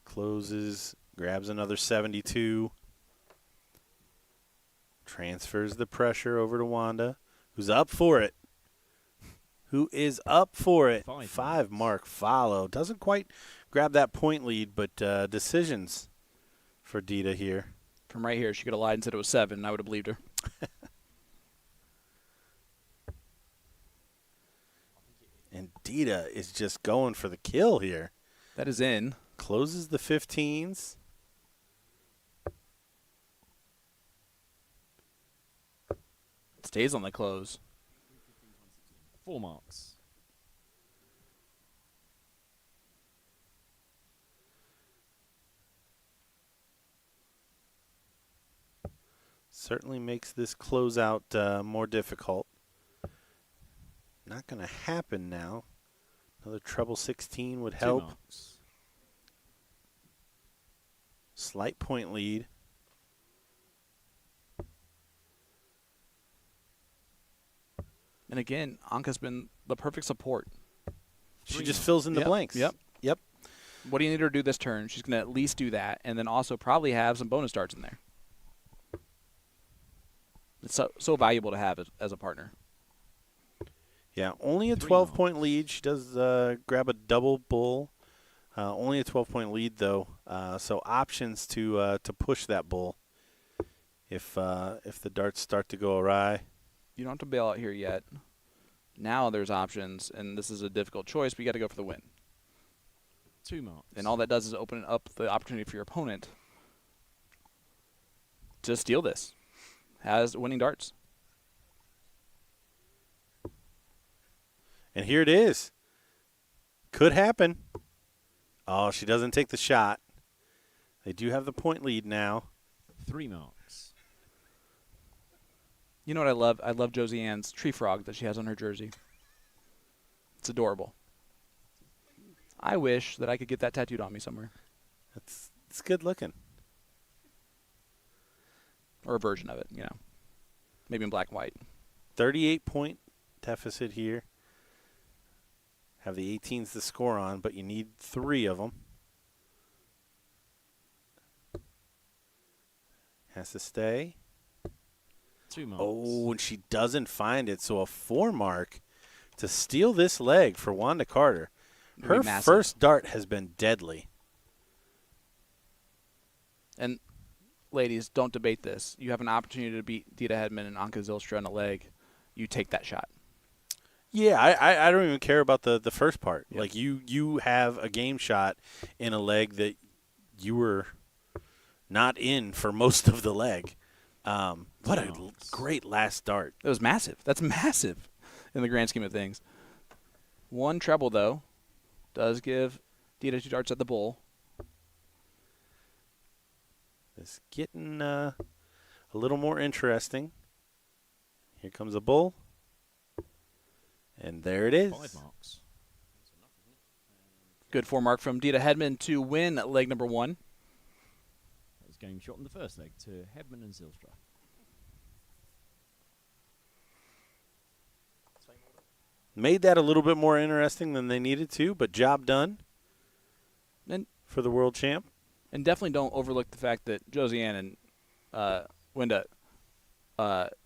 Closes, grabs another 72. Transfers the pressure over to Wanda, who's up for it. Who is up for it? 5 mark follow. Doesn't quite grab that point lead, but decisions for Dita here. From right here, she could have lied and said it was 7, and I would have believed her. And Dita is just going for the kill here. That is in. Closes the 15s. Stays on the close. 4 marks. Certainly makes this closeout more difficult. Not going to happen now. Another treble 16 would 2 help. marks. Slight point lead. And again, Anka's been the perfect support. She just fills in the blanks. Yep. Yep. What do you need her to do this turn? She's going to at least do that, and then also probably have some bonus darts in there. It's so valuable to have as a partner. Yeah, only a 12-point lead. She does grab a double bull. Only a 12-point lead, though. So options to push that bull if the darts start to go awry. You don't have to bail out here yet. Now there's options, and this is a difficult choice, but you got to go for the win. 2 marks. And all that does is open up the opportunity for your opponent to steal this. Has winning darts. And here it is. Could happen. Oh, she doesn't take the shot. They do have the point lead now. 3 marks. You know what I love? I love Josie Ann's tree frog that she has on her jersey. It's adorable. I wish that I could get that tattooed on me somewhere. It's good looking. Or a version of it, you know. Maybe in black and white. 38-point deficit here. Have the 18s to score on, but you need 3 of them. Has to stay. 2 marks. Oh, and she doesn't find it. So a 4 mark to steal this leg for Wanda Carter. Her first dart has been deadly. And, ladies, don't debate this. You have an opportunity to beat Dita Hedman and Anka Zylstra on a leg. You take that shot. Yeah, I don't even care about the first part. Yep. Like, you have a game shot in a leg that you were not in for most of the leg. What a great last dart. It was massive. That's massive in the grand scheme of things. 1 treble, though, does give Dita 2 darts at the bull. It's getting a little more interesting. Here comes a bull. And there it is. 5 marks. Good 4 mark from Dita Hedman to win leg number 1. That was game shot in the first leg to Hedman and Zylstra. Made that a little bit more interesting than they needed to, but job done And for the world champ. And definitely don't overlook the fact that Josie Ann and Wenda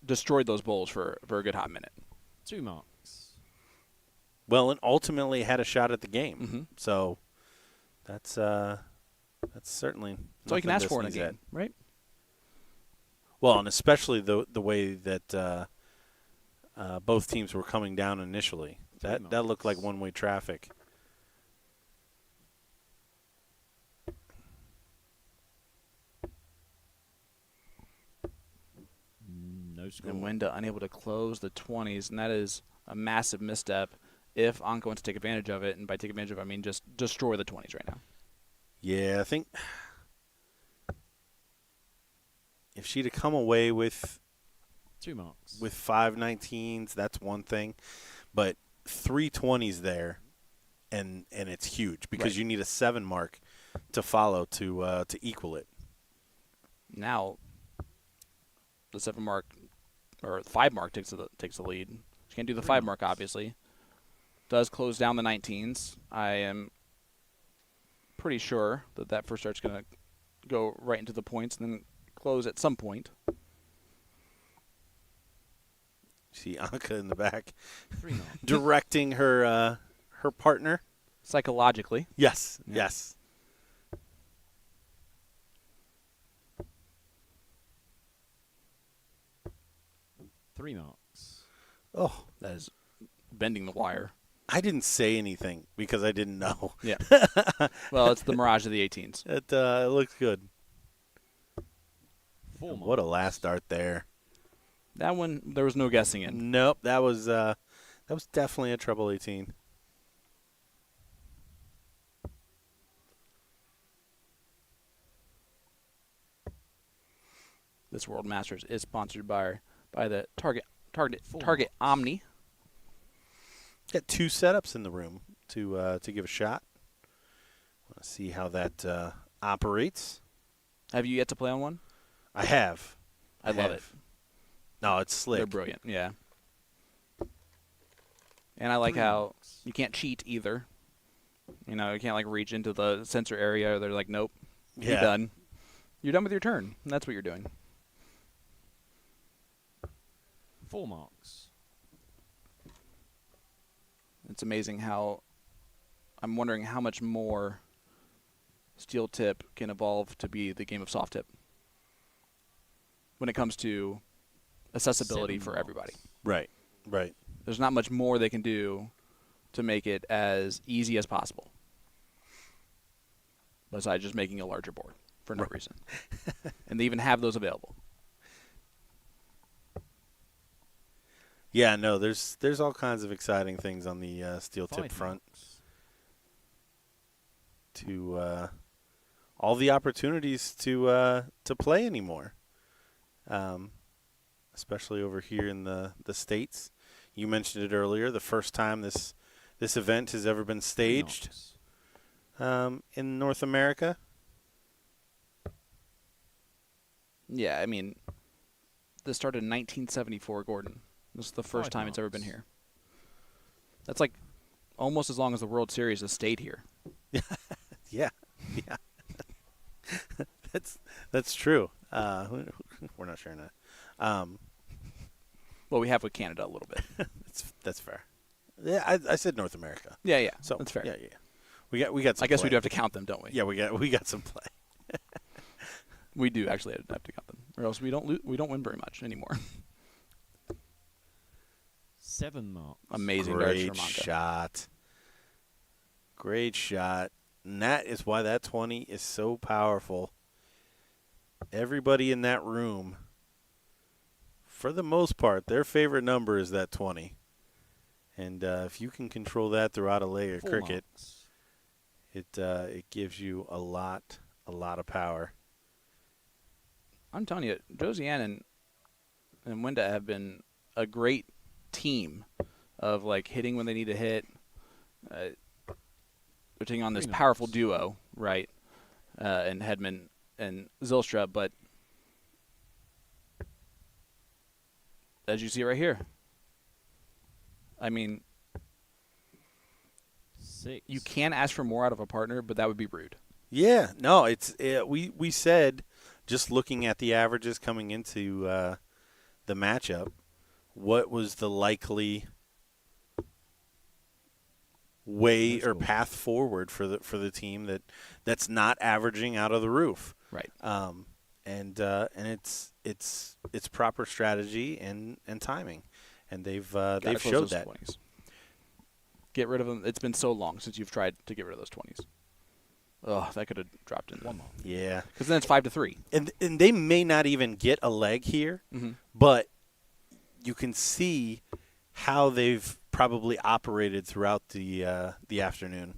destroyed those bowls for a good hot minute. 2 marks. Well, and ultimately had a shot at the game. Mm-hmm. So that's certainly That's all you can ask nothing for in a to sneeze game, right? Well, and especially the way that both teams were coming down initially. That looked like one-way traffic. No score. And Wenda unable to close the 20s, and that is a massive misstep if Anka wants to take advantage of it. And by take advantage of it, I mean just destroy the 20s right now. Yeah, I think if she'd have come away with 2 marks. with 5 19s, that's one thing. But 3 20s there, and it's huge because you need a 7 mark to follow to equal it. Now, the 7 mark or 5 mark takes the lead. She can't do the 5 mark, obviously. Does close down the 19s. I am pretty sure that first start's going to go right into the points and then close at some point. See Anka in the back 3 marks. directing her partner. Psychologically. Yes, Yeah. yes. Three marks. Oh, That is bending the wire. I didn't say anything because I didn't know. Yeah. Well, it's the mirage of the 18s. It looks good. 4 marks. What a last dart there. That one, there was no guessing in. Nope, that was definitely a treble 18. This World Masters is sponsored by the Target Omni. Got 2 setups in the room to give a shot. Want to see how that operates. Have you yet to play on one? I have. I love it. No, it's slick. They're brilliant. Yeah. And I like how you can't cheat either. You know, you can't like reach into the sensor area. They're like, nope, you're Yeah. done. You're done with your turn. And that's what you're doing. 4 marks. It's amazing how I'm wondering how much more steel tip can evolve to be the game of soft tip when it comes to accessibility 7 for everybody. Right, right. There's not much more they can do to make it as easy as possible, besides just making a larger board for no reason. And they even have those available. Yeah, no, there's all kinds of exciting things on the steel 5 tip front. marks. To all the opportunities to play anymore, especially over here in the States. You mentioned it earlier, the first time this event has ever been 3 staged marks. in North America. Yeah, I mean, this started in 1974, Gordon. This is the first 5 time it's ever been marks. here. That's like almost as long as the World Series has stayed here. Yeah, yeah. That's true. We're not sharing that. Well, we have with Canada a little bit. That's fair. Yeah, I said North America. Yeah, So that's fair. Yeah. We got some I guess we play. do have to count them, don't we? Yeah, we got some play. We do actually have to count them, or else we don't win very much anymore. 7 marks. Amazing darts Great from Anka. shot. Great shot. And that is why that 20 is so powerful. Everybody in that room, for the most part, their favorite number is that 20. And if you can control that throughout a leg of 4 cricket, marks. it gives you a lot of power. I'm telling you, Josiane and Wenda have been a great team of like hitting when they need to hit. They're taking on this 3 powerful marks. duo, right? And Hedman and Zylstra, but as you see right here, I mean, 6. Mm-hmm. you can ask for more out of a partner, but that would be rude. Yeah, no, we said just looking at the averages coming into the matchup, what was the likely way or path forward for the team that's not averaging out of the roof, Right. and it's proper strategy and timing, and they've Gotta close showed those that. 20s. Get rid of them. It's been so long since you've tried to get rid of those 20s. Oh, that could have dropped in. 1 mark. Yeah, Because then it's 5-3. and they may not even get a leg here, Mhm. but you can see how they've probably operated throughout the afternoon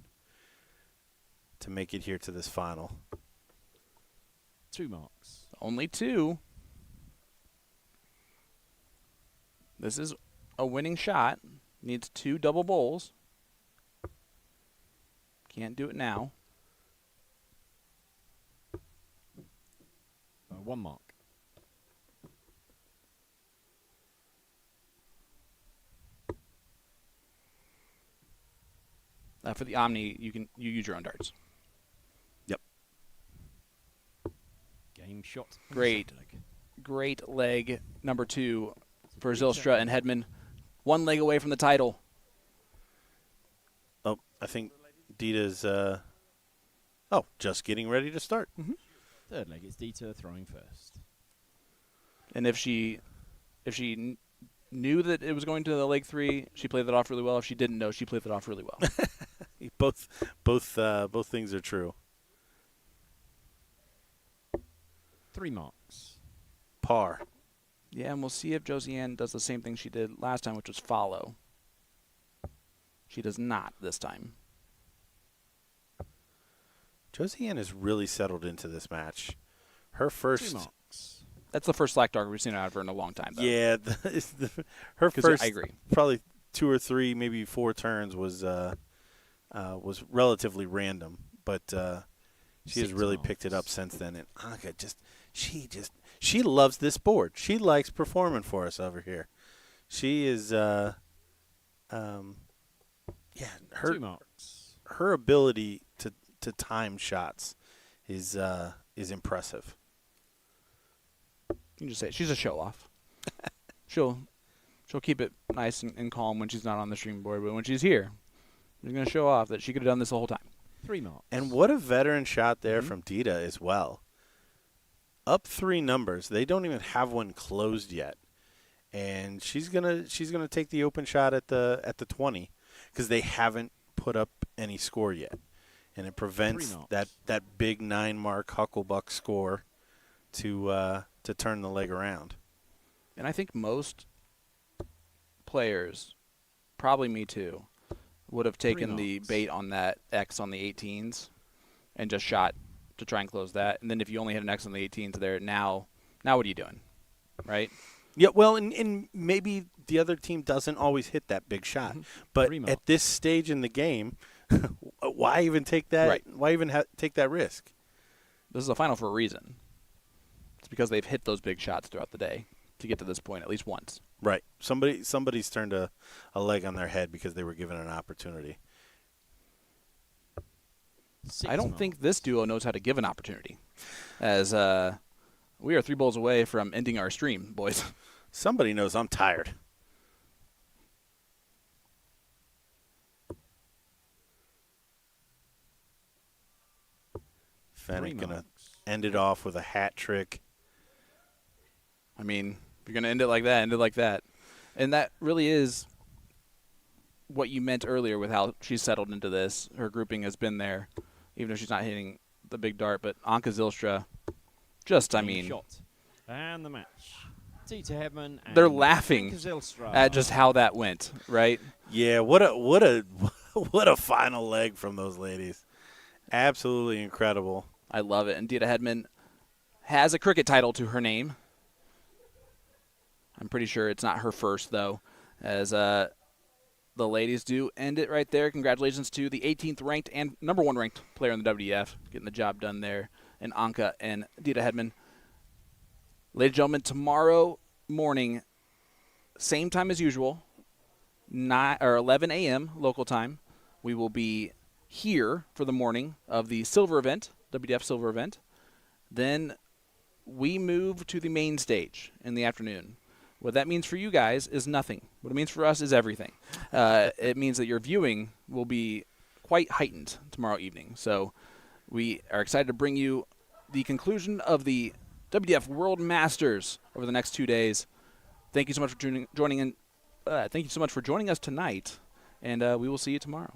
to make it here to this final. 2 marks. Only 2. This is a winning shot. Needs 2 double bowls. Can't do it now. 1 mark. For the Omni, you use your own darts. Yep. Game shot. Great leg number 2 for Zylstra and Hedman. 1 leg away from the title. Oh, I think Dita's just getting ready to start. Mm-hmm. Third leg, it's Dita throwing first. And if she knew that it was going to the leg 3, she played that off really well. If she didn't know, she played that off really well. Both things are true. 3 marks. Par. Yeah, and we'll see if Josiane does the same thing she did last time, which was follow. She does not this time. Josiane has really settled into this match. Her first 2 marks. That's the first slack dog we've seen out of her in a long time, though. Yeah, her first I agree. Probably 2 or 3, maybe 4 turns was relatively random, but she has 6 really marks. picked it up since then. And Anka she loves this board. She likes performing for us over here. She is 2 marks. her ability to time shots is impressive. You can just say it. She's a show off. she'll keep it nice and calm when she's not on the stream board, but when she's here, she's going to show off that she could have done this the whole time. 3 marks. And what a veteran shot there from Dita as well. Up 3 numbers. They don't even have one closed yet. And she's gonna take the open shot at the 20 because they haven't put up any score yet. And it prevents that big 9-mark Hucklebuck score to turn the leg around. And I think most players, probably me too, would have taken the bait on that X on the 18s and just shot to try and close that. And then if you only had an X on the 18s there, now what are you doing, right? Yeah, well, and maybe the other team doesn't always hit that big shot. But at this stage in the game, why even take that? Right. Why even take that risk? This is a final for a reason. It's because they've hit those big shots throughout the day to get to this point at least once. Right. Somebody's turned a leg on their head because they were given an opportunity. I don't think this duo knows how to give an opportunity, as we are 3 bowls away from ending our stream, boys. Somebody knows I'm tired. Fennec gonna end it off with a hat trick. I mean, if you're gonna end it like that, end it like that. And that really is what you meant earlier with how she's settled into this. Her grouping has been there, even if she's not hitting the big dart. But Anka Zylstra, just, I mean, shot. And the match. Dita Hedman and they're laughing Zylstra. at just how that went, right? Yeah, what a final leg from those ladies. Absolutely incredible. I love it. And Dita Hedman has a cricket title to her name. I'm pretty sure it's not her first, though, as the ladies do end it right there. Congratulations to the 18th ranked and number 1 ranked player in the WDF, getting the job done there, and Anka and Dita Hedman. Ladies and gentlemen, tomorrow morning, same time as usual, 11 a.m. local time, we will be here for the morning of the silver event, WDF silver event. Then we move to the main stage in the afternoon. What that means for you guys is nothing. What it means for us is everything. It means that your viewing will be quite heightened tomorrow evening. So we are excited to bring you the conclusion of the WDF World Masters over the next 2 days. Thank you so much for joining in. Thank you so much for joining us tonight, and we will see you tomorrow.